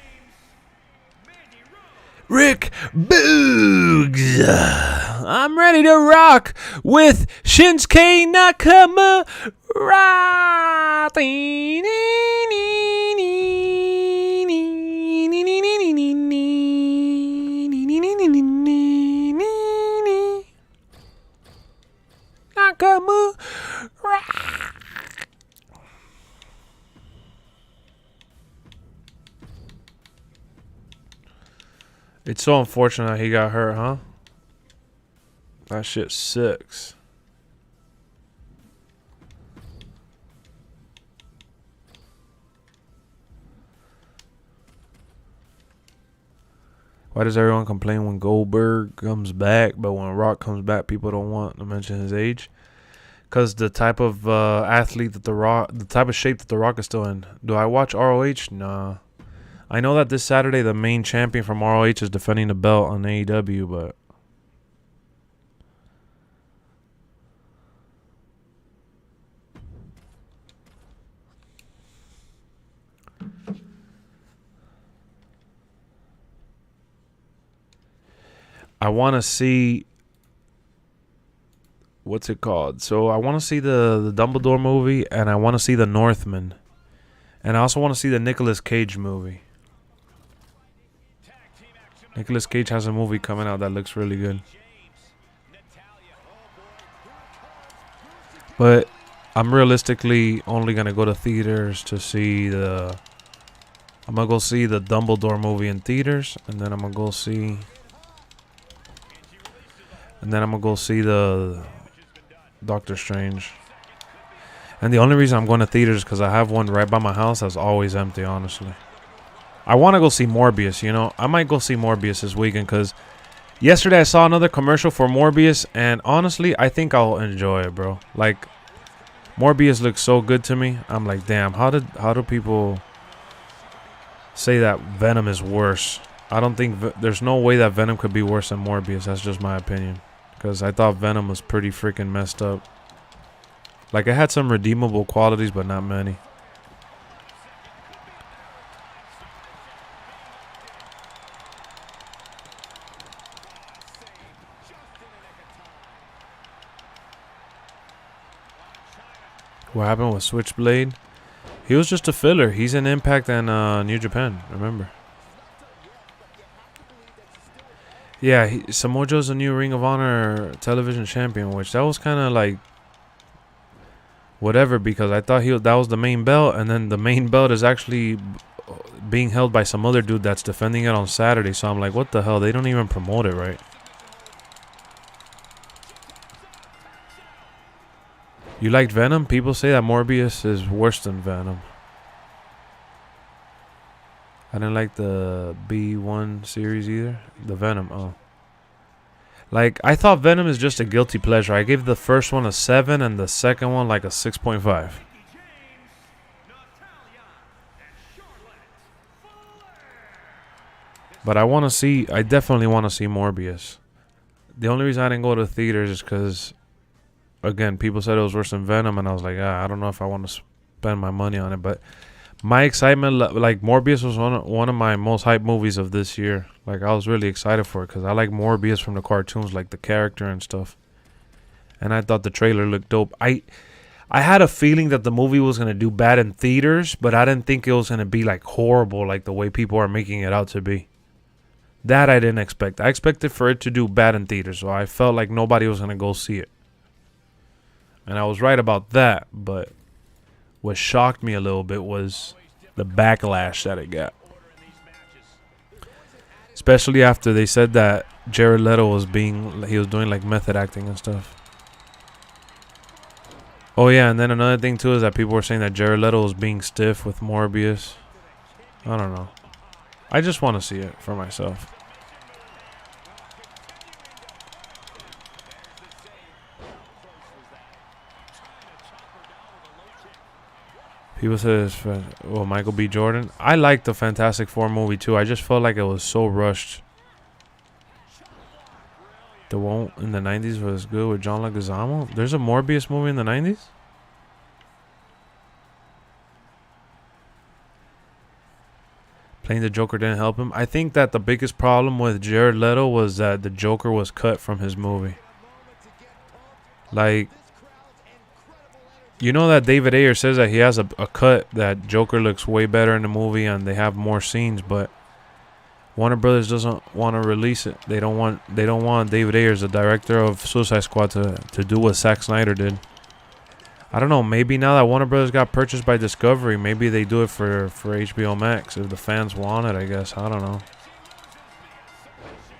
Rick Boogs. I'm ready to rock with Shinsuke Nakamura. Nakamura. It's so unfortunate he got hurt, huh? That shit sucks. Why does everyone complain when Goldberg comes back, but when Rock comes back, people don't want to mention his age? Because the type of athlete that the type of shape that the Rock is still in. Do I watch ROH? Nah. I know that this Saturday the main champion from ROH is defending the belt on AEW, but I want to see, what's it called? So I want to see the Dumbledore movie, and I want to see the Northman, and I also want to see the Nicolas Cage movie. Nicolas Cage has a movie coming out that looks really good. But I'm realistically only going to go to theaters to see the... I'm going to go see the Dumbledore movie in theaters. And then I'm going to go see... And then I'm going to go see the Doctor Strange. And the only reason I'm going to theaters is because I have one right by my house that's always empty, honestly. I want to go see Morbius, you know. I might go see Morbius this weekend because yesterday I saw another commercial for Morbius, and honestly, I think I'll enjoy it, bro. Like, Morbius looks so good to me. I'm like, damn, how do people say that Venom is worse? I don't think there's no way that Venom could be worse than Morbius. That's just my opinion, because I thought Venom was pretty freaking messed up. Like, it had some redeemable qualities, but not many. What happened with Switchblade? He was just a filler. He's in Impact and New Japan, remember. Yeah, Samoa Joe's a new Ring of Honor television champion, which that was kind of like whatever, because I thought that was the main belt, and then the main belt is actually being held by some other dude that's defending it on Saturday. So I'm like, what the hell? They don't even promote it right. You liked Venom? People say that Morbius is worse than Venom. I didn't like the B1 series either. The Venom, oh. Like, I thought Venom is just a guilty pleasure. I gave the first one a 7 and the second one like a 6.5. But I definitely want to see Morbius. The only reason I didn't go to theaters is because, again, people said it was worse than Venom, and I was like, I don't know if I want to spend my money on it. But my excitement, like, Morbius was one of my most hyped movies of this year. Like, I was really excited for it because I like Morbius from the cartoons, like the character and stuff. And I thought the trailer looked dope. I had a feeling that the movie was going to do bad in theaters, but I didn't think it was going to be, like, horrible like the way people are making it out to be. That I didn't expect. I expected for it to do bad in theaters, so I felt like nobody was going to go see it. And I was right about that, but what shocked me a little bit was the backlash that it got. Especially after they said that Jared Leto was doing like method acting and stuff. Oh yeah, and then another thing too is that people were saying that Jared Leto was being stiff with Morbius. I don't know. I just want to see it for myself. People say this, well, Michael B. Jordan. I liked the Fantastic Four movie too. I just felt like it was so rushed. The one in the 90s was good with John Leguizamo. There's a Morbius movie in the 90s? Playing the Joker didn't help him. I think that the biggest problem with Jared Leto was that the Joker was cut from his movie. Like, you know that David Ayer says that he has a cut that Joker looks way better in the movie and they have more scenes, but Warner Brothers doesn't want to release it. They don't want David Ayer, the director of Suicide Squad, to do what Zack Snyder did. I don't know. Maybe now that Warner Brothers got purchased by Discovery, maybe they do it for HBO Max if the fans want it. I guess I don't know.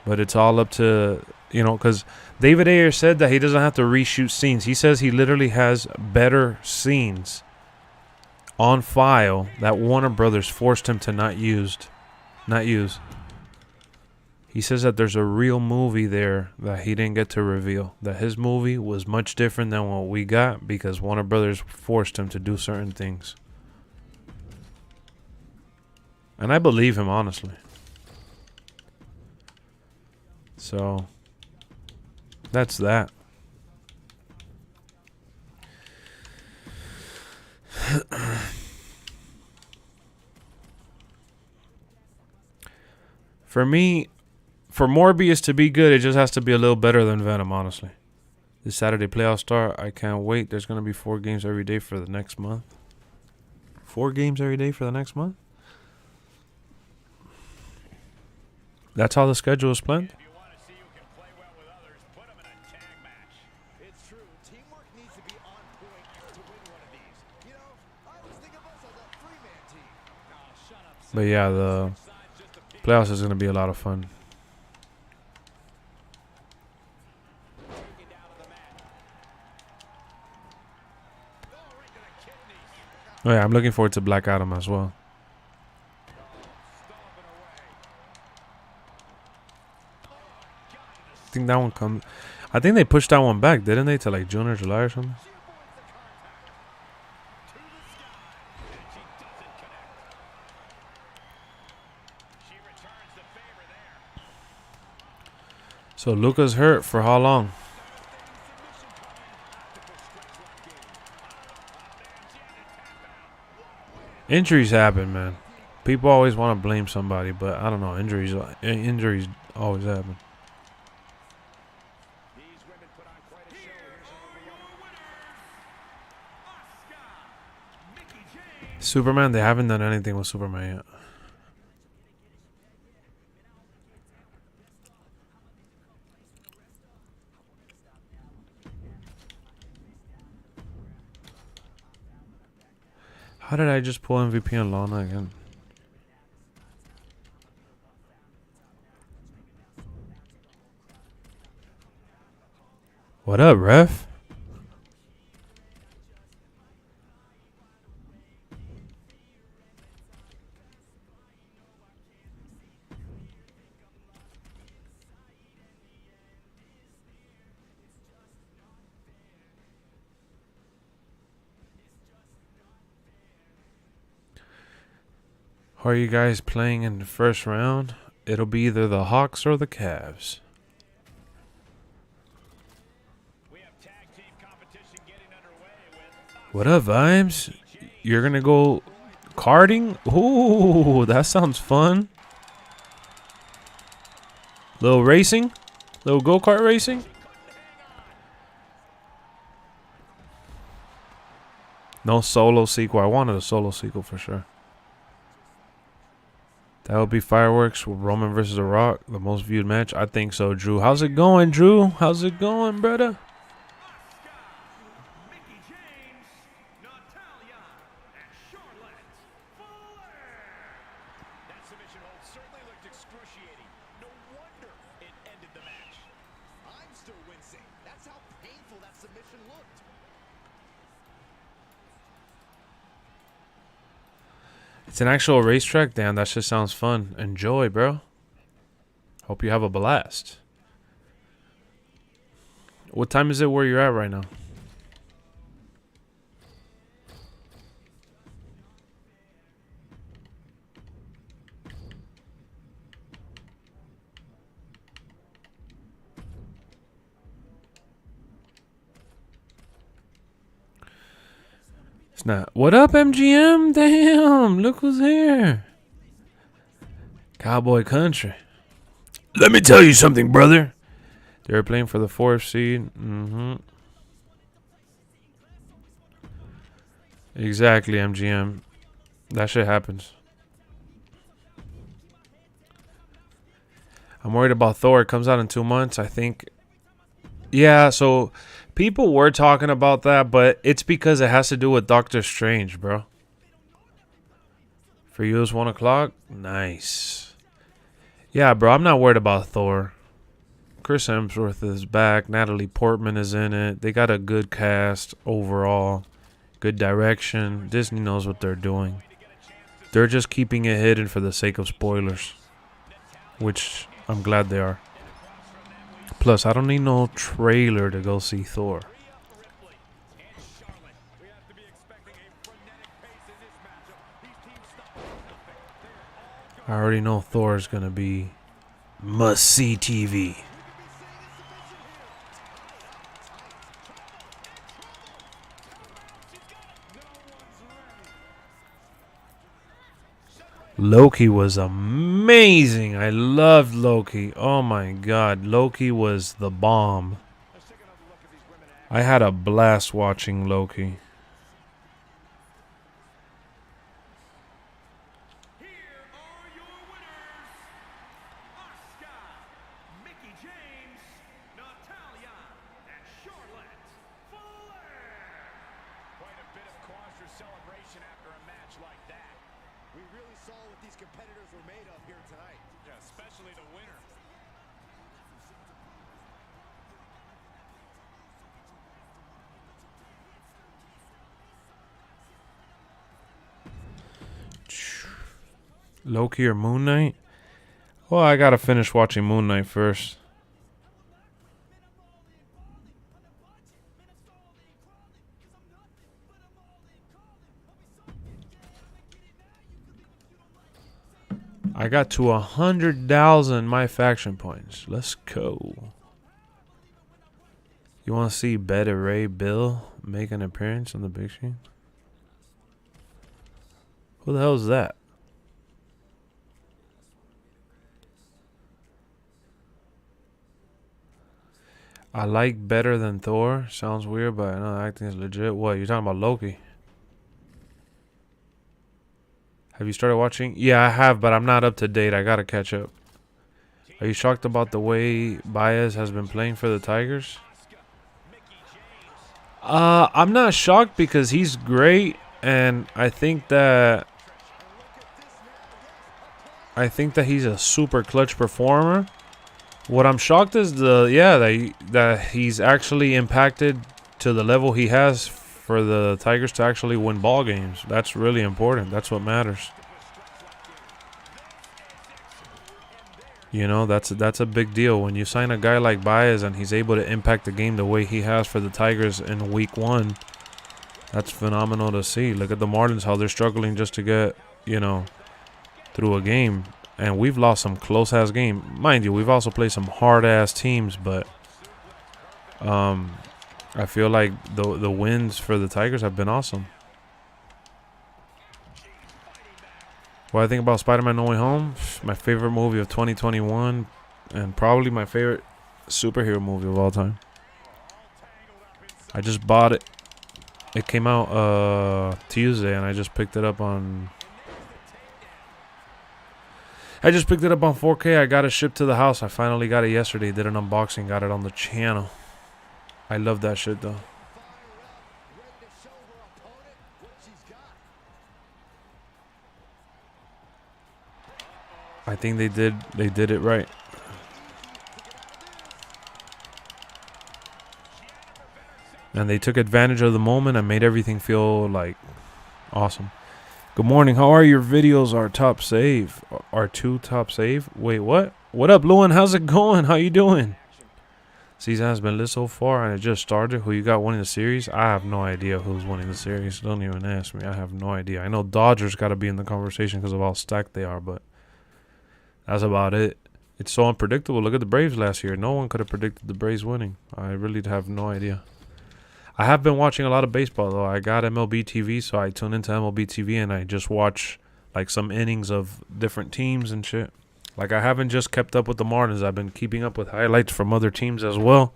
But it's all up to, you know, because David Ayer said that he doesn't have to reshoot scenes. He says he literally has better scenes on file that Warner Brothers forced him to not use. He says that there's a real movie there that he didn't get to reveal. That his movie was much different than what we got because Warner Brothers forced him to do certain things. And I believe him, honestly. So, that's that. For me, for Morbius to be good, it just has to be a little better than Venom, honestly. This Saturday playoff start, I can't wait. There's going to be 4 games every day for the next month. 4 games every day for the next month? That's how the schedule is planned? But yeah, the playoffs is going to be a lot of fun. Oh yeah, I'm looking forward to Black Adam as well. I think that one comes. I think they pushed that one back, didn't they, to like June or July or something? So Luka's hurt for how long? Injuries happen, man. People always want to blame somebody, but I don't know. Injuries always happen. Superman, they haven't done anything with Superman yet. How did I just pull MVP on Lana again? What up, ref? How are you guys playing in the first round? It'll be either the Hawks or the Cavs. What up, Vibes? You're gonna go karting? Ooh, that sounds fun. Little racing? Little go-kart racing? No solo sequel. I wanted a solo sequel for sure. That would be fireworks with Roman versus The Rock, the most viewed match. I think so, Drew. How's it going, Drew? How's it going, brother? It's an actual racetrack? Damn, that shit sounds fun. Enjoy, bro. Hope you have a blast. What time is it where you're at right now? It's not. What up, MGM? Damn, look who's here. Cowboy Country. Let me tell you something, brother. They're playing for the 4th seed. Exactly, MGM. That shit happens. I'm worried about Thor. It comes out in 2 months, I think. Yeah, so people were talking about that, but it's because it has to do with Doctor Strange, bro. For you, it's 1 o'clock? Nice. Yeah, bro, I'm not worried about Thor. Chris Hemsworth is back. Natalie Portman is in it. They got a good cast overall. Good direction. Disney knows what they're doing. They're just keeping it hidden for the sake of spoilers. Which I'm glad they are. Plus, I don't need no trailer to go see Thor. I already know Thor is going to be must-see TV. Loki was amazing. I loved Loki. Oh my god. Loki was the bomb. I had a blast watching Loki. Loki or Moon Knight? Well, I gotta finish watching Moon Knight first. I got to 100,000 my faction points. Let's go. You want to see Beta Ray Bill make an appearance on the big screen? Who the hell is that? I like better than Thor. Sounds weird, but I know the acting is legit. What, you're talking about Loki? Have you started watching? Yeah, I have, but I'm not up to date. I gotta catch up. Are you shocked about the way Baez has been playing for the Tigers? I'm not shocked because he's great, and I think that he's a super clutch performer. What I'm shocked is that he's actually impacted to the level he has for the Tigers to actually win ball games. That's really important. That's what matters. You know, that's a big deal. When you sign a guy like Baez and he's able to impact the game the way he has for the Tigers in week 1, that's phenomenal to see. Look at the Marlins, how they're struggling just to get, you know, through a game. And we've lost some close-ass game. Mind you, we've also played some hard-ass teams, but I feel like the wins for the Tigers have been awesome. What I think about Spider-Man No Way Home? My favorite movie of 2021 and probably my favorite superhero movie of all time. I just bought it. It came out Tuesday, and I just picked it up on... I just picked it up on 4K. I got it shipped to the house. I finally got it yesterday. Did an unboxing. Got it on the channel. I love that shit, though. I think they did it right. And they took advantage of the moment and made everything feel like awesome. Good morning. How are your videos? Our top save. Our 2 top save. Wait, what? What up, Lewin? How's it going? How you doing? Season has been lit so far and it just started. Who you got winning the series? I have no idea who's winning the series. Don't even ask me. I have no idea. I know Dodgers got to be in the conversation because of how stacked they are, but that's about it. It's so unpredictable. Look at the Braves last year. No one could have predicted the Braves winning. I really have no idea. I have been watching a lot of baseball, though. I got MLB TV, so I tune into MLB TV and I just watch like some innings of different teams and shit. Like, I haven't just kept up with the Marlins. I've been keeping up with highlights from other teams as well.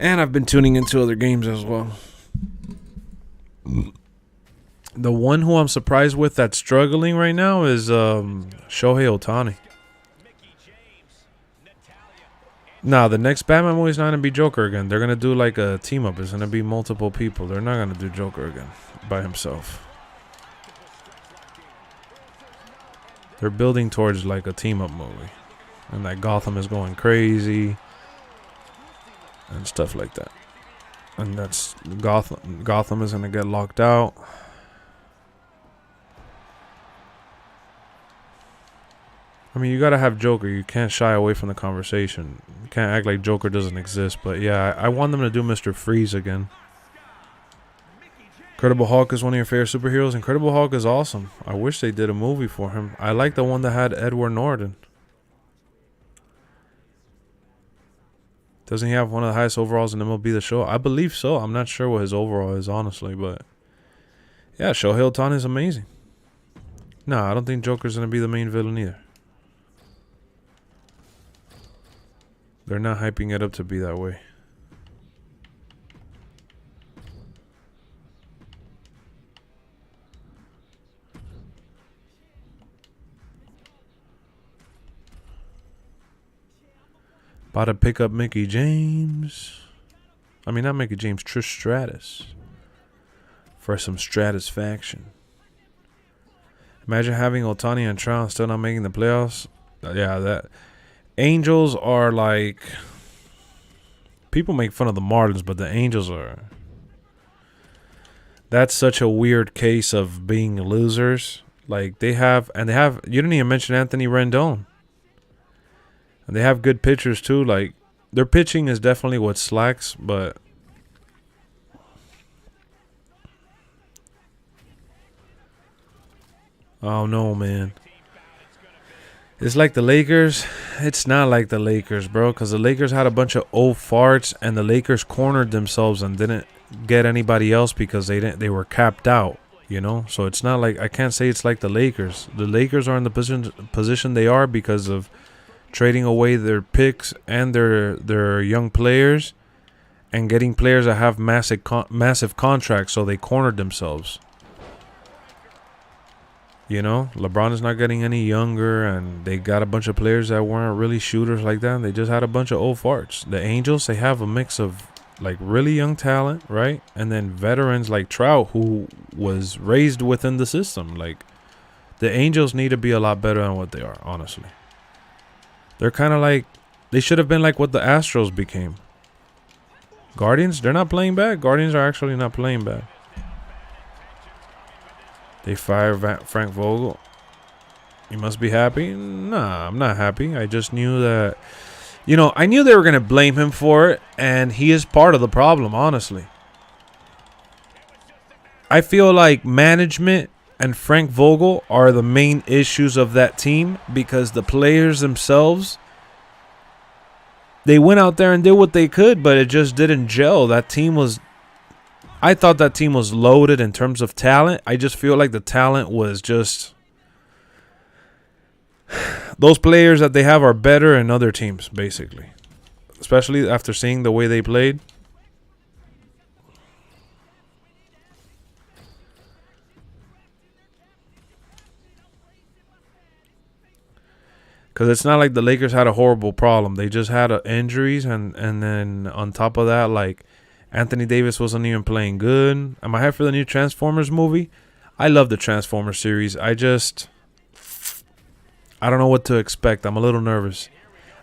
And I've been tuning into other games as well. The one who I'm surprised with that's struggling right now is Shohei Ohtani. Nah, the next Batman movie is not going to be Joker again. They're going to do like a team up. It's going to be multiple people. They're not going to do Joker again by himself. They're building towards like a team up movie. And like Gotham is going crazy. And stuff like that. And that's Gotham is going to get locked out. I mean, you got to have Joker. You can't shy away from the conversation. You can't act like Joker doesn't exist. But yeah, I want them to do Mr. Freeze again. Incredible Hulk is one of your favorite superheroes. Incredible Hulk is awesome. I wish they did a movie for him. I like the one that had Edward Norton. Doesn't he have one of the highest overalls in MLB The Show? I believe so. I'm not sure what his overall is, honestly. But yeah, Shohei Ohtani is amazing. No, I don't think Joker's going to be the main villain either. They're not hyping it up to be that way. About to pick up Mickey James. I mean, not Mickey James, Trish Stratus. For some Stratusfaction. Imagine having Ohtani and Trout still not making the playoffs. Yeah, that... Angels are like... People make fun of the Marlins, but the Angels are... That's such a weird case of being losers. Like, they have... And they have... You didn't even mention Anthony Rendon. And they have good pitchers, too. Like, their pitching is definitely what slacks, but... Oh, no, man. It's like the Lakers. It's not like the Lakers, bro, because the Lakers had a bunch of old farts, and the Lakers cornered themselves and didn't get anybody else because they were capped out, you know? So it's not like, I can't say it's like the Lakers. The Lakers are in the position they are because of trading away their picks and their young players and getting players that have massive contracts, so they cornered themselves. You know, LeBron is not getting any younger, and they got a bunch of players that weren't really shooters like that. They just had a bunch of old farts. The Angels, they have a mix of like really young talent, right? And then veterans like Trout, who was raised within the system. Like, the Angels need to be a lot better than what they are, honestly. They're kind of like, they should have been like what the Astros became. Guardians, they're not playing bad. Guardians are actually not playing bad. They fired Frank Vogel. You must be happy? Nah, I'm not happy. I just knew that, you know, I knew they were going to blame him for it, and he is part of the problem, honestly. I feel like management and Frank Vogel are the main issues of that team, because the players themselves, they went out there and did what they could, but it just didn't gel. That team was... I thought that team was loaded in terms of talent. I just feel like the talent was just... Those players that they have are better in other teams, basically. Especially after seeing the way they played. Because it's not like the Lakers had a horrible problem. They just had injuries, and then on top of that, like... Anthony Davis wasn't even playing good. Am I hyped for the new Transformers movie? I love the Transformers series. I don't know what to expect. I'm a little nervous.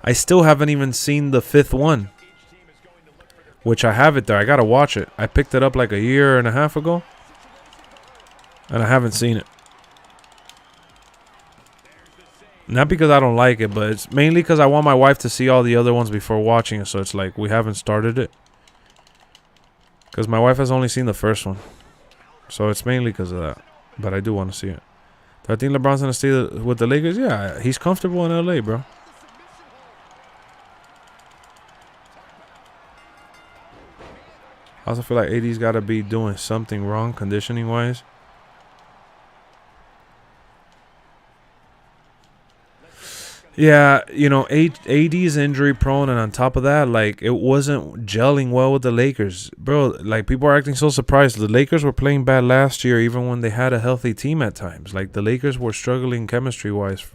I still haven't even seen the 5th one, which I have it there. I got to watch it. I picked it up like a year and a half ago, and I haven't seen it. Not because I don't like it, but it's mainly because I want my wife to see all the other ones before watching it. So it's like we haven't started it. Because my wife has only seen the first one. So it's mainly because of that. But I do want to see it. Do I think LeBron's going to stay with the Lakers? Yeah, he's comfortable in LA, bro. I also feel like AD's got to be doing something wrong conditioning-wise. Yeah, you know, AD's injury prone, and on top of that, like, it wasn't gelling well with the Lakers. Bro, like, people are acting so surprised. The Lakers were playing bad last year, even when they had a healthy team at times. Like, the Lakers were struggling chemistry-wise.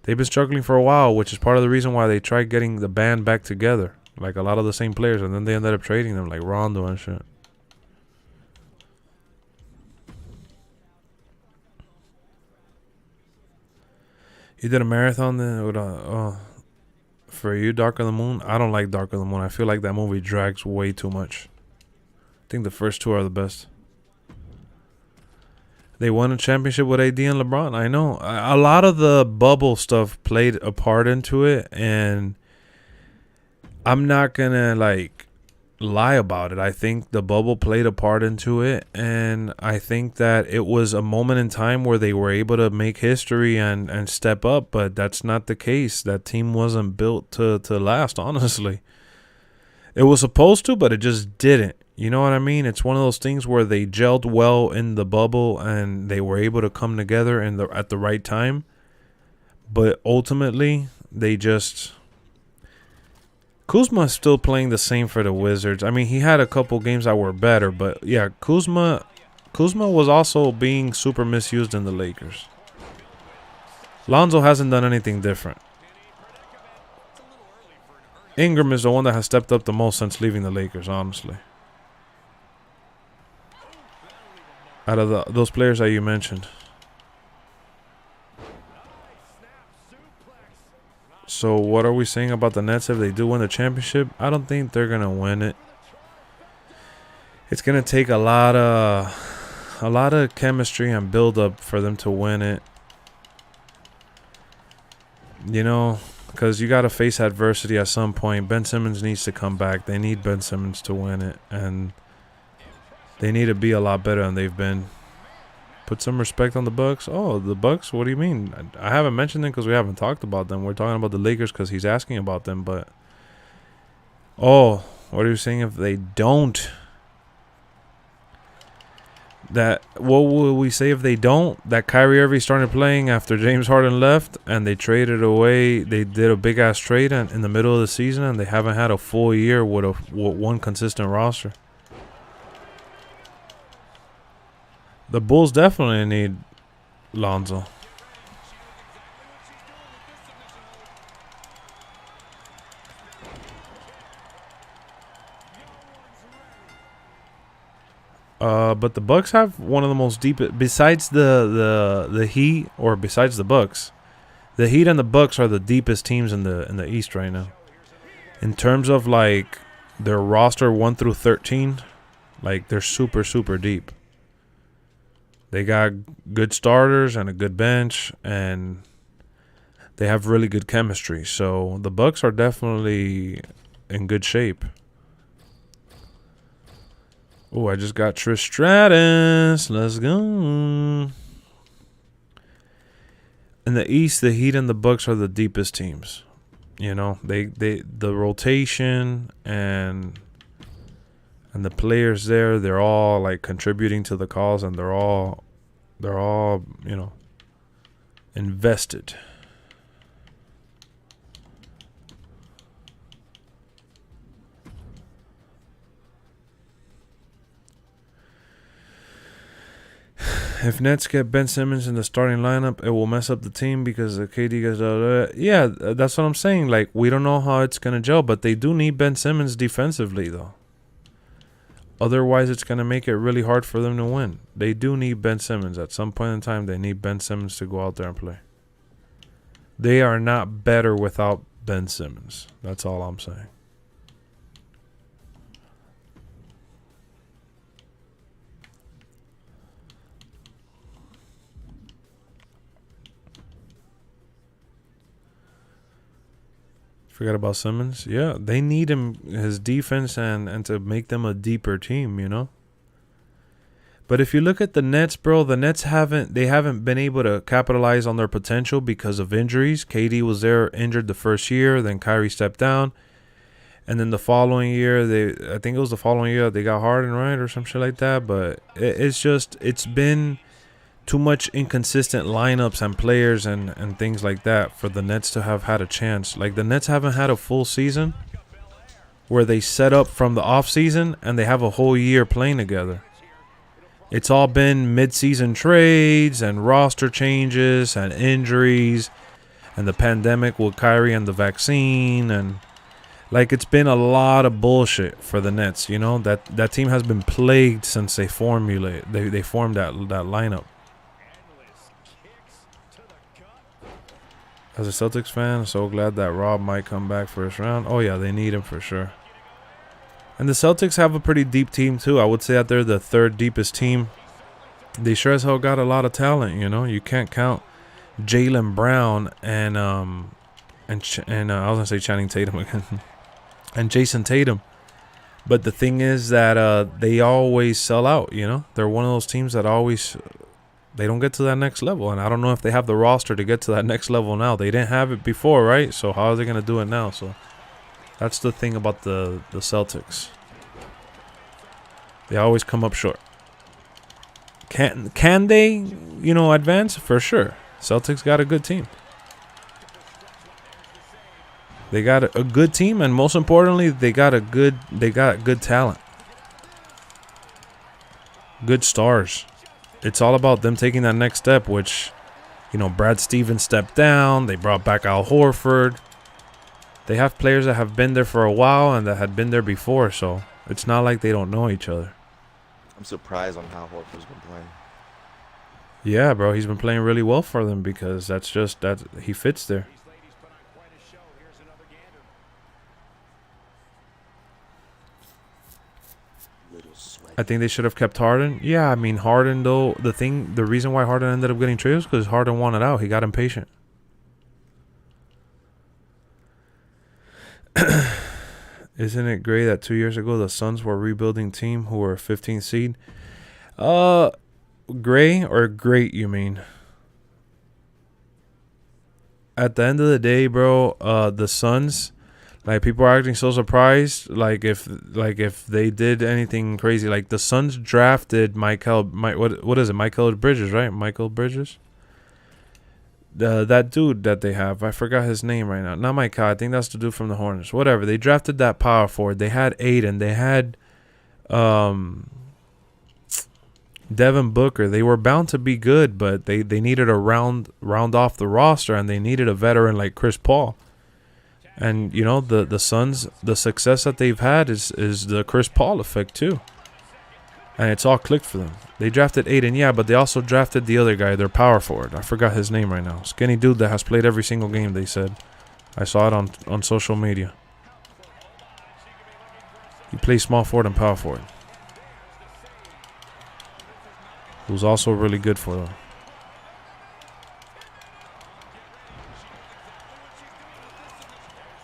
They've been struggling for a while, which is part of the reason why they tried getting the band back together. Like, a lot of the same players, and then they ended up trading them, like Rondo and shit. You did a marathon then with for you, Dark of the Moon? I don't like Dark of the Moon. I feel like that movie drags way too much. I think the first two are the best. They won a championship with AD and LeBron. I know. A lot of the bubble stuff played a part into it, and I'm not gonna like lie about it. I think the bubble played a part into it, and I think that it was a moment in time where they were able to make history and step up, but that's not the case. That team wasn't built to last, honestly. It was supposed to, but it just didn't. You know what I mean? It's one of those things where they gelled well in the bubble and they were able to come together at the right time, but ultimately they just... Kuzma's still playing the same for the Wizards. I mean, he had a couple games that were better, but yeah, Kuzma was also being super misused in the Lakers. Lonzo hasn't done anything different. Ingram is the one that has stepped up the most since leaving the Lakers, honestly. Out of those players that you mentioned. So what are we saying about the Nets if they do win the championship? I don't think they're going to win it. It's going to take a lot of chemistry and build up for them to win it. You know, because you got to face adversity at some point. Ben Simmons needs to come back. They need Ben Simmons to win it, and they need to be a lot better than they've been. Put some respect on the Bucks. Oh, the Bucks? What do you mean? I haven't mentioned them because we haven't talked about them. We're talking about the Lakers because he's asking about them. But oh, what are you saying if they don't? What will we say if they don't? That Kyrie Irving started playing after James Harden left, and they traded away. They did a big ass trade in the middle of the season, and they haven't had a full year with one consistent roster. The Bulls definitely need Lonzo. But the Bucks have one of the most deep, besides the Heat, or besides the Bucks. The Heat and the Bucks are the deepest teams in the East right now. In terms of like their roster 1 through 13, like they're super deep. They got good starters and a good bench, and they have really good chemistry. So the Bucks are definitely in good shape. Oh, I just got Trish Stratus. Let's go. In the East, the Heat and the Bucks are the deepest teams. You know, the rotation and the players there, they're all like contributing to the cause, and they're all, you know, invested. If Nets get Ben Simmons in the starting lineup, it will mess up the team because the KD goes. Yeah, that's what I'm saying. Like, we don't know how it's gonna gel, but they do need Ben Simmons defensively, though. Otherwise, it's gonna make it really hard for them to win. They do need Ben Simmons at some point in time. They need Ben Simmons to go out there and play. They are not better without Ben Simmons. That's all I'm saying. Forgot about Simmons. Yeah, they need him, his defense, and to make them a deeper team, you know. But if you look at the Nets, bro, the Nets haven't been able to capitalize on their potential because of injuries. KD was there injured the first year, then Kyrie stepped down, and then the following year, I think it was the following year they got Harden, right, or some shit like that. But it's been too much inconsistent lineups and players and things like that for the Nets to have had a chance. Like, the Nets haven't had a full season where they set up from the off season and they have a whole year playing together. It's all been mid-season trades and roster changes and injuries and the pandemic with Kyrie and the vaccine, and like, it's been a lot of bullshit for the Nets. You know, that team has been plagued since they formed that lineup. As a Celtics fan, so glad that Rob might come back first round. Oh yeah, they need him for sure. And the Celtics have a pretty deep team too. I would say that they're the third deepest team. They sure as hell got a lot of talent, you know. You can't count Jaylen Brown and I was gonna say Channing Tatum again, and Jason Tatum. But the thing is that they always sell out, you know. They're one of those teams that always they don't get to that next level, and I don't know if they have the roster to get to that next level now. They didn't have it before, right? So how are they gonna do it now? So that's the thing about the Celtics. They always come up short. Can they, you know, advance? For sure. Celtics got a good team. They got a good team, and most importantly, they got good talent. Good stars. It's all about them taking that next step, which, you know, Brad Stevens stepped down. They brought back Al Horford. They have players that have been there for a while and that had been there before, so it's not like they don't know each other. I'm surprised on how Horford's been playing. Yeah, bro, he's been playing really well for them because that he fits there. I think they should have kept Harden. Yeah, I mean, Harden, though, the reason why Harden ended up getting traded was because Harden wanted out. He got impatient. Isn't it great that 2 years ago the Suns were a rebuilding team who were a 15th seed? Gray or great, you mean? At the end of the day, bro, the Suns, like, people are acting so surprised. Like if they did anything crazy, like the Suns drafted Michael Bridges, right? Michael Bridges. That dude that they have, I forgot his name right now. Not Michael, I think that's the dude from the Hornets. Whatever. They drafted that power forward. They had Aiden. They had Devin Booker. They were bound to be good, but they needed to round off the roster, and they needed a veteran like Chris Paul. And, you know, the Suns, the success that they've had is the Chris Paul effect too. And it's all clicked for them. They drafted Aiden, yeah, but they also drafted the other guy, their power forward. I forgot his name right now. Skinny dude that has played every single game, they said. I saw it on social media. He plays small forward and power forward. Who's also really good for them.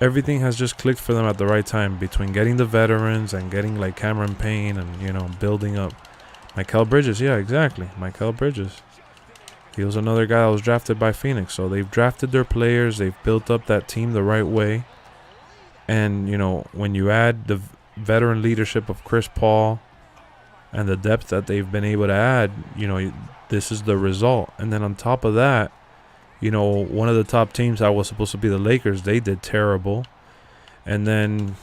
Everything has just clicked for them at the right time between getting the veterans and getting like Cameron Payne and, you know, building up. Michael Bridges, yeah, exactly. Michael Bridges. He was another guy that was drafted by Phoenix. So they've drafted their players. They've built up that team the right way. And, you know, when you add the veteran leadership of Chris Paul and the depth that they've been able to add, you know, this is the result. And then on top of that, you know, one of the top teams that was supposed to be the Lakers, they did terrible. And then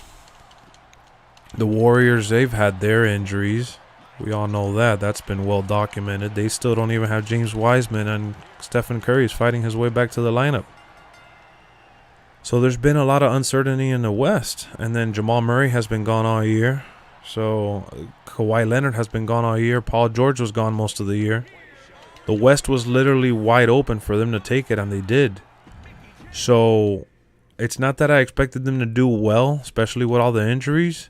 the Warriors, they've had their injuries. We all know that. That's been well documented. They still don't even have James Wiseman, and Stephen Curry is fighting his way back to the lineup. So there's been a lot of uncertainty in the West. And then Jamal Murray has been gone all year. So Kawhi Leonard has been gone all year. Paul George was gone most of the year. The West was literally wide open for them to take it, and they did. So it's not that I expected them to do well, especially with all the injuries,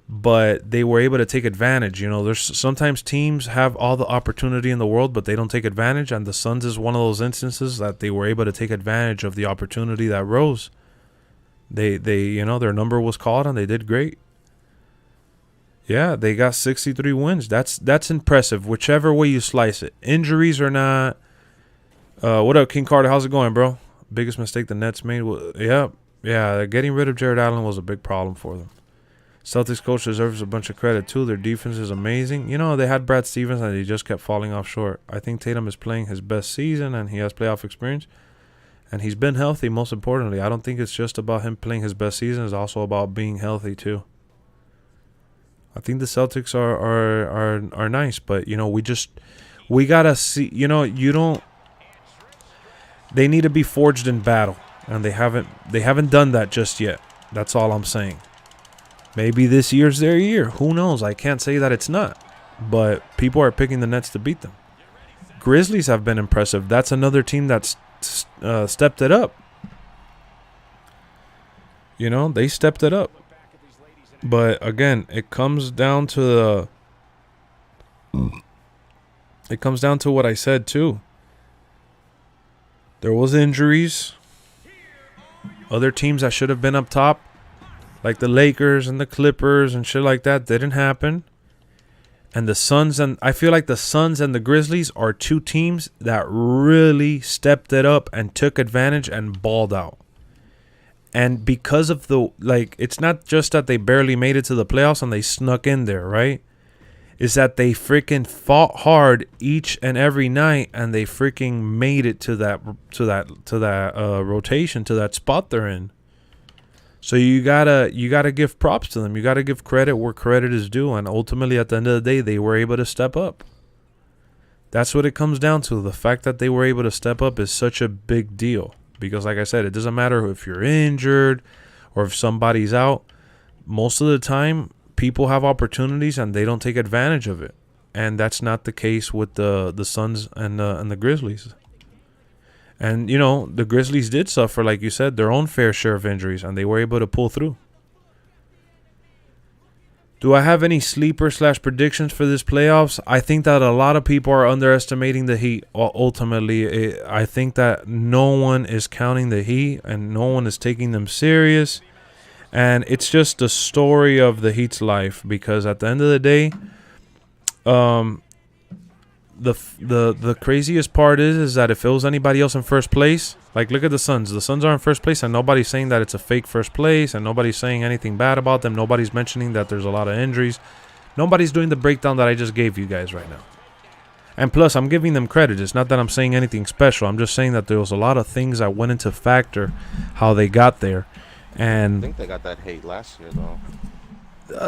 but they were able to take advantage. You know, there's sometimes teams have all the opportunity in the world, but they don't take advantage, and the Suns is one of those instances that they were able to take advantage of the opportunity that rose. They their number was called and they did great. Yeah, they got 63 wins. That's impressive, whichever way you slice it. Injuries or not. What up, King Carter? How's it going, bro? Biggest mistake the Nets made. Yeah. Getting rid of Jared Allen was a big problem for them. Celtics coach deserves a bunch of credit too. Their defense is amazing. They had Brad Stevens and they just kept falling off short. I think Tatum is playing his best season and he has playoff experience. And he's been healthy, most importantly. I don't think it's just about him playing his best season. It's also about being healthy too. I think the Celtics are nice, but we gotta see. They need to be forged in battle, and they haven't done that just yet. That's all I'm saying. Maybe this year's their year. Who knows? I can't say that it's not, but people are picking the Nets to beat them. Grizzlies have been impressive. That's another team that's stepped it up. They stepped it up. But again, it comes down to what I said too. There was injuries. Other teams that should have been up top, like the Lakers and the Clippers and shit like that, didn't happen. And the Suns, and I feel like the Suns and the Grizzlies are two teams that really stepped it up and took advantage and balled out. And because of it's not just that they barely made it to the playoffs and they snuck in there, right? Is that they freaking fought hard each and every night and they freaking made it to that rotation, to that spot they're in. So you gotta give props to them. You gotta give credit where credit is due. And ultimately, at the end of the day, they were able to step up. That's what it comes down to. The fact that they were able to step up is such a big deal. Because like I said, it doesn't matter if you're injured or if somebody's out. Most of the time, people have opportunities and they don't take advantage of it. And that's not the case with the Suns and the Grizzlies. And, the Grizzlies did suffer, like you said, their own fair share of injuries, and they were able to pull through. Do I have any sleeper/predictions for this playoffs? I think that a lot of people are underestimating the Heat. Ultimately, I think that no one is counting the Heat and no one is taking them serious. And it's just the story of the Heat's life, because at the end of the day, the craziest part is that if it was anybody else in first place, like look at the Suns. The Suns are in first place and nobody's saying that it's a fake first place and nobody's saying anything bad about them. Nobody's mentioning that there's a lot of injuries. Nobody's doing the breakdown that I just gave you guys right now. And plus, I'm giving them credit. It's not that I'm saying anything special. I'm just saying that there was a lot of things that went into factor how they got there. And I think they got that hate last year, though.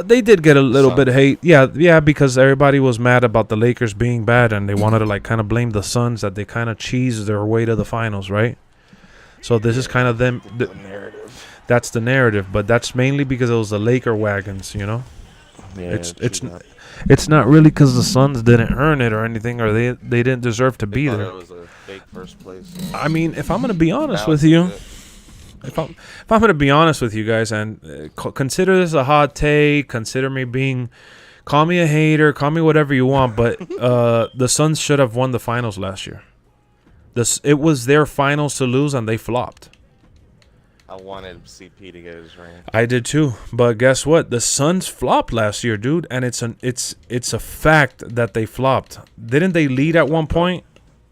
They did get a little bit of hate. Yeah, because everybody was mad about the Lakers being bad, and they wanted to kind of blame the Suns that they kind of cheesed their way to the finals, right? So this is kind of them. The narrative. That's the narrative, but that's mainly because it was the Laker wagons, Yeah, it's not really because the Suns didn't earn it or anything, or they didn't deserve to be there. It was a fake first place. I mean, if I'm gonna be honest with you. If I'm going to be honest with you guys, and consider this a hot take, call me a hater, call me whatever you want, but the Suns should have won the finals last year. It was their finals to lose, and they flopped. I wanted CP to get his ring. I did too, but guess what? The Suns flopped last year, dude, and it's a fact that they flopped. Didn't they lead at one point?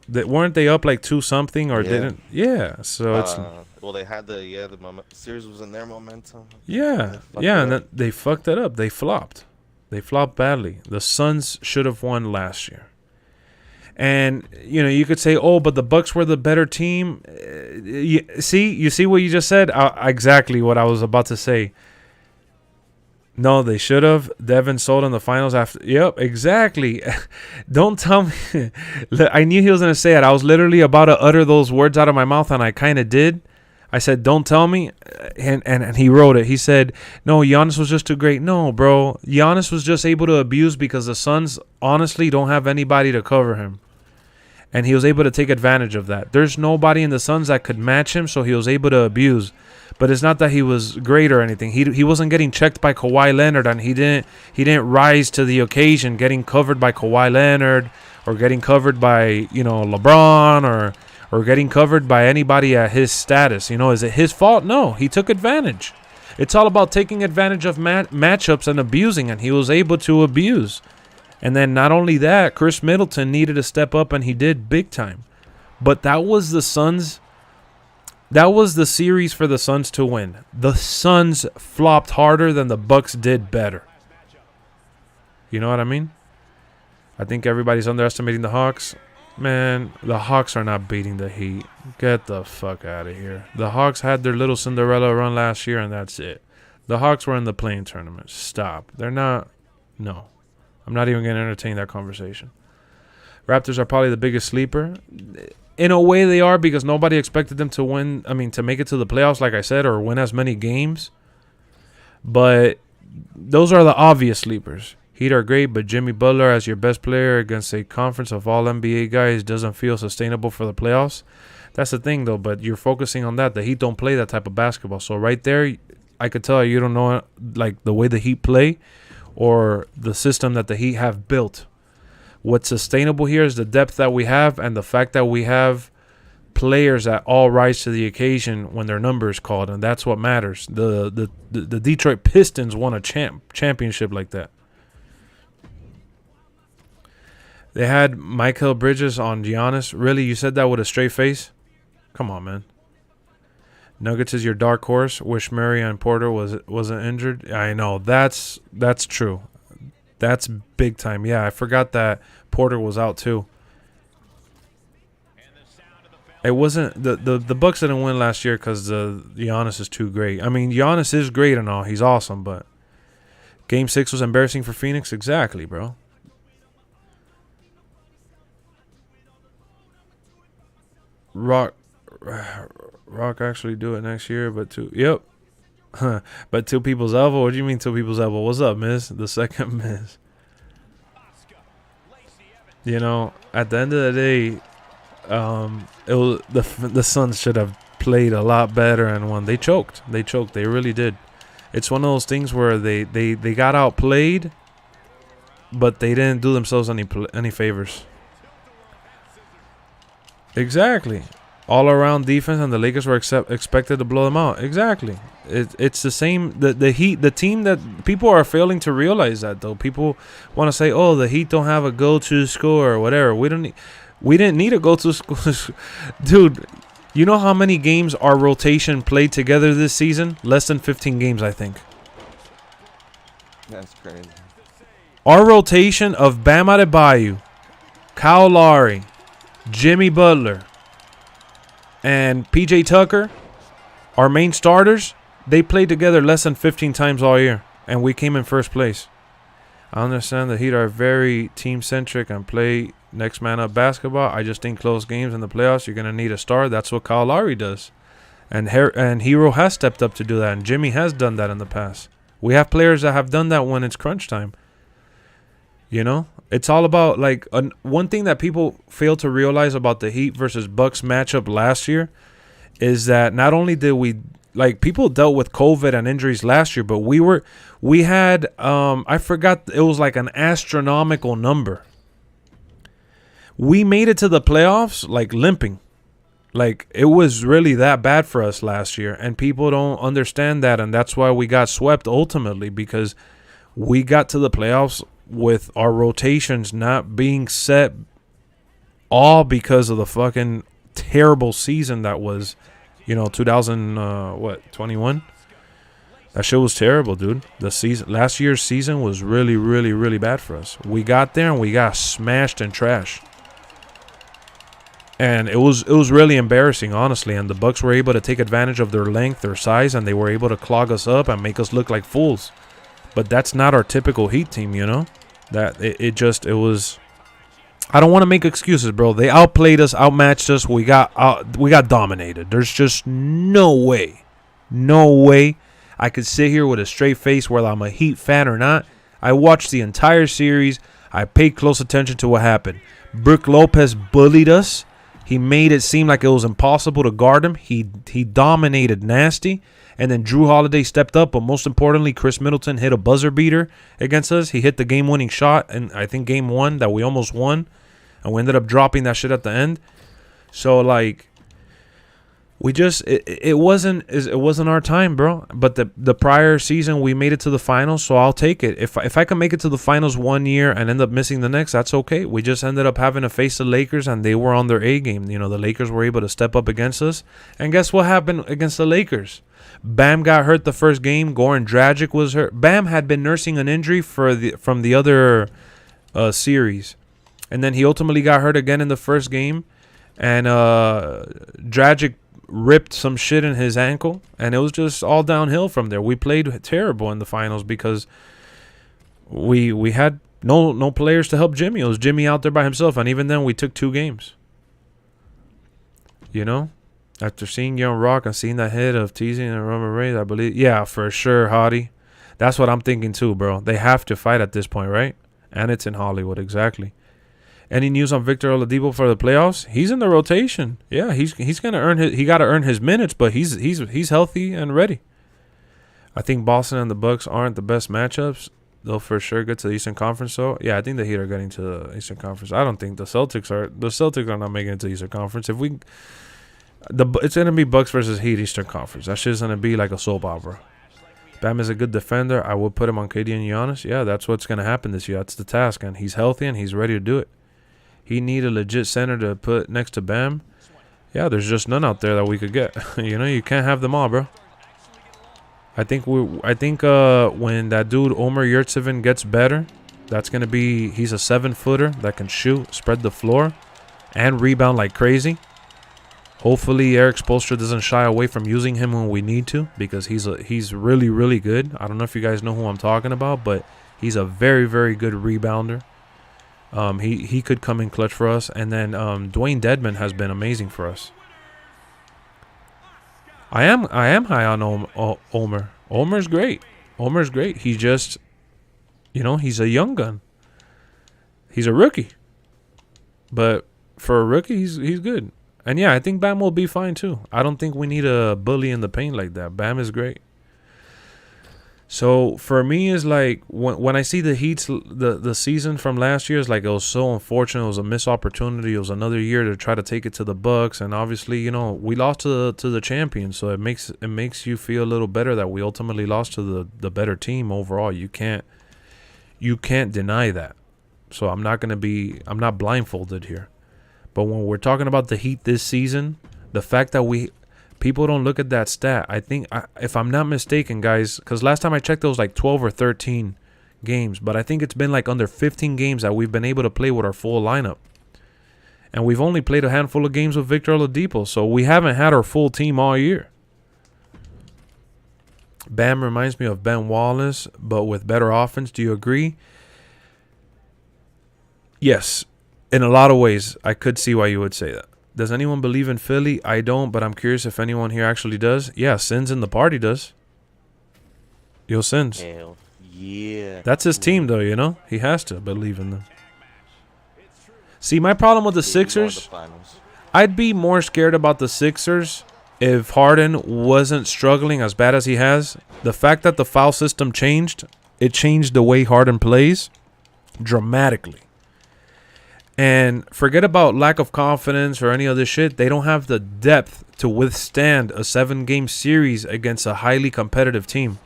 Weren't they up like 2-something or didn't? Yeah, so it's. Well, they had the series was in their momentum. Yeah, and then they fucked it up. They flopped. They flopped badly. The Suns should have won last year. And you could say, "Oh, but the Bucks were the better team." You see what you just said? Exactly what I was about to say. No, they should have. Devin sold in the finals after. Yep, exactly. Don't tell me. I knew he was gonna say it. I was literally about to utter those words out of my mouth, and I kind of did. I said, don't tell me. And he wrote it. He said, no, Giannis was just too great. No, bro. Giannis was just able to abuse because the Suns honestly don't have anybody to cover him. And he was able to take advantage of that. There's nobody in the Suns that could match him, so he was able to abuse. But it's not that he was great or anything. He wasn't getting checked by Kawhi Leonard, and he didn't rise to the occasion getting covered by Kawhi Leonard or getting covered by, LeBron or or getting covered by anybody at his status. You know, is it his fault? No, he took advantage. It's all about taking advantage of matchups and abusing, and he was able to abuse. And then not only that, Chris Middleton needed to step up, and he did big time. But that was the Suns. That was the series for the Suns to win. The Suns flopped harder than the Bucks did better. You know what I mean? I think everybody's underestimating the Hawks. Man, the Hawks are not beating the Heat. Get the fuck out of here. The Hawks had their little Cinderella run last year, and that's it. The Hawks were in the play-in tournament. Stop. They're not. No. I'm not even going to entertain that conversation. Raptors are probably the biggest sleeper. In a way they are, because nobody expected them to win. I mean, to make it to the playoffs, like I said, or win as many games. But those are the obvious sleepers. Heat are great, but Jimmy Butler as your best player against a conference of all NBA guys doesn't feel sustainable for the playoffs. That's the thing, though, but you're focusing on that. The Heat don't play that type of basketball. So right there, I could tell you don't know like the way the Heat play or the system that the Heat have built. What's sustainable here is the depth that we have and the fact that we have players that all rise to the occasion when their number is called, and that's what matters. The Detroit Pistons won a championship like that. They had Michael Bridges on Giannis. Really? You said that with a straight face? Come on, man. Nuggets is your dark horse. Wish Murray and Porter wasn't injured. I know. That's true. That's big time. Yeah, I forgot that Porter was out too. It wasn't the Bucks didn't win last year because Giannis is too great. I mean, Giannis is great and all. He's awesome, but Game 6 was embarrassing for Phoenix. Exactly, bro. Rock actually do it next year, but but two people's elbow. What do you mean two people's elbow? What's up, Miz? The second Miz. You know, at the end of the day, it was the Suns should have played a lot better and won. They choked. They really did. It's one of those things where they got outplayed, but they didn't do themselves any favors. Exactly. All around defense, and the Lakers were expected to blow them out. Exactly. It's the same. The Heat, the team that people are failing to realize that, though. People want to say, "Oh, the Heat don't have a go-to scorer or whatever." We didn't need a go-to scorer, dude. You know how many games our rotation played together this season? Less than 15 games, I think. That's crazy. Our rotation of Bam Adebayo, Kyle Lowry, Jimmy Butler, and PJ Tucker, our main starters, they played together less than 15 times all year, and we came in first place. I understand the Heat are very team-centric and play next man up basketball. I just think close games in the playoffs, you're going to need a star. That's what Kyle Lowry does. And Hero has stepped up to do that, and Jimmy has done that in the past. We have players that have done that when it's crunch time. You know? It's all about, like, one thing that people fail to realize about the Heat versus Bucks matchup last year is that not only did we, like, people dealt with COVID and injuries last year, but we had, I forgot, it was like an astronomical number. We made it to the playoffs, like, limping. Like, it was really that bad for us last year, and people don't understand that, and that's why we got swept ultimately, because we got to the playoffs with our rotations not being set, all because of the fucking terrible season that was, 2021. That shit was terrible, dude. Last year's season was really, really, really bad for us. We got there and we got smashed and trashed. And it was really embarrassing, honestly. And the Bucks were able to take advantage of their length, their size, and they were able to clog us up and make us look like fools. But that's not our typical Heat team, you know? That it was. I don't want to make excuses, bro. They outplayed us, outmatched us. We got dominated. There's just no way I could sit here with a straight face, whether I'm a Heat fan or not. I watched the entire series. I paid close attention to what happened. Brook Lopez bullied us. He made it seem like it was impossible to guard him. He dominated nasty. And then Drew Holiday stepped up. But most importantly, Chris Middleton hit a buzzer beater against us. He hit the game-winning shot in, I think, Game 1 that we almost won. And we ended up dropping that shit at the end. So like, it wasn't our time, bro. But the prior season we made it to the finals, so I'll take it. If I can make it to the finals 1 year and end up missing the next, that's okay. We just ended up having to face the Lakers, and they were on their A game. You know, the Lakers were able to step up against us, and guess what happened against the Lakers? Bam got hurt the first game. Goran Dragic was hurt. Bam had been nursing an injury from the other series, and then he ultimately got hurt again in the first game, and Dragic ripped some shit in his ankle, and it was just all downhill from there. We played terrible in the finals because we had no players to help Jimmy. It was Jimmy out there by himself, and even then we took 2 games. You know, after seeing Young Rock and seeing that hit of teasing and Roman Reigns, I believe, yeah, for sure, Hottie. That's what I'm thinking too, bro. They have to fight at this point, right? And it's in Hollywood, exactly. Any news on Victor Oladipo for the playoffs? He's in the rotation. Yeah, he's gonna earn his. He got to earn his minutes, but he's healthy and ready. I think Boston and the Bucks aren't the best matchups. They'll for sure get to the Eastern Conference. So yeah, I think the Heat are getting to the Eastern Conference. I don't think the Celtics are. The Celtics are not making it to the Eastern Conference. It's gonna be Bucks versus Heat Eastern Conference. That shit's gonna be like a soap opera. Bam is a good defender. I would put him on KD and Giannis. Yeah, that's what's gonna happen this year. That's the task, and he's healthy and he's ready to do it. He need a legit center to put next to Bam. Yeah, there's just none out there that we could get. You know, you can't have them all, bro. I think when that dude Omer Yurtseven gets better, that's gonna be. He's a 7-footer that can shoot, spread the floor, and rebound like crazy. Hopefully, Eric Spoelstra doesn't shy away from using him when we need to, because he's really, really good. I don't know if you guys know who I'm talking about, but he's a very, very good rebounder. He could come in clutch for us. And then Dwayne Dedman has been amazing for us. I am high on Omer. Omer's great. Omer's great. He just, he's a young gun. He's a rookie. But for a rookie, he's good. And yeah, I think Bam will be fine too. I don't think we need a bully in the paint like that. Bam is great. So for me, is like when I see the Heat's the season from last year, is like it was so unfortunate. It was a missed opportunity. It was another year to try to take it to the Bucks, and obviously, we lost to the champions. So it makes you feel a little better that we ultimately lost to the better team overall. You can't deny that. So I'm not blindfolded here. But when we're talking about the Heat this season, the fact that people don't look at that stat. I think, if I'm not mistaken, guys, because last time I checked, it was like 12 or 13 games. But I think it's been like under 15 games that we've been able to play with our full lineup. And we've only played a handful of games with Victor Oladipo. So we haven't had our full team all year. Bam reminds me of Ben Wallace, but with better offense. Do you agree? Yes. In a lot of ways, I could see why you would say that. Does anyone believe in Philly? I don't, but I'm curious if anyone here actually does. Yeah, Sins in the party does. Yo, Sins. Hell yeah. That's his team, though, He has to believe in them. See, my problem with the Sixers, I'd be more scared about the Sixers if Harden wasn't struggling as bad as he has. The fact that the foul system changed, it changed the way Harden plays dramatically. And forget about lack of confidence or any other shit. They don't have the depth to withstand a 7-game series against a highly competitive team.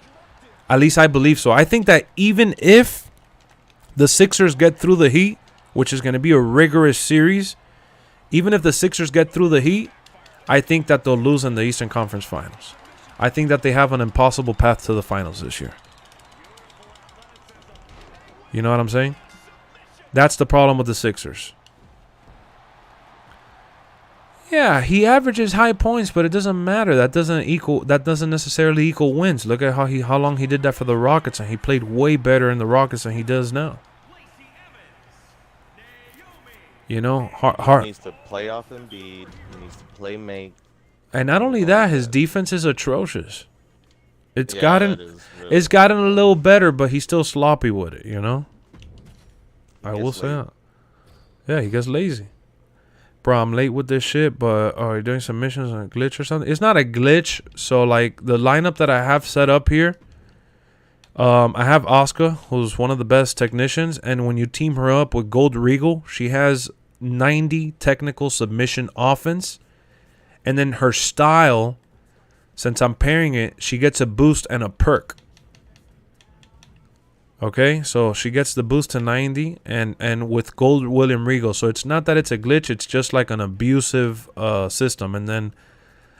At least I believe so. I think that even if the Sixers get through the Heat, which is going to be a rigorous series, even if the Sixers get through the Heat, I think that they'll lose in the Eastern Conference Finals. I think that they have an impossible path to the finals this year. You know what I'm saying? That's the problem with the Sixers. Yeah, he averages high points, but it doesn't matter. That doesn't necessarily equal wins. Look at how long he did that for the Rockets, and he played way better in the Rockets than he does now. He needs to play off Embiid. He needs to play make. And not only that, his defense is atrocious. It's gotten a little better, but he's still sloppy with it, I will say that. Yeah, he gets lazy. Bro, I'm late with this shit, but are you doing some missions on a glitch or something? It's not a glitch. So, like, the lineup that I have set up here, I have Asuka, who's one of the best technicians. And when you team her up with Gold Regal, she has 90 technical submission offense. And then her style, since I'm pairing it, she gets a boost and a perk. Okay, so she gets the boost to 90 and with Gold William Regal. So it's not that it's a glitch. It's just like an abusive system. And then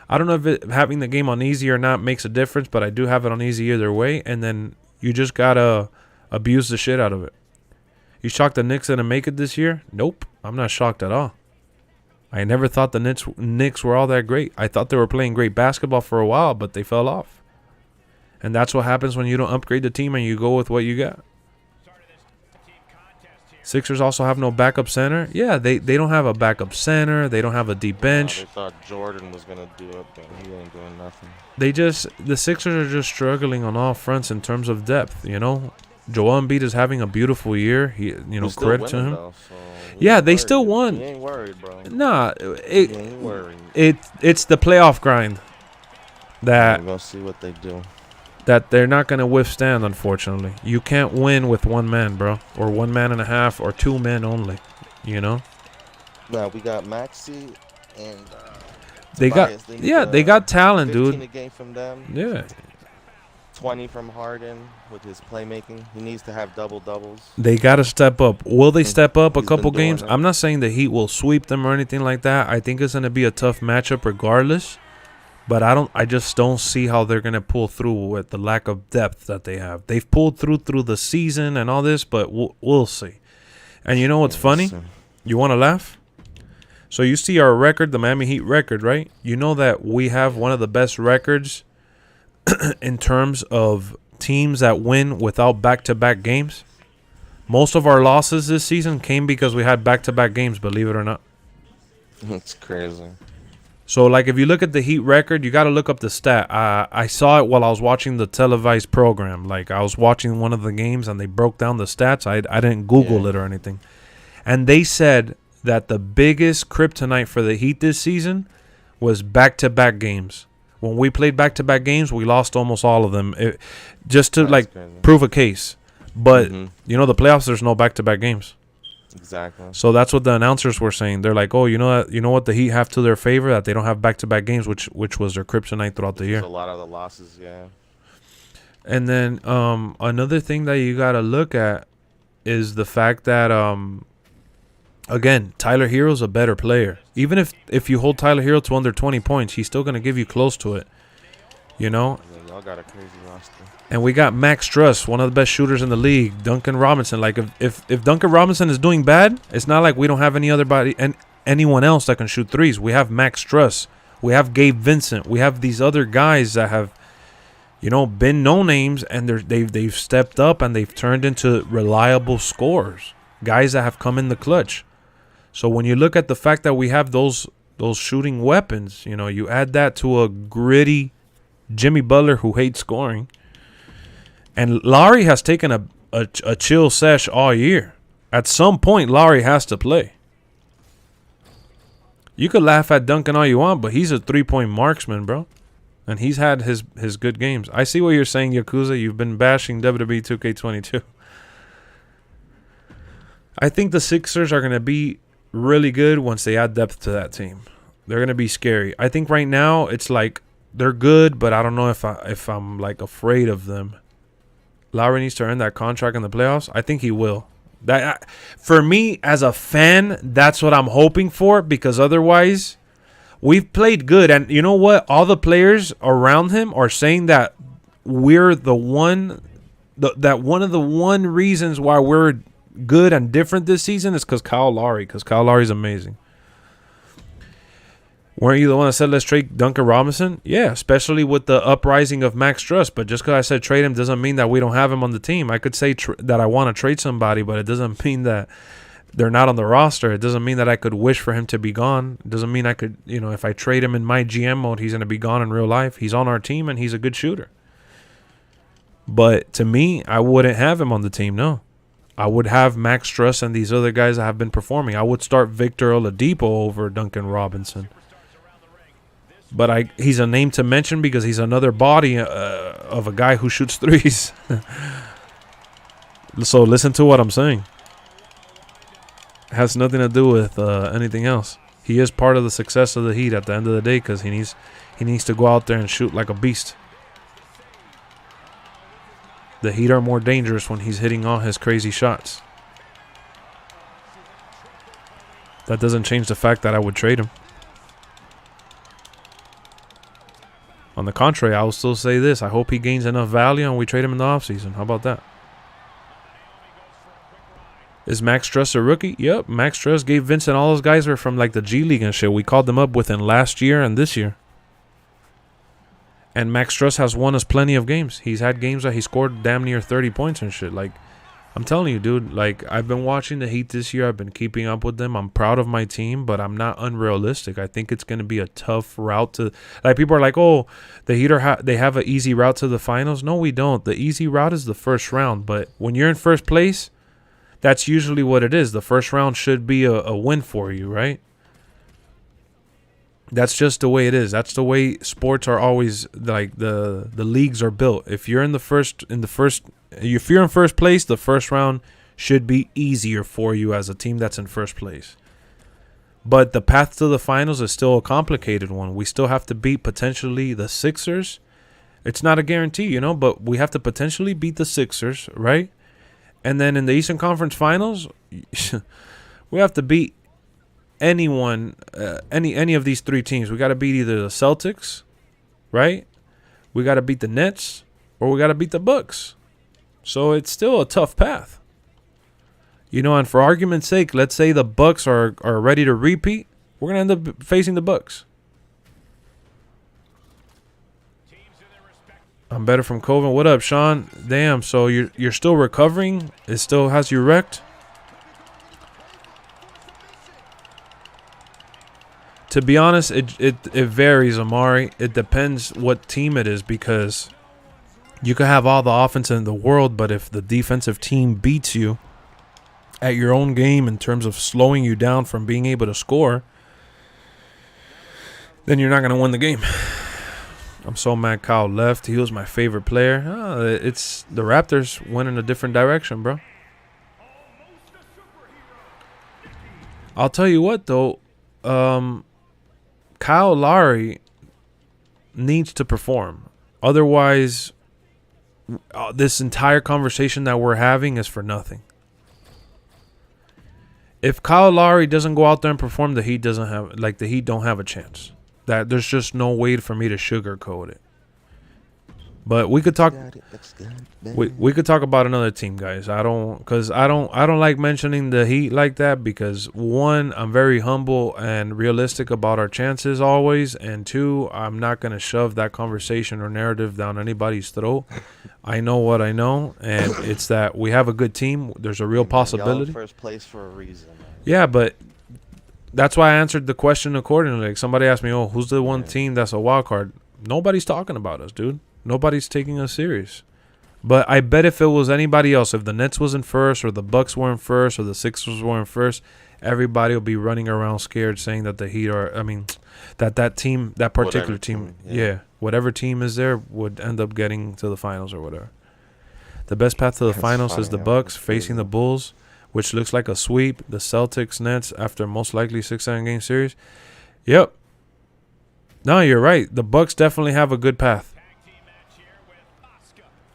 I don't know if having the game on easy or not makes a difference, but I do have it on easy either way. And then you just got to abuse the shit out of it. You shocked the Knicks didn't make it this year? Nope, I'm not shocked at all. I never thought the Knicks were all that great. I thought they were playing great basketball for a while, but they fell off. And that's what happens when you don't upgrade the team and you go with what you got. Sixers also have no backup center. Yeah, they don't have a backup center. They don't have a deep bench. They thought Jordan was going to do it, but he ain't doing nothing. The Sixers are just struggling on all fronts in terms of depth, you know. Joel Embiid is having a beautiful year. Credit to him. Though, so yeah, they still won. He ain't worried, bro. Nah, He ain't worried. It's the playoff grind that We're going to see what they do. That they're not going to withstand, unfortunately. You can't win with one man, bro. Or 1 man and a half, or 2 men only, you know? Now, we got Maxey and they Tobias. they got talent, 15 dude. a game from them. Yeah. 20 from Harden with his playmaking. He needs to have double-doubles. They got to step up. Will they step up a He's been couple doing games? that. I'm not saying the Heat will sweep them or anything like that. I think it's going to be a tough matchup regardless. But I just don't see how they're going to pull through with the lack of depth that they have. They've pulled through the season and all this, but we'll see. And you know what's funny? You want to laugh? So you see our record, the Miami Heat record, right? You know that we have one of the best records in terms of teams that win without back-to-back games. Most of our losses this season came because we had back-to-back games, believe it or not. That's crazy. So, like, if you look at the Heat record, you got to look up the stat. I saw it while I was watching the televised program. Like, I was watching one of the games, and they broke down the stats. I didn't Google it or anything. And they said that the biggest kryptonite for the Heat this season was back-to-back games. When we played back-to-back games, we lost almost all of them. Just to, That's crazy. prove a case. But, you know, the playoffs, there's no back-to-back games. Exactly. So that's what the announcers were saying. They're like, oh, you know what the Heat have to their favor, that they don't have back-to-back games, which was their kryptonite throughout the year. A lot of the losses, yeah. And then another thing that you got to look at is the fact that, again, Tyler Hero's a better player. Even if you hold Tyler Hero to under 20 points, he's still going to give you close to it. You know? Yeah, y'all got a crazy roster. And we got Max Struss, one of the best shooters in the league. Duncan Robinson. Like, if Duncan Robinson is doing bad, it's not like we don't have anyone else that can shoot threes. We have Max Struss. We have Gabe Vincent. We have these other guys that have, you know, been no names, and they've stepped up and they've turned into reliable scorers. Guys that have come in the clutch. So when you look at the fact that we have those shooting weapons, you know, you add that to a gritty Jimmy Butler who hates scoring. And Lowry has taken a chill sesh all year. At some point, Lowry has to play. You could laugh at Duncan all you want, but he's a three-point marksman, bro. And he's had his good games. I see what you're saying, Yakuza. You've been bashing WWE 2K22. I think the Sixers are going to be really good once they add depth to that team. They're going to be scary. I think right now it's like they're good, but I don't know if I'm like afraid of them. Lowry needs to earn that contract in the playoffs. I think he will. That for me as a fan, that's what I'm hoping for, because otherwise we've played good. And you know what? All the players around him are saying that we're one of the reasons why we're good and different this season is because Kyle Lowry's amazing. Weren't you the one that said let's trade Duncan Robinson? Yeah, especially with the uprising of Max Struss. But just because I said trade him doesn't mean that we don't have him on the team. I could say that I want to trade somebody, but it doesn't mean that they're not on the roster. It doesn't mean that I could wish for him to be gone. It doesn't mean I could, you know, if I trade him in my GM mode, he's going to be gone in real life. He's on our team, and he's a good shooter. But to me, I wouldn't have him on the team, no. I would have Max Struss and these other guys that have been performing. I would start Victor Oladipo over Duncan Robinson. But he's a name to mention because he's another body of a guy who shoots threes. So listen to what I'm saying. It has nothing to do with anything else. He is part of the success of the Heat at the end of the day because he needs to go out there and shoot like a beast. The Heat are more dangerous when he's hitting all his crazy shots. That doesn't change the fact that I would trade him. On the contrary, I will still say this. I hope he gains enough value and we trade him in the offseason. How about that? Is Max Struss a rookie? Yep. Max Struss, Gabe Vincent, all those guys are from like the G League and shit. We called them up within last year and this year. And Max Struss has won us plenty of games. He's had games that he scored damn near 30 points and shit. Like, I'm telling you, dude, like, I've been watching the Heat this year. I've been keeping up with them. I'm proud of my team, but I'm not unrealistic. I think it's going to be a tough route to, like, people are like, oh, the Heat they have an easy route to the finals. No, we don't. The easy route is the first round. But when you're in first place, that's usually what it is. The first round should be a win for you, right? That's just the way it is. That's the way sports are always, like, the leagues are built. If you're in first place, the first round should be easier for you as a team that's in first place. But the path to the finals is still a complicated one. We still have to beat potentially the Sixers. It's not a guarantee, you know, but we have to potentially beat the Sixers, right? And then in the Eastern Conference Finals, we have to beat anyone, any of these three teams. We got to beat either the Celtics, right? We got to beat the Nets, or we got to beat the Bucks. So it's still a tough path. You know, and for argument's sake, let's say the Bucks are ready to repeat. We're going to end up facing the Bucks. I'm better from COVID. What up, Sean? Damn, so you're still recovering? It still has you wrecked? To be honest, it varies, Amari. It depends what team it is, because you could have all the offense in the world, but if the defensive team beats you at your own game in terms of slowing you down from being able to score, then you're not going to win the game. I'm so mad Kyle left. He was my favorite player. It's the Raptors went in a different direction, bro. I'll tell you what, though. Kyle Lowry needs to perform. Otherwise, this entire conversation that we're having is for nothing. If Kyle Lowry doesn't go out there and perform, the Heat don't have a chance. That there's just no way for me to sugarcoat it. But we could talk. We could talk about another team, guys. I don't like mentioning the Heat like that, because one, I'm very humble and realistic about our chances always, and two, I'm not gonna shove that conversation or narrative down anybody's throat. I know what I know, and it's that we have a good team. There's a real possibility. Y'all in first place for a reason, man. Yeah, but that's why I answered the question accordingly. Like, somebody asked me, "Oh, who's the one team that's a wild card?" Nobody's talking about us, dude. Nobody's taking us serious. But I bet if it was anybody else, if the Nets was in first, or the Bucks were in first, or the Sixers were in first, everybody will be running around scared, saying that the Heat are. I mean, that team, that particular Whatever team, yeah, whatever team is there would end up getting to the finals or whatever. The best path to the finals is the Bucks facing the Bulls, which looks like a sweep. The Celtics, Nets after most likely 6-7 game series. Yep. No, you're right. The Bucks definitely have a good path.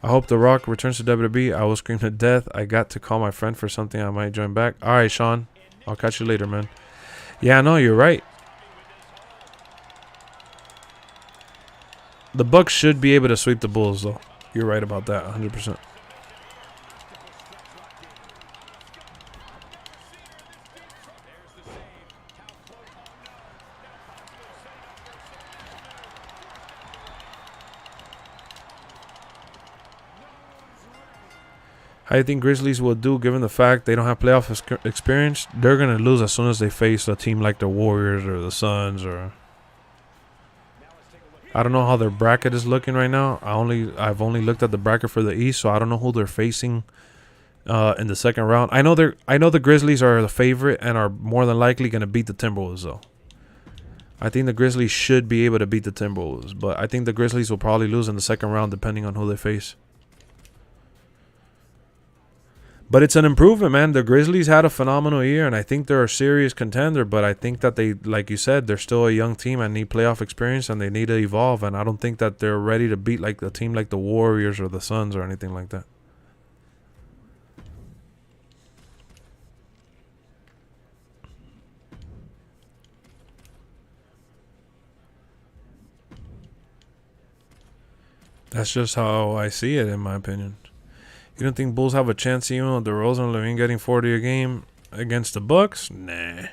I hope The Rock returns to WWE. I will scream to death. I got to call my friend for something. I might join back. All right, Sean. I'll catch you later, man. Yeah, no, you're right. The Bucks should be able to sweep the Bulls, though. You're right about that, 100%. How do you think Grizzlies will do given the fact they don't have playoff experience? They're going to lose as soon as they face a team like the Warriors or the Suns. Or I don't know how their bracket is looking right now. I've only looked at the bracket for the East, so I don't know who they're facing in the second round. I know the Grizzlies are the favorite and are more than likely going to beat the Timberwolves, though. I think the Grizzlies should be able to beat the Timberwolves, but I think the Grizzlies will probably lose in the second round depending on who they face. But it's an improvement, man. The Grizzlies had a phenomenal year, and I think they're a serious contender. But I think that they, like you said, they're still a young team and need playoff experience, and they need to evolve. And I don't think that they're ready to beat like a team like the Warriors or the Suns or anything like that. That's just how I see it, in my opinion. You don't think Bulls have a chance even with DeRozan and Levine getting 40 a game against the Bucks? Nah.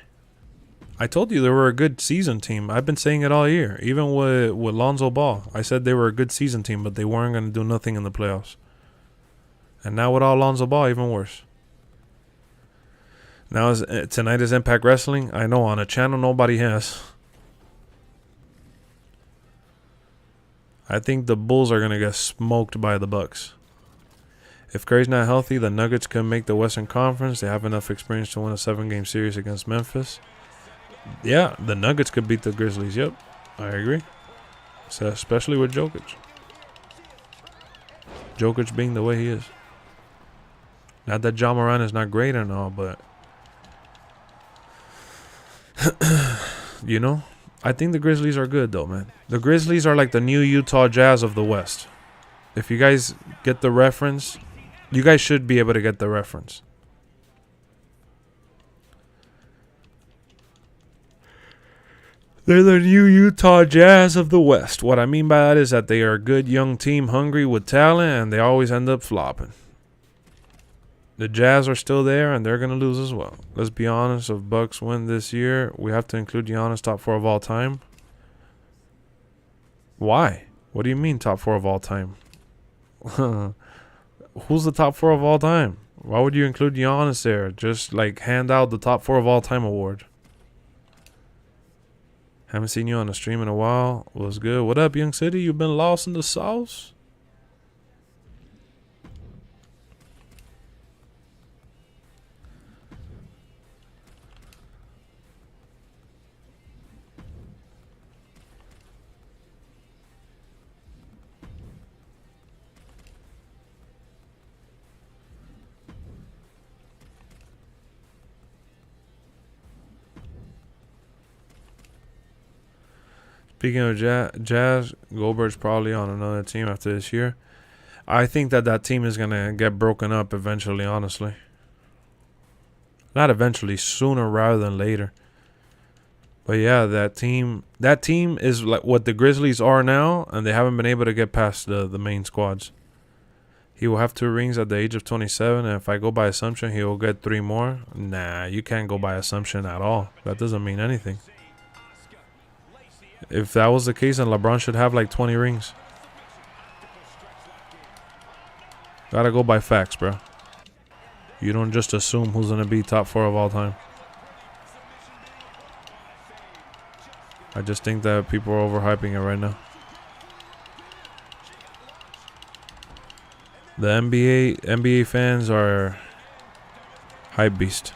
I told you they were a good season team. I've been saying it all year. Even with Lonzo Ball, I said they were a good season team, but they weren't going to do nothing in the playoffs. And now without Lonzo Ball, even worse. Now tonight is Impact Wrestling. I know on a channel nobody has. I think the Bulls are going to get smoked by the Bucks. If Curry's not healthy, the Nuggets can make the Western Conference. They have enough experience to win a 7-game series against Memphis. Yeah, the Nuggets could beat the Grizzlies. Yep, I agree. So especially with Jokic. Jokic being the way he is. Not that Ja Morant is not great and all, but... you know? I think the Grizzlies are good, though, man. The Grizzlies are like the new Utah Jazz of the West. If you guys get the reference, you guys should be able to get the reference. They're the new Utah Jazz of the West. What I mean by that is that they are a good young team, hungry with talent, and they always end up flopping. The Jazz are still there, and they're going to lose as well. Let's be honest, if Bucks win this year, we have to include Giannis top 4 of all time. Why? What do you mean top 4 of all time? Who's the top 4 of all time? Why would you include Giannis there? Just like hand out the top 4 of all time award. Haven't seen you on the stream in a while. What's good? What up, Young City? You been lost in the sauce? Speaking of Jazz, Goldberg's probably on another team after this year. I think that team is going to get broken up eventually, honestly. Not eventually, sooner rather than later. But yeah, that team is like what the Grizzlies are now, and they haven't been able to get past the main squads. He will have 2 rings at the age of 27, and if I go by assumption, he will get 3 more. Nah, you can't go by assumption at all. That doesn't mean anything. If that was the case, then LeBron should have like 20 rings. Gotta go by facts, bro. You don't just assume who's gonna be top 4 of all time. I just think that people are overhyping it right now. The NBA fans are hype beast.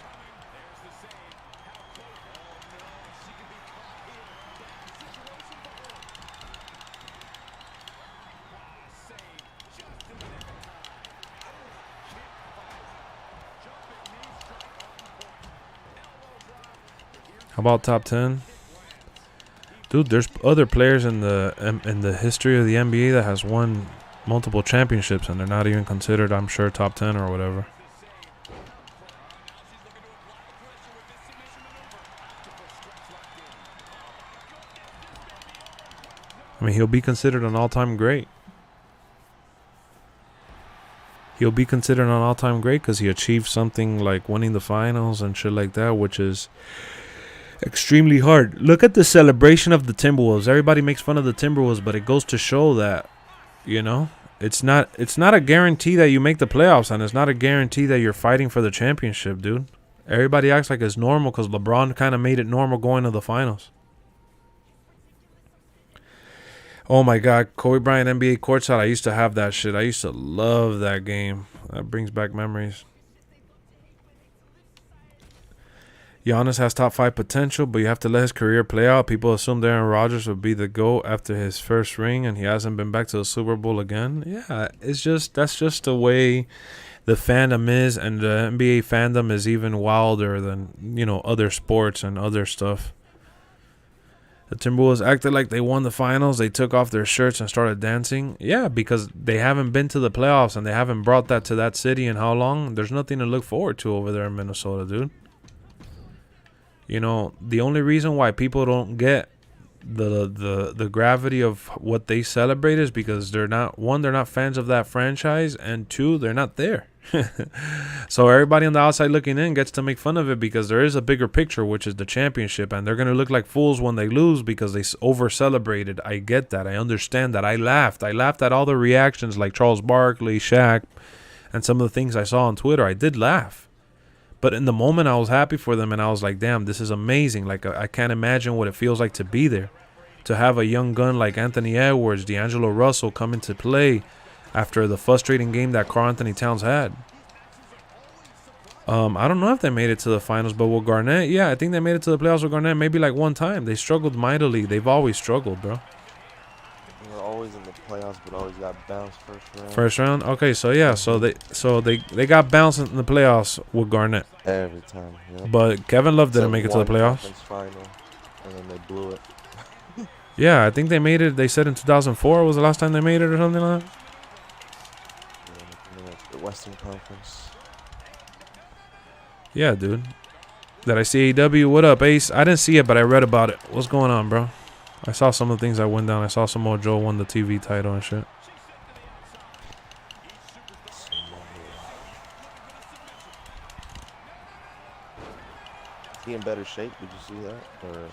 How about top 10? Dude, there's other players in the history of the NBA that has won multiple championships, and they're not even considered, I'm sure, top 10 or whatever. I mean, he'll be considered an all-time great. He'll be considered an all-time great because he achieved something like winning the finals and shit like that, which is extremely hard. Look at the celebration of the Timberwolves. Everybody makes fun of the Timberwolves, but it goes to show that, you know, it's not a guarantee that you make the playoffs, and it's not a guarantee that you're fighting for the championship, dude. Everybody acts like it's normal because LeBron kind of made it normal going to the finals. Oh my God, Kobe Bryant NBA courtside. I used to have that shit. I used to love that game. That brings back memories. Giannis has top 5 potential, but you have to let his career play out. People assumed Aaron Rodgers would be the GOAT after his first ring, and he hasn't been back to the Super Bowl again. Yeah, that's just the way the fandom is, and the NBA fandom is even wilder than, you know, other sports and other stuff. The Timberwolves acted like they won the finals. They took off their shirts and started dancing. Yeah, because they haven't been to the playoffs and they haven't brought that to that city in how long? There's nothing to look forward to over there in Minnesota, dude. You know, the only reason why people don't get the gravity of what they celebrate is because they're not fans of that franchise, and two, they're not there. So everybody on the outside looking in gets to make fun of it because there is a bigger picture, which is the championship, and they're going to look like fools when they lose because they over celebrated. I get that. I understand that. I laughed at all the reactions, like Charles Barkley, Shaq, and some of the things I saw on Twitter. I did laugh, but in the moment I was happy for them, and I was like, damn, this is amazing. Like, I can't imagine what it feels like to be there, to have a young gun like Anthony Edwards, D'Angelo Russell come into play after the frustrating game that Karl Anthony Towns had. I don't know if they made it to the finals, but with Garnett, yeah, I think they made it to the playoffs with Garnett maybe like one time. They struggled mightily. They've always struggled, bro. They're always in the playoffs, but always got bounced first round. First round? Okay, so yeah, so they got bounced in the playoffs with Garnett. Every time, yeah. But Kevin Love didn't make it to the playoffs. Final, and then they blew it. Yeah, I think they made it. They said in 2004 was the last time they made it or something like that. Yeah, the Western Conference. Yeah, dude. Did I see AEW? What up, Ace? I didn't see it, but I read about it. What's going on, bro? I saw some of the things that went down. I saw Samoa Joe won the TV title and shit. Is he in better shape? Did you see that? Or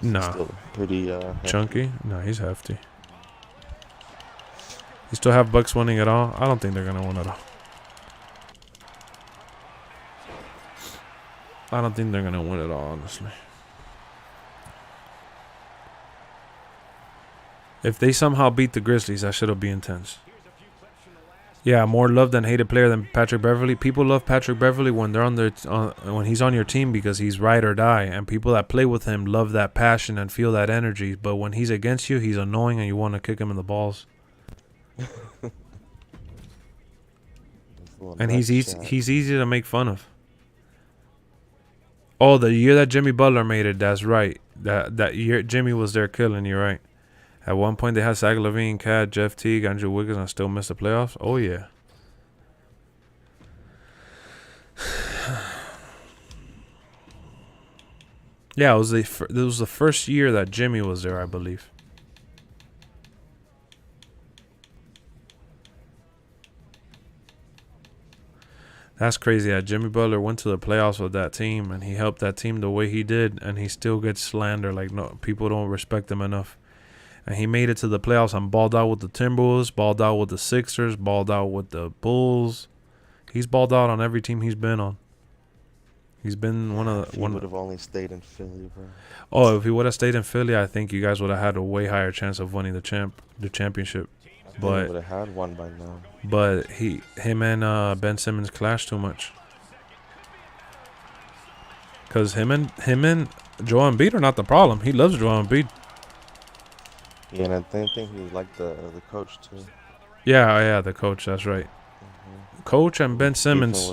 Nah. still pretty Chunky? No, he's hefty. You still have Bucks winning it all? I don't think they're going to win it all. I don't think they're going to win it all, honestly. If they somehow beat the Grizzlies, that shit'll be intense. Yeah, more loved and hated player than Patrick Beverly. People love Patrick Beverly when they're when he's on your team because he's ride or die, and people that play with him love that passion and feel that energy. But when he's against you, he's annoying and you want to kick him in the balls. And he's easy to make fun of. Oh, the year that Jimmy Butler made it, that's right. That year Jimmy was there killing you, right? At one point they had Zach LaVine, Cat, Jeff Teague, Andrew Wiggins, and still missed the playoffs. Oh yeah. Yeah, it was the first year that Jimmy was there, I believe. That's crazy that Jimmy Butler went to the playoffs with that team and he helped that team the way he did, and he still gets slandered. Like, no, people don't respect him enough. And he made it to the playoffs and balled out with the Timberwolves, balled out with the Sixers, balled out with the Bulls. He's balled out on every team he's been on. He's been one of the... He would have only stayed in Philly, bro. Oh, if he would have stayed in Philly, I think you guys would have had a way higher chance of winning the championship. But he would have had one by now. But him and Ben Simmons clashed too much. Cause him and Joel Embiid are not the problem. He loves Joel Embiid. Yeah, and I think he liked the coach too. Yeah, the coach. That's right. Mm-hmm. Coach and Ben Simmons.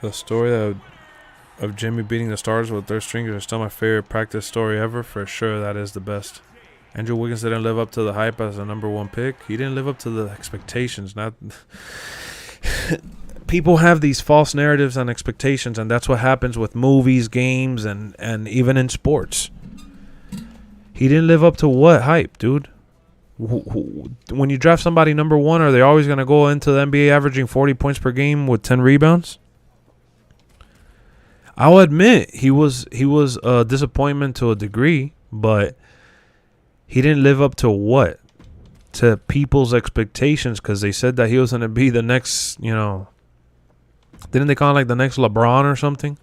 The story of Jimmy beating the Stars with third stringers is still my favorite practice story ever. For sure, that is the best. Andrew Wiggins didn't live up to the hype as a #1 pick. He didn't live up to the expectations. Not people have these false narratives and expectations, and that's what happens with movies, games, and even in sports. He didn't live up to what hype, dude? When you draft somebody #1, are they always going to go into the NBA averaging 40 points per game with 10 rebounds? I'll admit he was a disappointment to a degree, but he didn't live up to what? To people's expectations, because they said that he was going to be the next, didn't they call him like the next LeBron or something?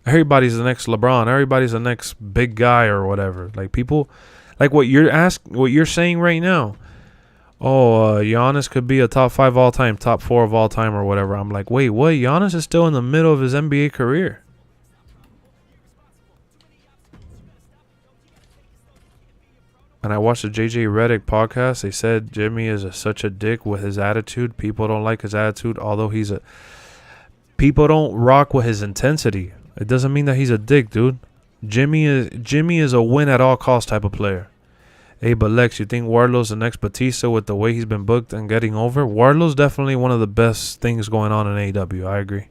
Everybody's the next LeBron. Everybody's the next big guy or whatever. Like people, like what you're saying right now. Oh, Giannis could be a top 5 all time, top 4 of all time or whatever. I'm like, wait, what? Giannis is still in the middle of his NBA career. And I watched the JJ Redick podcast. They said Jimmy is such a dick with his attitude. People don't like his attitude, although people don't rock with his intensity. It doesn't mean that he's a dick, dude. Jimmy is a win at all cost type of player. Hey, but Lex, you think Wardlow's the next Batista with the way he's been booked and getting over? Wardlow's definitely one of the best things going on in AEW. I agree.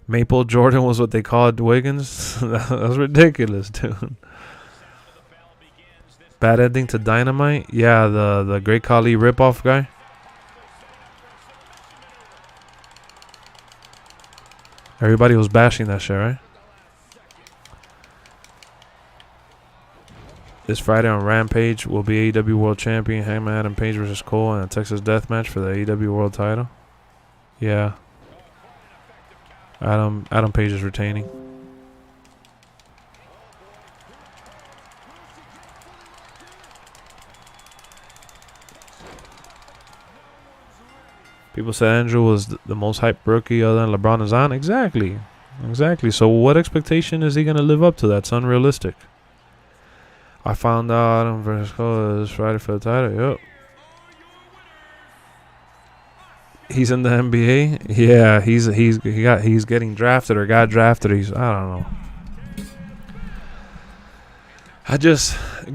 Maple Jordan was what they called Wiggins. That was ridiculous, dude. Bad ending to Dynamite. Yeah, the Great Khali ripoff guy. Everybody was bashing that shit, right? This Friday on Rampage will be AEW World Champion Hangman Adam Page versus Cole and a Texas Death Match for the AEW World Title. Yeah. Adam Page is retaining. People said Andrew was the most hyped rookie other than LeBron and Zion. Exactly. So what expectation is he going to live up to? That's unrealistic. I found out Adam versus Cole is Friday for the title. Yep. He's in the NBA. Yeah, he's getting drafted or got drafted. I don't know.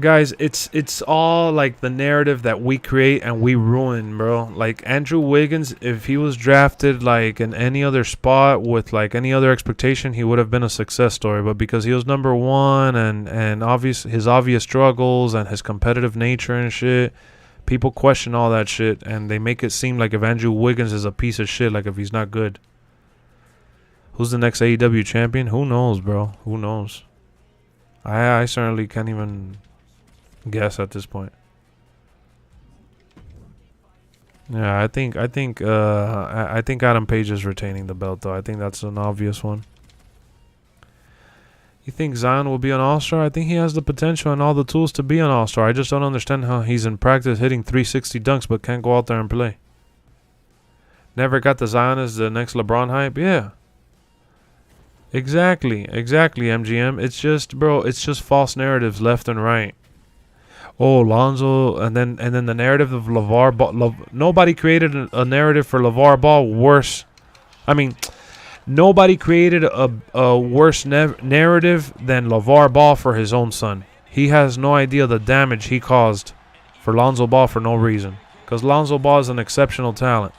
Guys, it's all like the narrative that we create and we ruin, bro. Like Andrew Wiggins, if he was drafted like in any other spot with like any other expectation, he would have been a success story. But because he was number one and his obvious struggles and his competitive nature and shit, people question all that shit and they make it seem like if Andrew Wiggins is a piece of shit, like if he's not good. Who's the next AEW champion? Who knows, bro? Who knows? I certainly can't even guess at this point. Yeah, I think Adam Page is retaining the belt though. I think that's an obvious one. You think Zion will be an All-Star? I think he has the potential and all the tools to be an All-Star. I just don't understand how he's in practice hitting 360 dunks but can't go out there and play. Never got the Zion as the next LeBron hype? Yeah. Exactly, MGM. It's just false narratives left and right. Oh, Lonzo, and then the narrative of LeVar Ball. Nobody created a narrative for LeVar Ball worse. I mean, nobody created a worse narrative than LeVar Ball for his own son. He has no idea the damage he caused for Lonzo Ball for no reason. Because Lonzo Ball is an exceptional talent.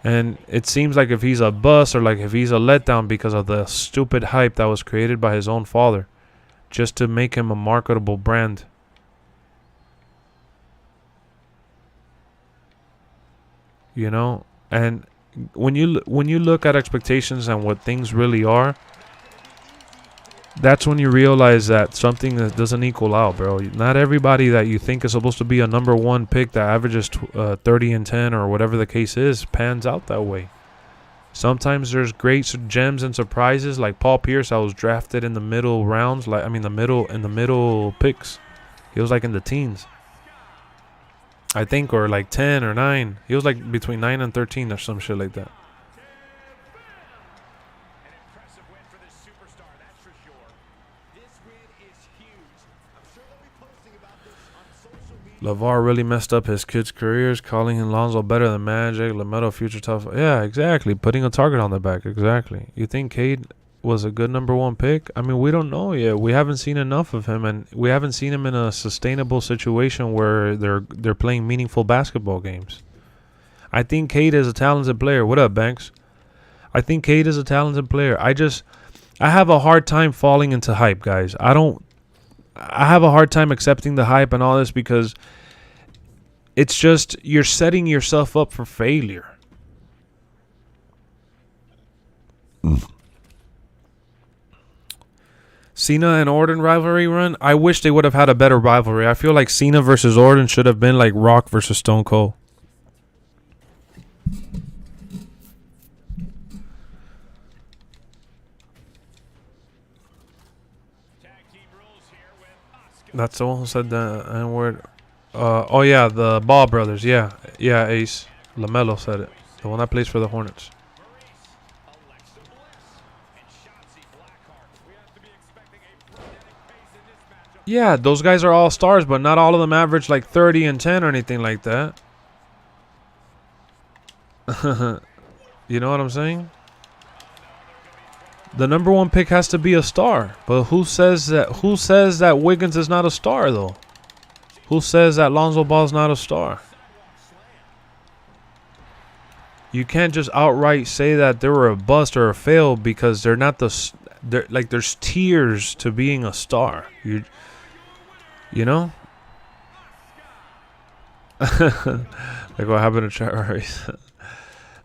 And it seems like if he's a bust or like if he's a letdown because of the stupid hype that was created by his own father just to make him a marketable brand. You know? And when you look at expectations and what things really are, that's when you realize that something that doesn't equal out, bro. Not everybody that you think is supposed to be a number one pick that averages 30 and 10 or whatever the case is pans out that way. Sometimes there's great gems and surprises like Paul Pierce. I was drafted in the middle rounds, in the middle picks. He was like in the teens, I think, or like 10 or 9. He was like between 9 and 13 or some shit like that. LeVar really messed up his kids' careers, calling Lonzo better than Magic, LaMelo future tough. Yeah, exactly. Putting a target on their back. Exactly. You think Cade was a good number one pick? I mean, we don't know yet. We haven't seen enough of him, and we haven't seen him in a sustainable situation where they're playing meaningful basketball games. I think Cade is a talented player. What up, Banks? I think Cade is a talented player. I have a hard time falling into hype, guys. I have a hard time accepting the hype and all this because it's just you're setting yourself up for failure. Cena and Orton rivalry run. I wish they would have had a better rivalry. I feel like Cena versus Orton should have been like Rock versus Stone Cold. That's the one who said the N-word. Oh, yeah, the Ball brothers. Yeah, Ace. LaMelo said it. The one that plays for the Hornets. Yeah, those guys are all stars, but not all of them average like 30 and 10 or anything like that. You know what I'm saying? The number one pick has to be a star. But who says that Wiggins is not a star though? Who says that Lonzo Ball's not a star? You can't just outright say that they were a bust or a fail because they're not there's tiers to being a star. You know? Like what happened to Travis.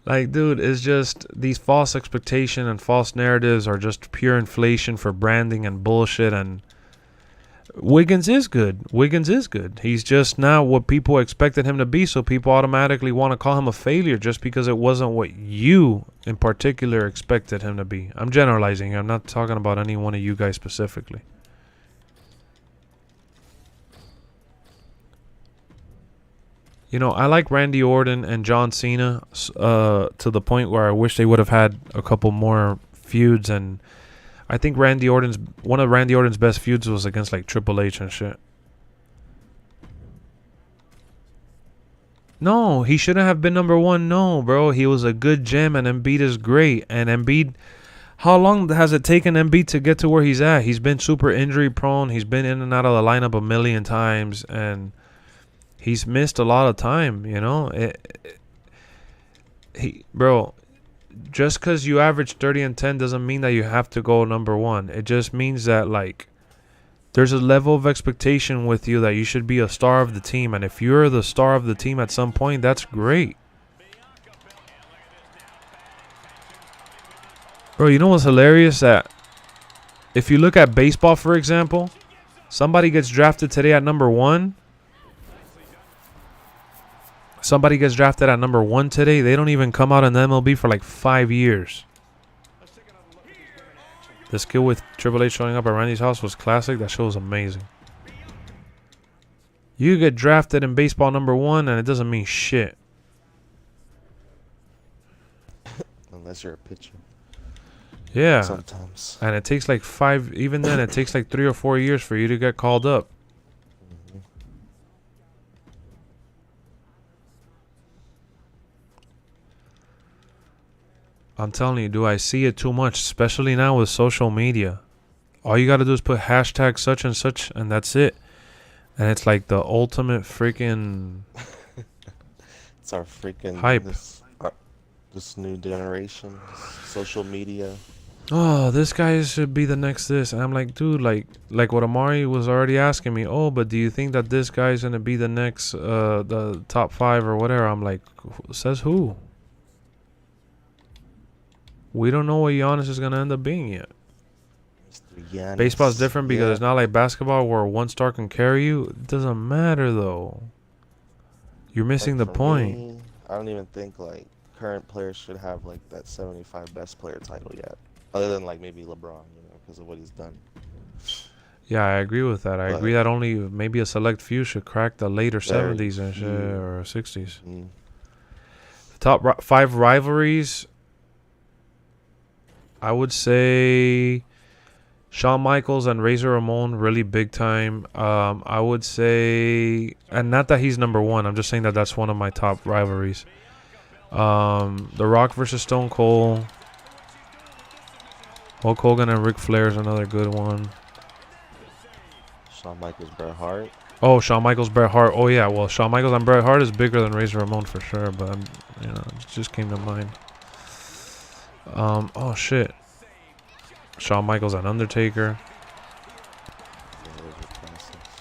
Like, dude, it's just these false expectation and false narratives are just pure inflation for branding and bullshit. And Wiggins is good. Wiggins is good. He's just not what people expected him to be, so people automatically want to call him a failure just because it wasn't what you in particular expected him to be. I'm generalizing. I'm not talking about any one of you guys specifically. You know, I like Randy Orton and John Cena to the point where I wish they would have had a couple more feuds. And I think one of Randy Orton's best feuds was against like Triple H and shit. No, he shouldn't have been number one. No, bro. He was a good gem, and Embiid is great. And Embiid, how long has it taken Embiid to get to where he's at? He's been super injury prone. He's been in and out of the lineup a million times, and he's missed a lot of time, you know. Bro, just because you average 30 and 10 doesn't mean that you have to go number one. It just means that, like, there's a level of expectation with you that you should be a star of the team. And if you're the star of the team at some point, that's great. Bro, you know what's hilarious? That if you look at baseball, for example, somebody gets drafted today at number one. Somebody gets drafted at number one today. They don't even come out in the MLB for like 5 years. The skill with Triple H showing up at Randy's house was classic. That show was amazing. You get drafted in baseball number one and it doesn't mean shit. Unless you're a pitcher. Yeah. Sometimes. And it takes like even then it takes like 3 or 4 years for you to get called up. I'm telling you, do I see it too much, especially now with social media. All you got to do is put hashtag such and such, and that's it. And it's like the ultimate freaking It's our freaking hype. This new generation, social media. Oh, this guy should be the next this. And I'm like, dude, like what Amari was already asking me. Oh, but do you think that this guy's going to be the next, the top 5 or whatever? I'm like, says who? We don't know what Giannis is going to end up being yet. Baseball's different because it's not like basketball where one star can carry you. It doesn't matter, though. You're missing the point. Me, I don't even think, like, current players should have, like, that 75 best player title yet. Other than, like, maybe LeBron, you know, because of what he's done. Yeah, I agree with that. I agree that only maybe a select few should crack the later 70s and shit, or 60s. Top 5 rivalries, I would say Shawn Michaels and Razor Ramon, really big time. I would say, and not that he's number one, I'm just saying that that's one of my top rivalries. The Rock versus Stone Cold. Hulk Hogan and Ric Flair is another good one. Shawn Michaels, Bret Hart. Oh, Shawn Michaels, Bret Hart. Oh yeah, well, Shawn Michaels and Bret Hart is bigger than Razor Ramon for sure, but you know, it just came to mind. Oh shit. Shawn Michaels and Undertaker.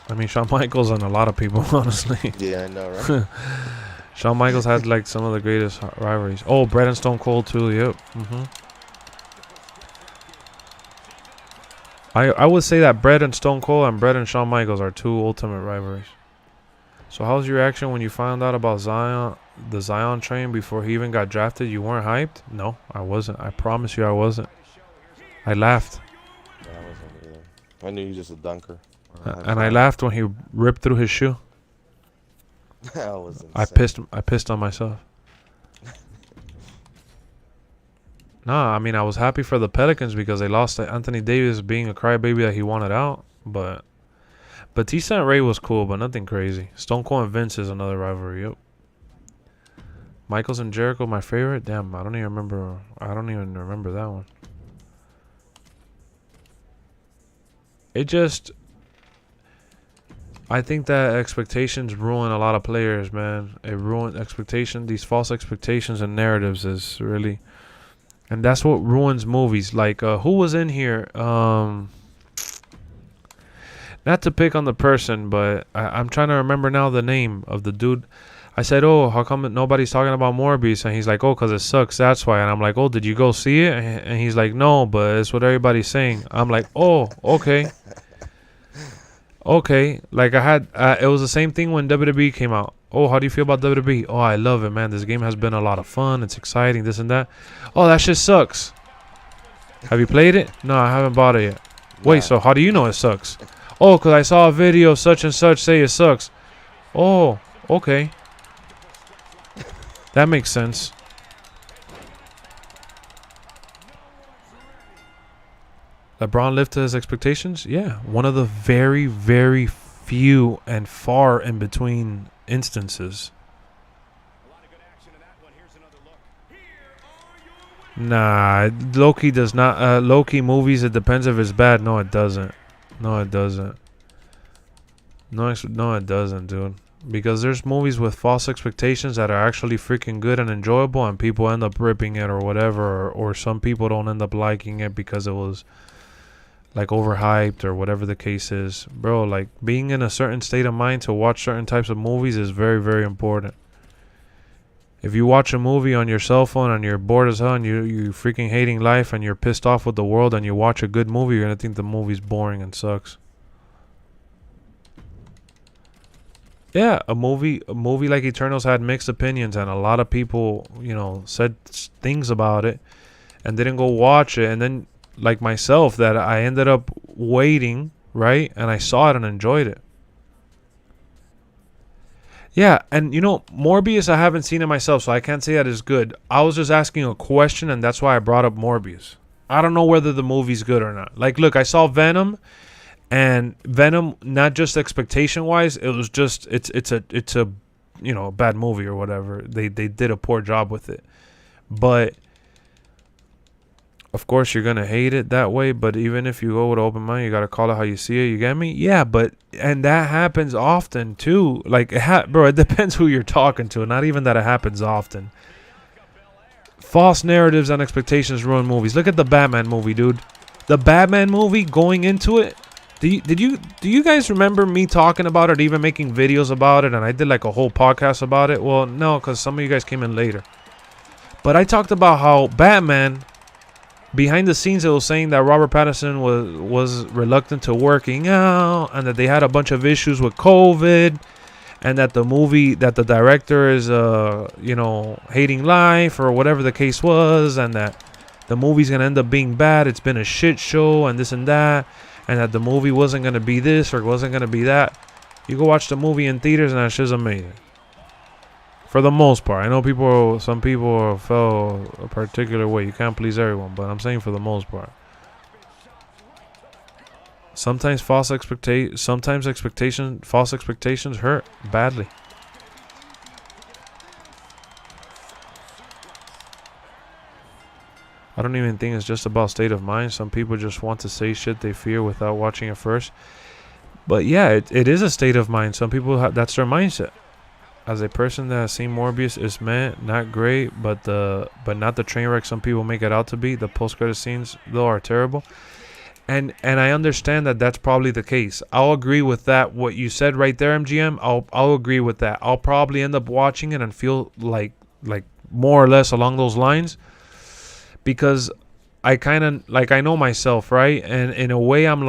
I mean, Shawn Michaels and a lot of people, honestly. Yeah, I know, right? Shawn Michaels had like some of the greatest rivalries. Oh, Bret and Stone Cold too. Yep. I would say that Bret and Stone Cold and Bret and Shawn Michaels are 2 ultimate rivalries. So how was your reaction when you found out about Zion, the Zion train, before he even got drafted? You weren't hyped? No, I wasn't. I promise you I wasn't. I laughed. Yeah, I wasn't either. I knew he was just a dunker. And I laughed when he ripped through his shoe. That was insane. I pissed on myself. Nah, I mean, I was happy for the Pelicans because they lost to Anthony Davis being a crybaby that he wanted out. But Batista and Ray was cool, but nothing crazy. Stone Cold and Vince is another rivalry. Yep. Michaels and Jericho, my favorite. Damn, I don't even remember that one. I think that expectations ruin a lot of players, man. It ruined expectation. These false expectations and narratives is really, and that's what ruins movies. Like, who was in here? Not to pick on the person, but I'm trying to remember now the name of the dude. I said, oh, how come nobody's talking about Morbius? And he's like, oh, because it sucks. That's why. And I'm like, oh, did you go see it? And he's like, no, but it's what everybody's saying. I'm like, oh, okay. Okay. Like I had, it was the same thing when WWE came out. Oh, how do you feel about WWE? Oh, I love it, man. This game has been a lot of fun. It's exciting, this and that. Oh, that shit sucks. Have you played it? No, I haven't bought it yet. Wait, so how do you know it sucks? Oh, because I saw a video of such and such say it sucks. Oh, okay. That makes sense. LeBron lived to his expectations? Yeah. One of the very, very few and far in between instances. Nah, Loki does not. Loki movies, it depends if it's bad. No, it doesn't. No, it doesn't. No, it doesn't, dude. Because there's movies with false expectations that are actually freaking good and enjoyable, and people end up ripping it or whatever, or some people don't end up liking it because it was like overhyped or whatever the case is. Bro, like being in a certain state of mind to watch certain types of movies is very, very important. If you watch a movie on your cell phone and you're bored as hell and you freaking hating life and you're pissed off with the world and you watch a good movie, you're gonna think the movie's boring and sucks. Yeah, a movie like Eternals had mixed opinions, and a lot of people, said things about it and didn't go watch it. And then, like myself, that I ended up waiting, right? And I saw it and enjoyed it. Yeah, and Morbius, I haven't seen it myself, so I can't say that it's good. I was just asking a question, and that's why I brought up Morbius. I don't know whether the movie's good or not. Like, look, I saw Venom. And Venom, not just expectation wise, it was just it's a bad movie or whatever. They did a poor job with it. But of course you're gonna hate it that way. But even if you go with open mind, you gotta call it how you see it. You get me? Yeah, and that happens often too. Like bro, it depends who you're talking to. Not even that it happens often. False narratives and expectations ruin movies. Look at the Batman movie, dude. The Batman movie, going into it. Do you guys remember me talking about it, even making videos about it, and I did like a whole podcast about it? Well, no, because some of you guys came in later. But I talked about how Batman, behind the scenes, it was saying that Robert Pattinson was reluctant to working out, and that they had a bunch of issues with COVID, and that the director is hating life or whatever the case was, and that the movie's gonna end up being bad. It's been a shit show and this and that. And that the movie wasn't going to be this or wasn't going to be that. You go watch the movie in theaters and that shit's amazing. For the most part. I know some people felt a particular way. You can't please everyone. But I'm saying for the most part. Sometimes false expectations hurt badly. I don't even think it's just about state of mind. Some people just want to say shit they fear without watching it first. But yeah, it is a state of mind. Some people, that's their mindset. As a person that has seen Morbius, it's not great, but not the train wreck some people make it out to be. The post-credit scenes, though, are terrible. And I understand that that's probably the case. I'll agree with that. What you said right there, MGM, I'll agree with that. I'll probably end up watching it and feel like more or less along those lines. Because I kind of, I know myself, right? And in a way, I'm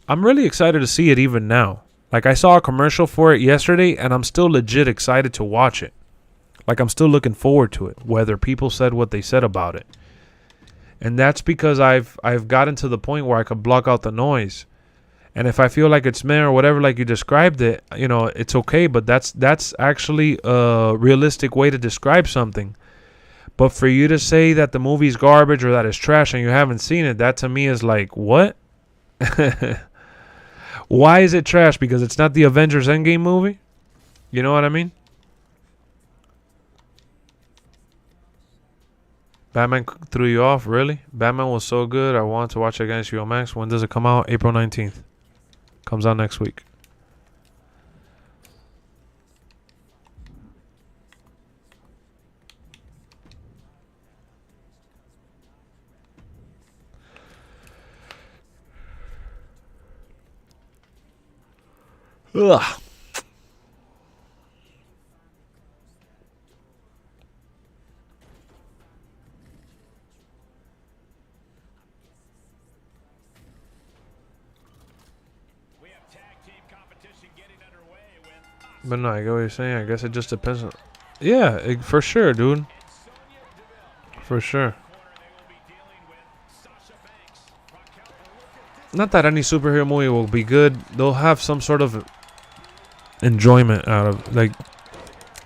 really excited to see it even now. Like, I saw a commercial for it yesterday, and I'm still legit excited to watch it. Like, I'm still looking forward to it, whether people said what they said about it. And that's because I've gotten to the point where I could block out the noise. And if I feel like it's meh or whatever, like you described it, it's okay. But that's actually a realistic way to describe something. But for you to say that the movie's garbage or that it's trash and you haven't seen it, that to me is like, what? Why is it trash? Because it's not the Avengers Endgame movie? You know what I mean? Batman threw you off, really? Batman was so good. I wanted to watch it against HBO Max. When does it come out? April 19th. Comes out next week. Ugh. But no, I get what you're saying. I guess it just depends on... Yeah, for sure, dude. For sure. Not that any superhero movie will be good. They'll have some sort of enjoyment out of... Like,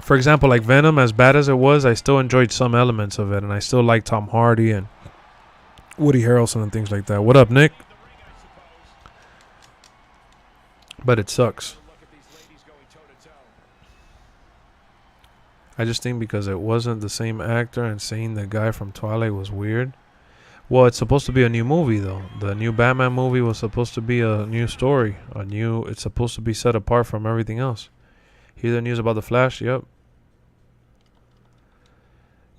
for example, like Venom, as bad as it was, I still enjoyed some elements of it. And I still like Tom Hardy and Woody Harrelson and things like that. What up, Nick? But it sucks. I just think because it wasn't the same actor and seeing the guy from Twilight was weird. Well, it's supposed to be a new movie though. The new Batman movie was supposed to be a new story. It's supposed to be set apart from everything else. Hear the news about the Flash? Yep.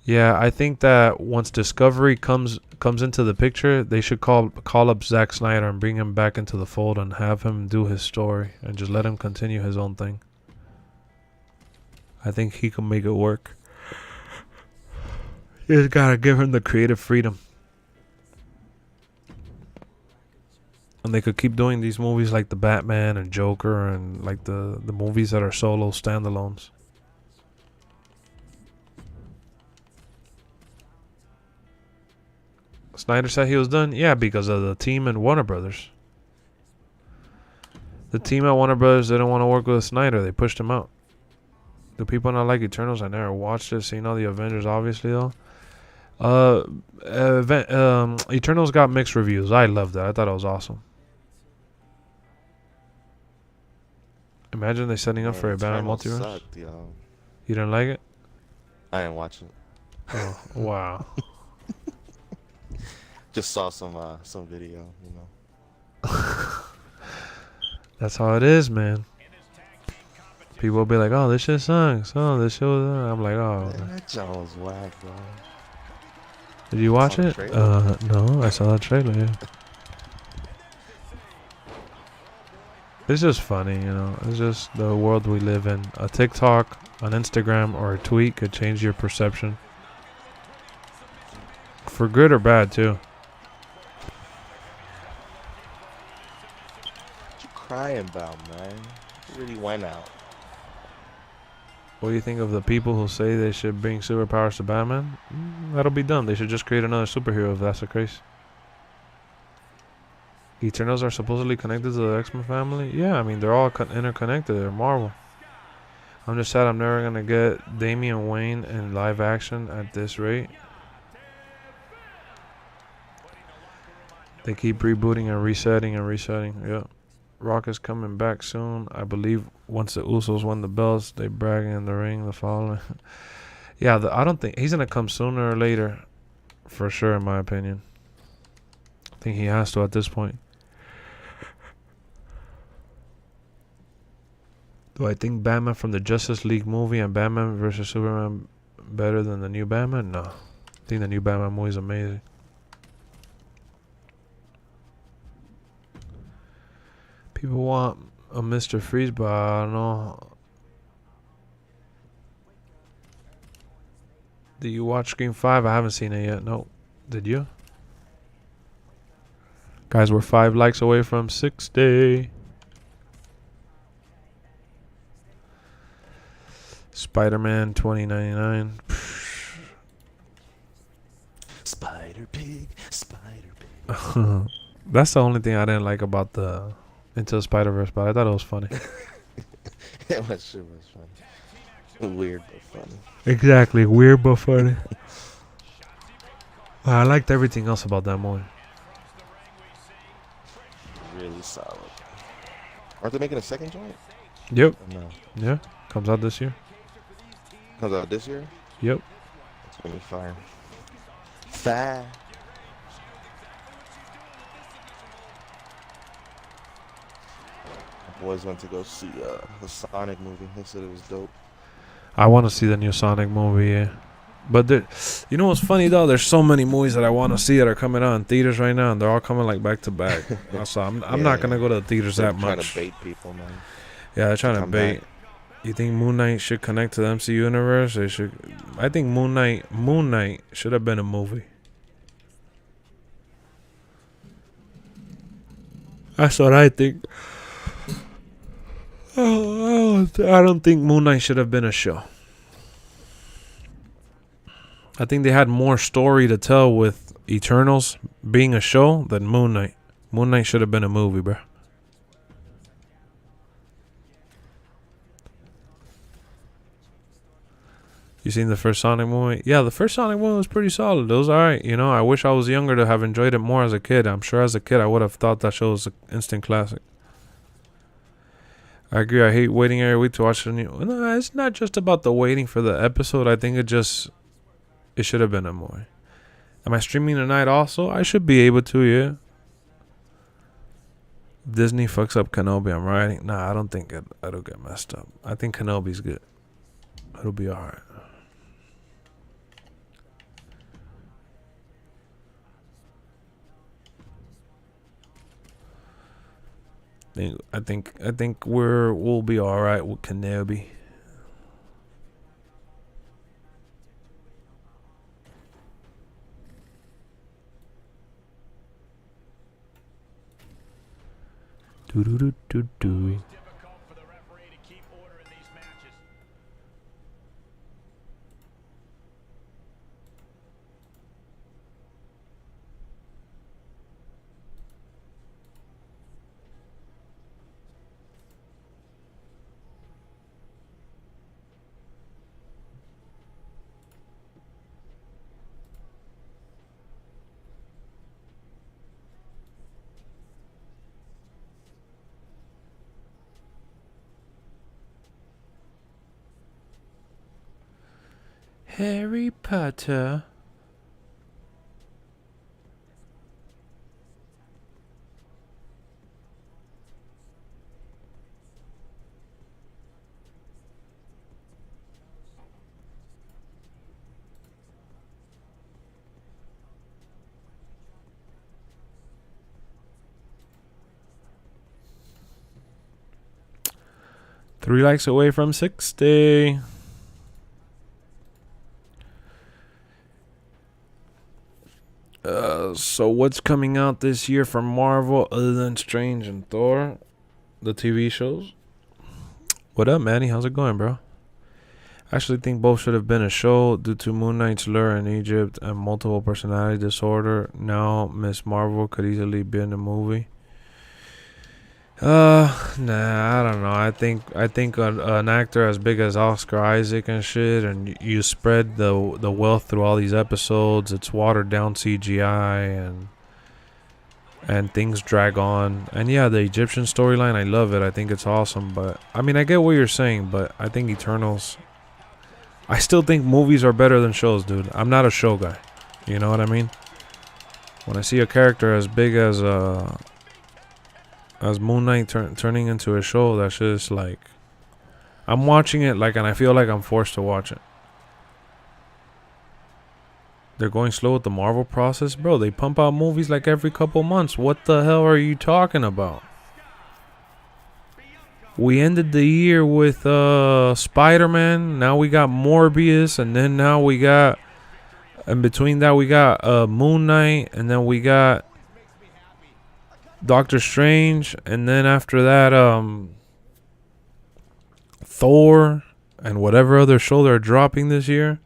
Yeah, I think that once Discovery comes into the picture, they should call up Zack Snyder and bring him back into the fold and have him do his story and just let him continue his own thing. I think he can make it work. You just gotta give him the creative freedom. And they could keep doing these movies like the Batman and Joker and like the movies that are solo standalones. Snyder said he was done? Yeah, because of the team and Warner Brothers. The team at Warner Brothers didn't want to work with Snyder. They pushed him out. Do people not like Eternals? I never watched it. Seen all the Avengers, obviously, though. Eternals got mixed reviews. I loved that. I thought it was awesome. Imagine they setting up for a Batman multiverse. Sucked, yo. You didn't like it? I didn't watch it. Oh, wow. Just saw some video, you know. That's how it is, man. People will be like, "Oh, this shit sucks. Oh, this shit was." I'm like, "Oh." Man, that joint was whack, bro. Did you watch it? No, I saw that trailer. Yeah. It's just funny, you know. It's just the world we live in. A TikTok, an Instagram, or a tweet could change your perception. For good or bad, too. What you crying about, man? You really went out. What do you think of the people who say they should bring superpowers to Batman? That'll be dumb. They should just create another superhero if that's the case. Eternals are supposedly connected to the X-Men family? Yeah, I mean, they're all interconnected. They're Marvel. I'm just sad I'm never going to get Damian Wayne in live action at this rate. They keep rebooting and resetting and resetting. Yep. Rock is coming back soon. I believe once the Usos win the belts, they bragging in the ring the following. Yeah, I don't think he's gonna come sooner or later, for sure, in my opinion. I think he has to at this point. Do I think Batman from the Justice League movie and Batman vs Superman better than the new Batman? No. I think the new Batman movie is amazing. People want a Mr. Freeze, but I don't know. Did you watch Scream 5? I haven't seen it yet. No. Did you? Guys, we're 5 likes away from 60. Spider-Man 2099. Spider Pig, Spider Pig. That's the only thing I didn't like about the Into the Spider-Verse, but I thought it was funny. Yeah, that shit was funny. Weird but funny. Exactly, weird but funny. I liked everything else about that movie. Really solid. Aren't they making a second joint? Yep. Or no. Yeah. Comes out this year. Comes out this year? Yep. It's gonna be fire. Fire. My boys went to go see the Sonic movie. They said it was dope. I want to see the new Sonic movie. Yeah. But you know what's funny though? There's so many movies that I want to see that are coming out in theaters right now, and they're all coming like back to back. So I'm not gonna go to the theaters They're that trying much. to bait people, man. Yeah, they're trying to Come bait. back. You think Moon Knight should connect to the MCU universe? They should. I think Moon Knight should have been a movie. That's what I think. I don't think Moon Knight should have been a show. I think they had more story to tell with Eternals being a show than Moon Knight. Moon Knight should have been a movie, bro. You seen the first Sonic movie? Yeah, the first Sonic movie was pretty solid. It was alright. You know, I wish I was younger to have enjoyed it more as a kid. I'm sure as a kid I would have thought that show was an instant classic. I agree. I hate waiting every week to watch the new. No, it's not just about the waiting for the episode. I think it should have been a movie. Am I streaming tonight also? I should be able to, yeah. Disney fucks up Kenobi. I'm writing. Nah, I don't think it'll get messed up. I think Kenobi's good. It'll be alright. I think we'll be alright with Kenobi. Do do do do do. Difficult for the referee to keep order in these matches. Harry Potter. Three likes away from 60. So what's coming out this year from Marvel other than Strange and Thor? The TV shows? What up, Manny? How's it going, bro? I actually think both should have been a show due to Moon Knight's lure in Egypt and multiple personality disorder. Now Miss Marvel could easily be in a movie. Nah, I don't know. I think an actor as big as Oscar Isaac and shit, and you spread the wealth through all these episodes. It's watered down CGI and things drag on. And yeah, the Egyptian storyline, I love it. I think it's awesome. But I mean, I get what you're saying, but I think Eternals. I still think movies are better than shows, dude. I'm not a show guy. You know what I mean? When I see a character as big as Moon Knight turning into a show, that's just like, I'm watching it like, and I feel like I'm forced to watch it. They're going slow with the Marvel process, bro. They pump out movies like every couple months. What the hell are you talking about? We ended the year with Spider-Man. Now we got Morbius, and then now we got, in between that we got Moon Knight, and then we got Doctor Strange, and then after that Thor, and whatever other show they're dropping this year.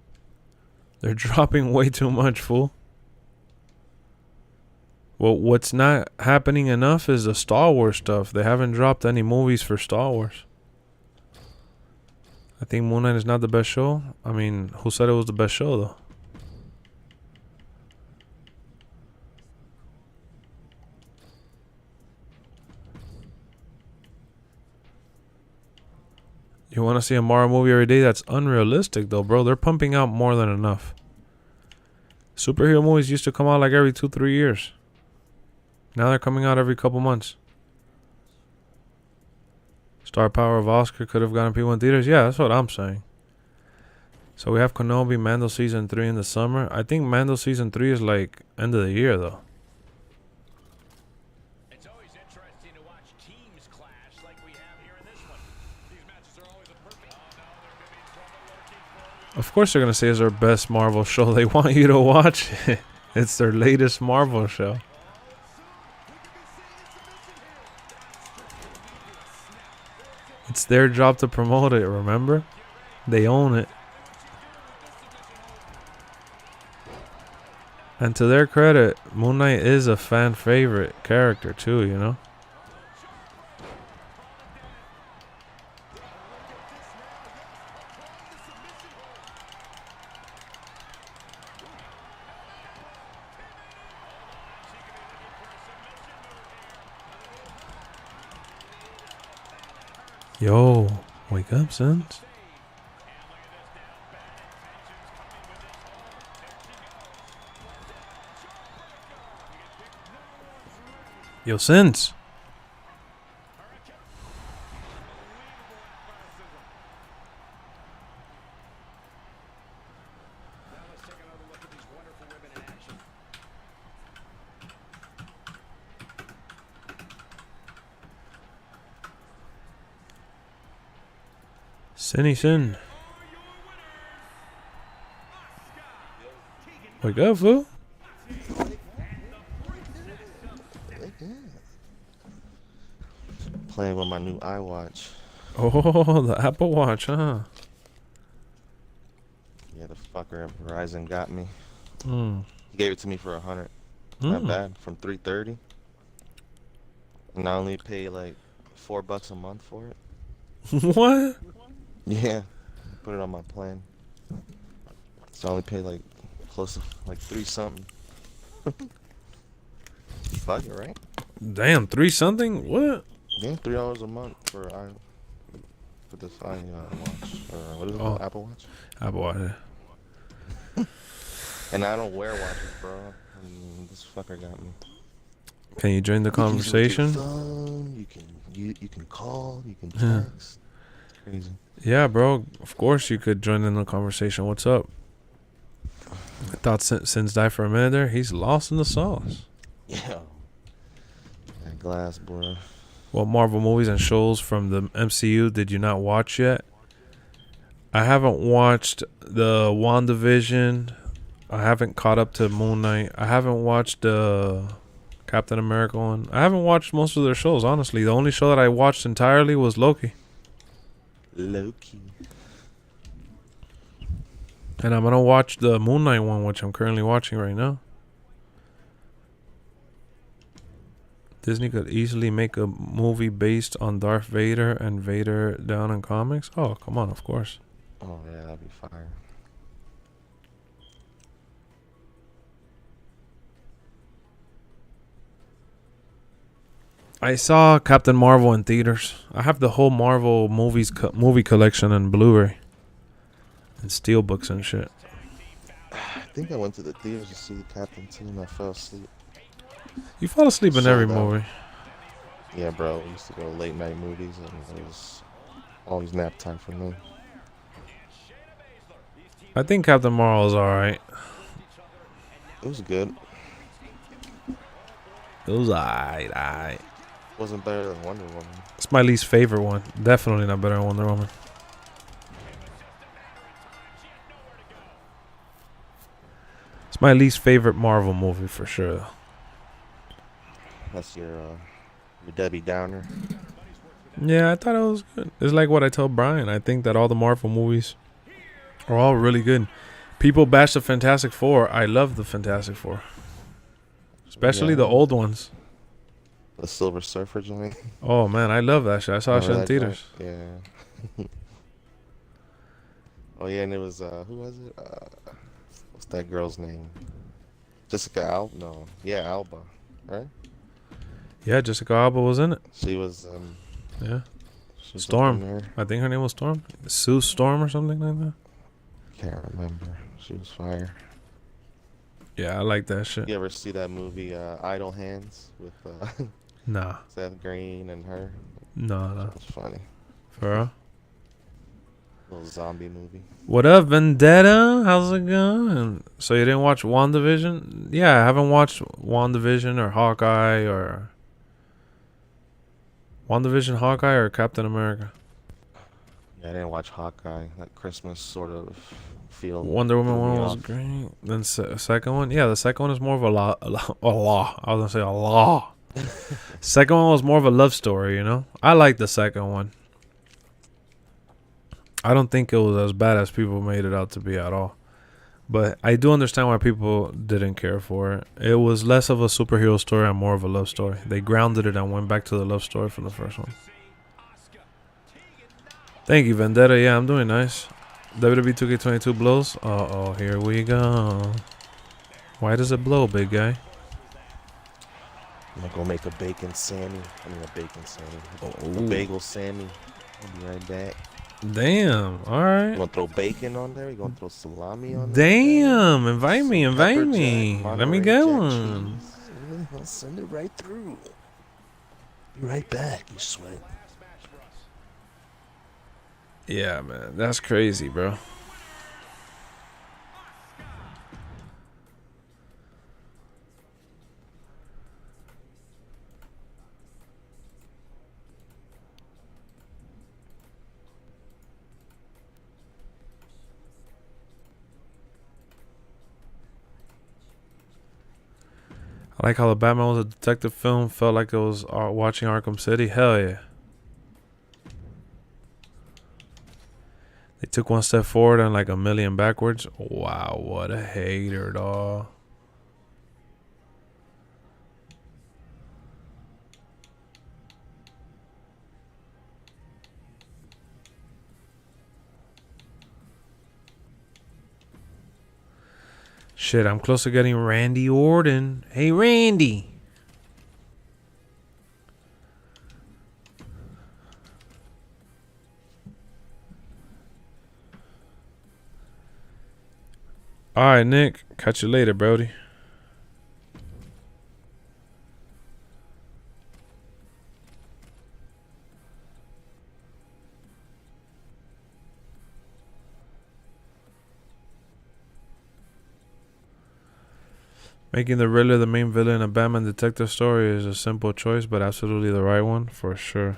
They're dropping way too much, fool. Well, what's not happening enough is the Star Wars stuff. They haven't dropped any movies for Star Wars. I think Moon Knight is not the best show. I mean, who said it was the best show, though? You want to see a Marvel movie every day? That's unrealistic, though, bro. They're pumping out more than enough. Superhero movies used to come out like every 2-3 years. Now they're coming out every couple months. Star Power of Oscar could have gotten people in theaters. Yeah, that's what I'm saying. So we have Kenobi, Mando Season 3 in the summer. I think Mando Season 3 is like end of the year, though. It's always interesting to watch teams clash like we have here in this one. These matches are always a perfect. Oh no, there could be trouble lurking for you. Of course they're going to say it's their best Marvel show. They want you to watch it. It's their latest Marvel show. It's their job to promote it, remember? They own it. And to their credit, Moon Knight is a fan favorite character too, you know? Yo, wake up, sons. Yo, Sins. Sinny Sin. Wake up, fool. Playing with my new iWatch. Oh, the Apple Watch, huh? Yeah, the fucker at Verizon got me. Mm. He gave it to me for $100. Not bad. From $330. And I only pay like $4 a month for it. What? Yeah, put it on my plan. So I only pay like close to like 3 something. Fuck it, right? Damn, 3 something? What? Yeah, $3 a month for this watch. Or what is it called? Apple Watch. Apple Watch. Yeah. And I don't wear watches, bro. And this fucker got me. Can you join the conversation? You can call, you can text. Crazy. Yeah, bro. Of course you could join in the conversation. What's up? I thought Sin's died for a minute there. He's lost in the sauce. Yeah. That glass, bro. What Marvel movies and shows from the MCU did you not watch yet? I haven't watched the WandaVision. I haven't caught up to Moon Knight. I haven't watched the Captain America one. I haven't watched most of their shows, honestly. The only show that I watched entirely was Loki. Loki. And I'm going to watch the Moon Knight one, which I'm currently watching right now. Disney could easily make a movie based on Darth Vader and Vader down in comics. Oh, come on, of course. Oh, yeah, that'd be fire. I saw Captain Marvel in theaters. I have the whole Marvel movie collection and Blu-ray. And steelbooks and shit. I think I went to the theaters to see Captain 2 and I fell asleep. You fall asleep in every Sold out. movie. Yeah, bro. We used to go to late night movies and it was always nap time for me. I think Captain Marvel is alright. It was good. It was alright. Wasn't better than Wonder Woman. It's my least favorite one. Definitely not better than Wonder Woman. It's my least favorite Marvel movie for sure, though. That's your Debbie Downer. Yeah, I thought it was good. It's like what I tell Brian. I think that all the Marvel movies are all really good. People bash the Fantastic Four. I love the Fantastic Four. Especially the old ones. The Silver Surfer joint. Oh, man, I love that shit. I saw that shit in theaters. Yeah. Oh, yeah, and it was, who was it? What's that girl's name? Jessica Alba? No. Yeah, Alba. Right? Yeah, Jessica Alba was in it. She was, Yeah. She's up in Storm. there. I think her name was Storm. Sue Storm or something like that. Can't remember. She was fire. Yeah, I like that shit. You ever see that movie Idle Hands with Nah. Seth Green and her? No. That was funny. For real? Little zombie movie. What up, Vendetta? How's it going? So you didn't watch WandaVision? Yeah, I haven't watched WandaVision or Hawkeye or... WandaVision, Hawkeye, or Captain America? Yeah, I didn't watch Hawkeye. That Christmas sort of feel. Wonder Woman threw me one was off. great. Then second one, yeah, the second one is more of a law. I was gonna say a law. Second one was more of a love story, you know. I like the second one. I don't think it was as bad as people made it out to be at all. But I do understand why people didn't care for it. It was less of a superhero story and more of a love story. They grounded it and went back to the love story from the first one. Thank you, Vendetta. Yeah, I'm doing nice. WWE 2K22 blows. Uh-oh, here we go. Why does it blow, big guy? I'm gonna go make a bacon Sammy. I mean a bacon Sammy. A bagel Sammy. I'll be right back. Damn. All You right. gonna throw bacon on there? You gonna throw salami on there? Damn. Invite me. Some Invite pepper me. jack, Let me Monterey get Jack one. cheese. I'll send it right through. Be right back, you sweat. Yeah, man. That's crazy, bro. I like how the Batman was a detective film. Felt like it was watching Arkham City. Hell yeah. They took one step forward and like a million backwards. Wow, what a hater, dawg. Shit, I'm close to getting Randy Orton. Hey, Randy. All right, Nick. Catch you later, Brody. Making the Riddler the main villain in a Batman detective story is a simple choice, but absolutely the right one, for sure.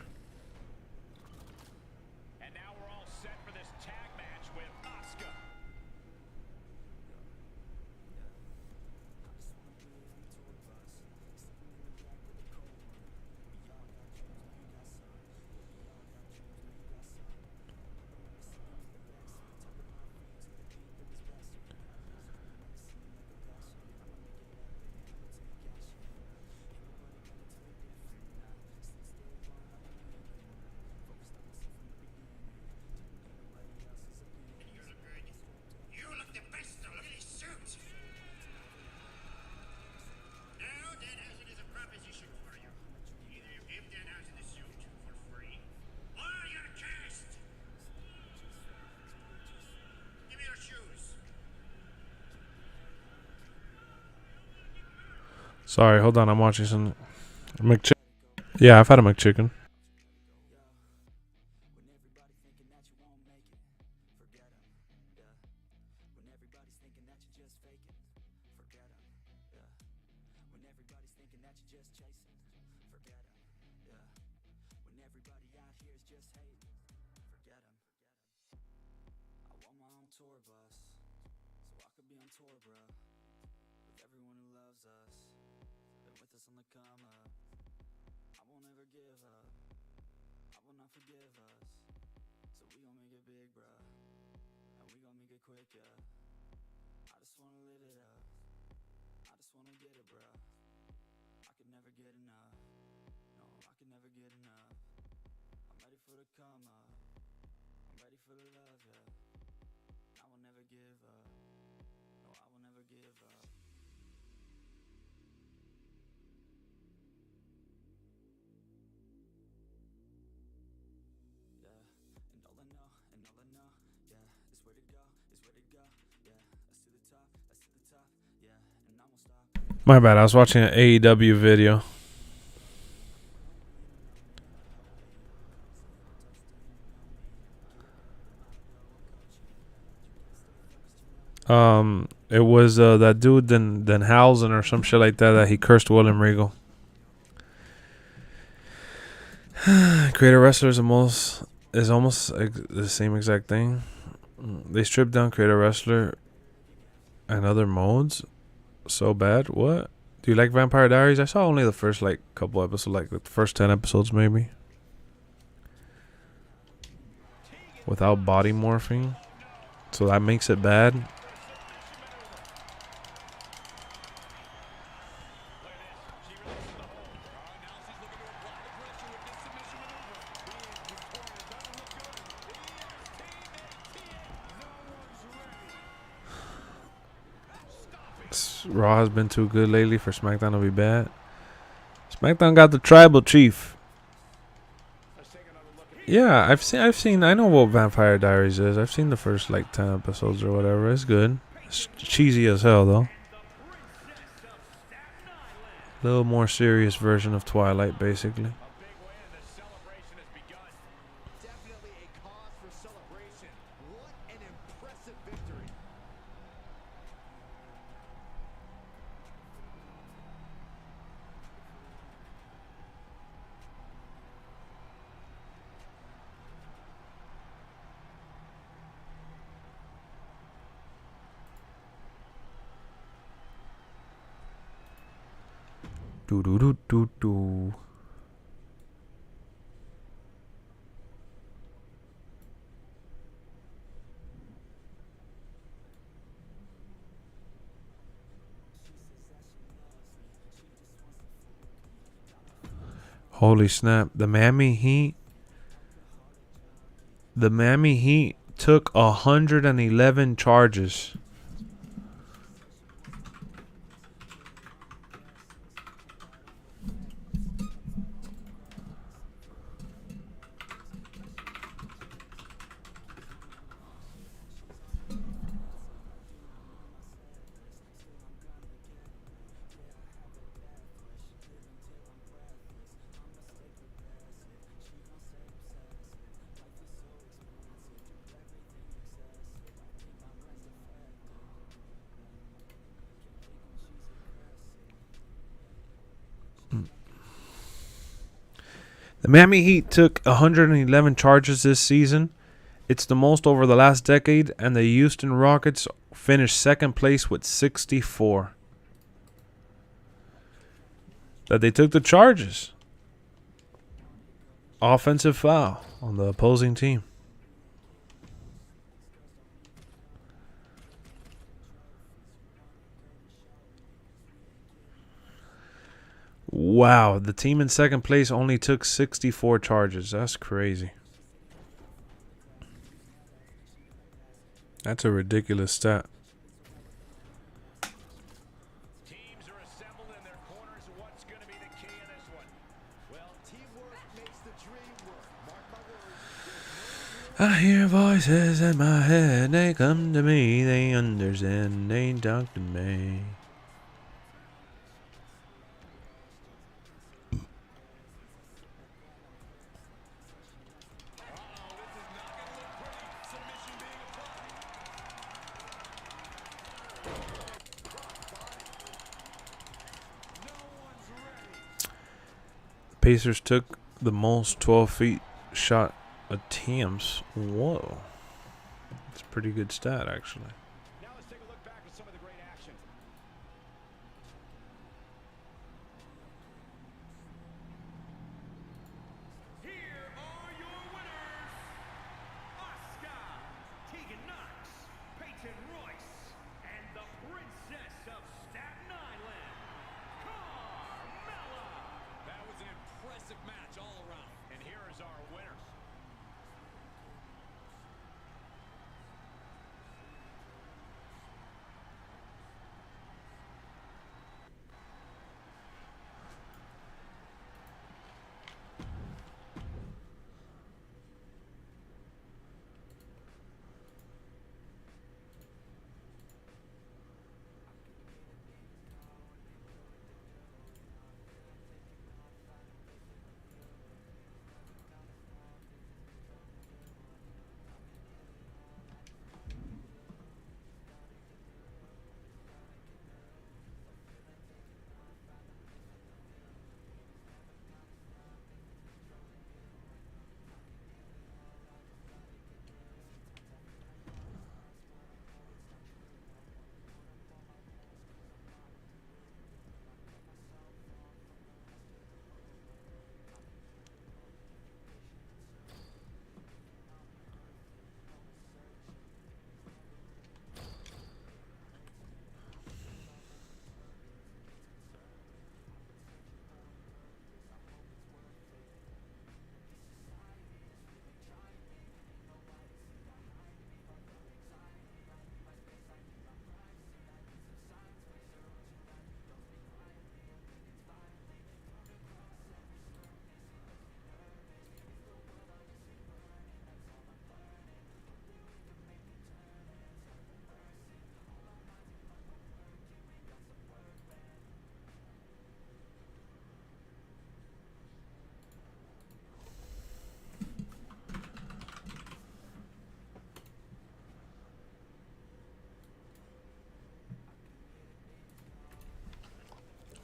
And now we're all set for this tag match with Asuka. You look the best. Look at his suit. Now, Danhausen is a proposition for you. Either you give Danhausen the suit for free, or you're cast. Give me your shoes. Sorry, hold on. I'm watching some McChicken. Yeah, I've had a McChicken. My bad. I was watching an AEW video. It was that dude Denhausen or some shit like that he cursed William Regal. Creator Wrestler is almost the same exact thing. They stripped down Creator Wrestler and other modes so bad. What? Do you like Vampire Diaries? I saw only the first like couple episodes, like the first 10 episodes maybe. Without body morphing, so that makes it bad. Raw has been too good lately for SmackDown to be bad. SmackDown got the tribal chief. Yeah, I've seen. I know what Vampire Diaries is. I've seen the first like 10 episodes or whatever. It's good. It's cheesy as hell though. A little more serious version of Twilight, basically. Do do do do do. Holy snap! The Miami Heat took 111 charges. The Miami Heat took 111 charges this season. It's the most over the last decade, and the Houston Rockets finished second place with 64. That they took the charges. Offensive foul on the opposing team. Wow, the team in second place only took 64 charges. That's crazy. That's a ridiculous stat. Teams are assembled in their corners. What's going to be the key in this one? Well, teamwork makes the dream work. Mark my words. I hear voices in my head. They come to me. They understand. They talk to me. Pacers took the most 12 feet shot attempts. Whoa. That's a pretty good stat, actually. Now let's take a look back at some of the great action. Here are your winners. Oscar, Tegan Knox, Peyton Royce, and the Princess of Staten Island, Carmella. That was an impressive match all around. And here is our winners.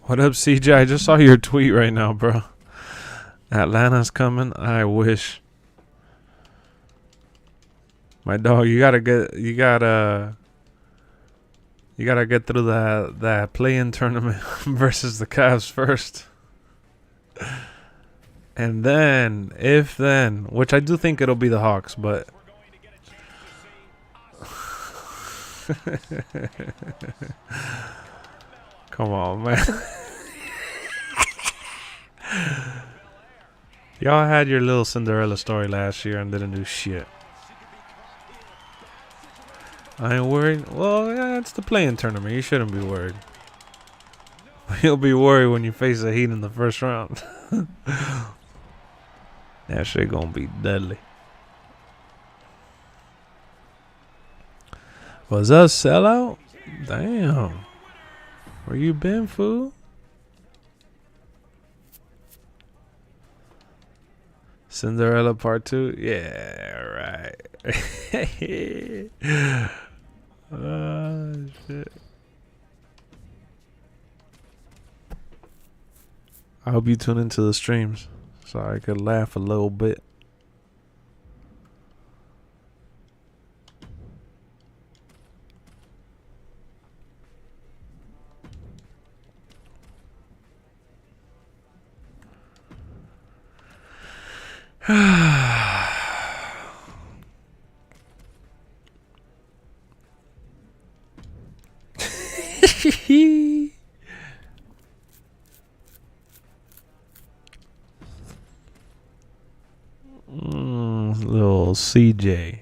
What up, CJ? I just saw your tweet right now, bro. Atlanta's coming. I wish. My dog, you gotta get through that play-in tournament versus the Cavs first. And then, which I do think it'll be the Hawks, but come on, man. Y'all had your little Cinderella story last year and didn't do shit. I ain't worried. Well, yeah, it's the play-in tournament. You shouldn't be worried. You'll be worried when you face the Heat in the first round. That shit gonna be deadly. Was that a sellout? Damn. Where you been, fool? Cinderella Part 2? Yeah, right. Oh, shit. I hope you tune into the streams so I could laugh a little bit. Little CJ.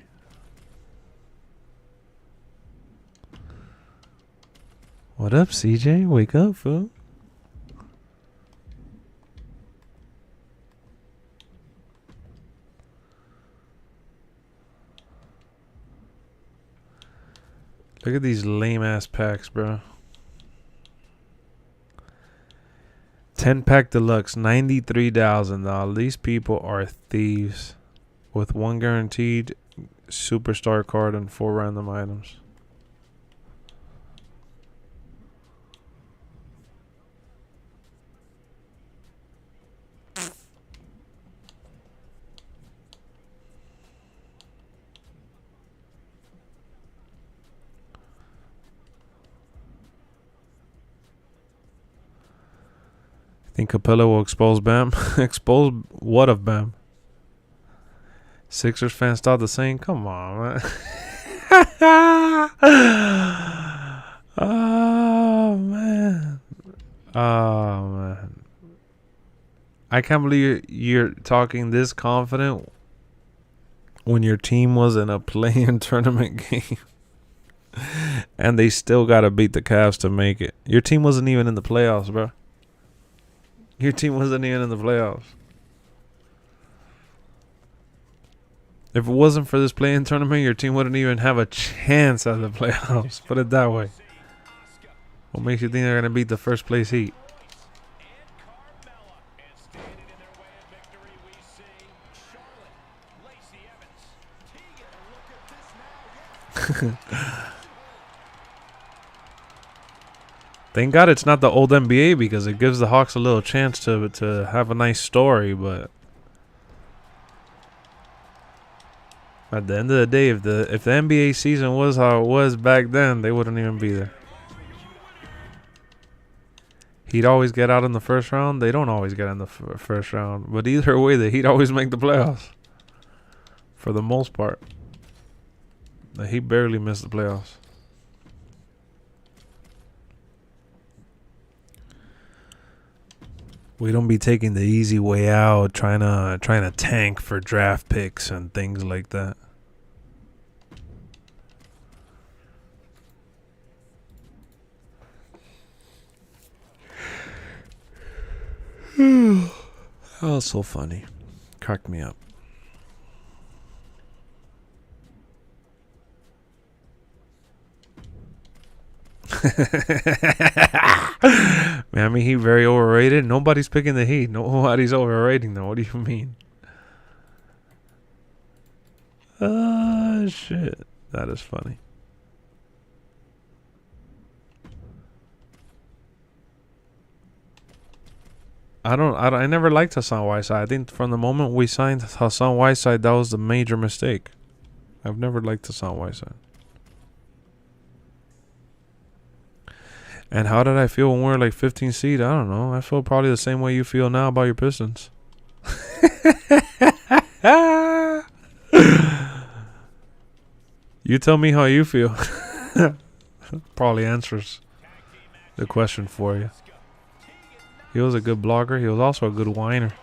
What up, CJ? Wake up, fool. Look at these lame ass packs, bro. 10-pack deluxe, $93,000. These people are thieves. With one guaranteed superstar card and 4 random items. Think Capella will expose Bam? Expose what of Bam? Sixers fans thought the same? Come on, man. Oh, man. Oh, man. I can't believe you're talking this confident when your team was in a play-in tournament game. And they still got to beat the Cavs to make it. Your team wasn't even in the playoffs, bro. Your team wasn't even in the playoffs. If it wasn't for this play-in tournament, your team wouldn't even have a chance at the playoffs. Put it that way. What makes you think they're going to beat the first place Heat? Thank God it's not the old NBA because it gives the Hawks a little chance to have a nice story, but at the end of the day, if the NBA season was how it was back then, they wouldn't even be there. He'd always get out in the first round. They don't always get in the first round, but either way, the Heat always make the playoffs for the most part. The Heat barely missed the playoffs. We don't be taking the easy way out, trying to tank for draft picks and things like that. That was so funny. Cracked me up. Man, I mean, he very overrated. Nobody's picking the Heat. Nobody's overrating them. What do you mean? Shit. That is funny. I never liked Hassan Whiteside. I think from the moment we signed Hassan Whiteside, that was the major mistake. I've never liked Hassan Whiteside. And how did I feel when we were like 15 seed? I don't know. I feel probably the same way you feel now about your Pistons. You tell me how you feel. Probably answers the question for you. He was a good blogger. He was also a good whiner.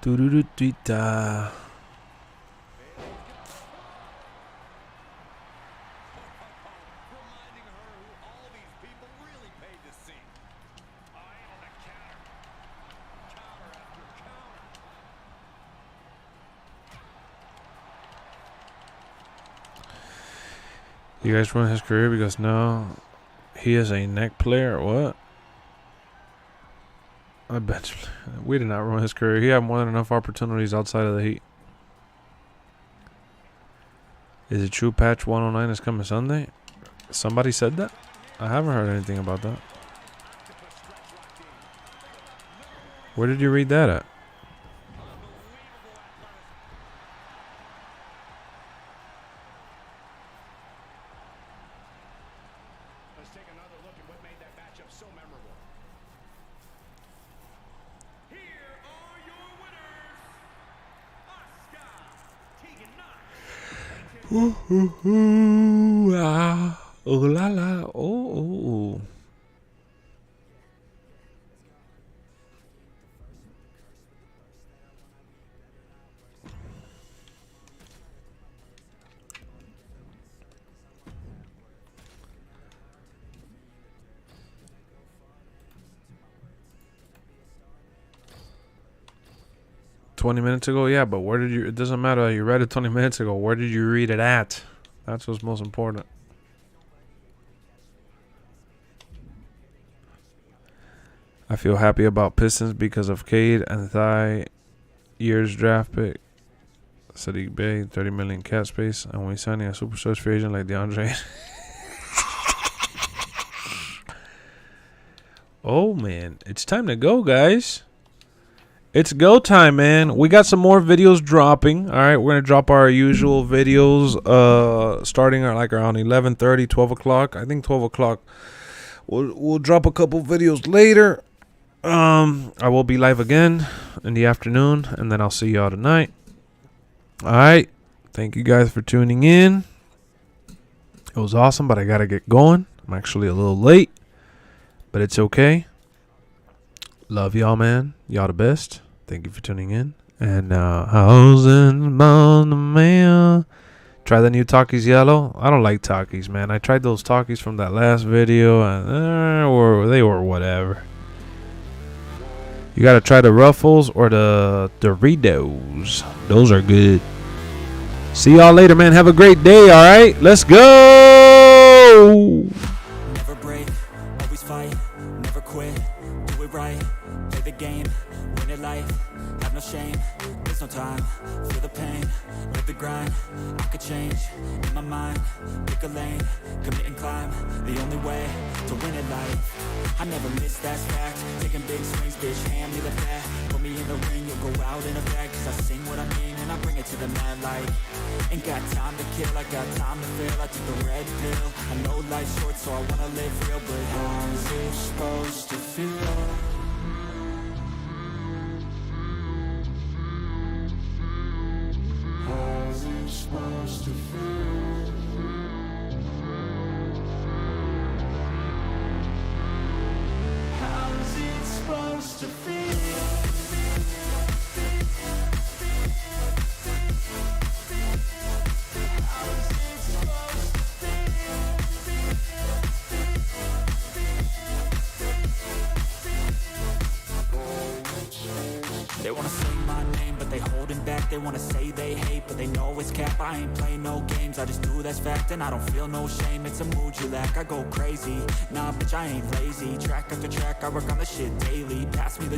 Do-do-do-do-da. You guys ruin his career because now he is a neck player? What? I bet you. We did not ruin his career. He had more than enough opportunities outside of the Heat. Is it true patch 109 is coming Sunday? Somebody said that? I haven't heard anything about that. Where did you read that at? Let's take another look at what made that matchup so memorable. Here are your winners, Asuka, Tegan Knox. Ooh, ah, oh la la, oh. 20 minutes ago? Yeah, but where did you... It doesn't matter. You read it 20 minutes ago. Where did you read it at? That's what's most important. I feel happy about Pistons because of Cade and Thigh year's draft pick. Sadiq Bey, 30 million cap space. And we signing a superstar free agent like DeAndre. Oh, man. It's time to go, guys. It's go time, man. We got some more videos dropping. All right, we're going to drop our usual videos starting at like around 11:30, 12 o'clock. I think 12 o'clock. We'll drop a couple videos later. I will be live again in the afternoon, and then I'll see y'all tonight. All right. Thank you guys for tuning in. It was awesome, but I got to get going. I'm actually a little late, but it's okay. Love y'all, man. Y'all the best. Thank you for tuning in. And how's man? Try the new Takis Yellow. I don't like Takis, man. I tried those Takis from that last video, and they were whatever. You gotta try the Ruffles or the Doritos. Those are good. See y'all later, man. Have a great day. All right, let's go. Never break, always fight, never quit, do it right, play the game, win it life, have no shame, there's no time, feel the pain, live the grind, I could change, in my mind, pick a lane, commit and climb, the only way to win it life, I never miss, that's fact, taking big swings, bitch, hand me the bat, put me in the ring, you'll go out in a bag, cause I sing what I mean, and I bring it to the mad light, ain't got time to kill, I got time to feel, I took the red pill, I know life's short, so I wanna live real, but how's it supposed to feel? How's it supposed to feel? How's it supposed to feel? How's it supposed to feel? They wanna say my name, but they holding back. They wanna say they hate, but they know it's cap. I ain't play no games, I just do that's fact. And I don't feel no shame, it's a mood you lack. I go crazy, nah bitch I ain't lazy. Track after track, I work on the shit daily. Pass me the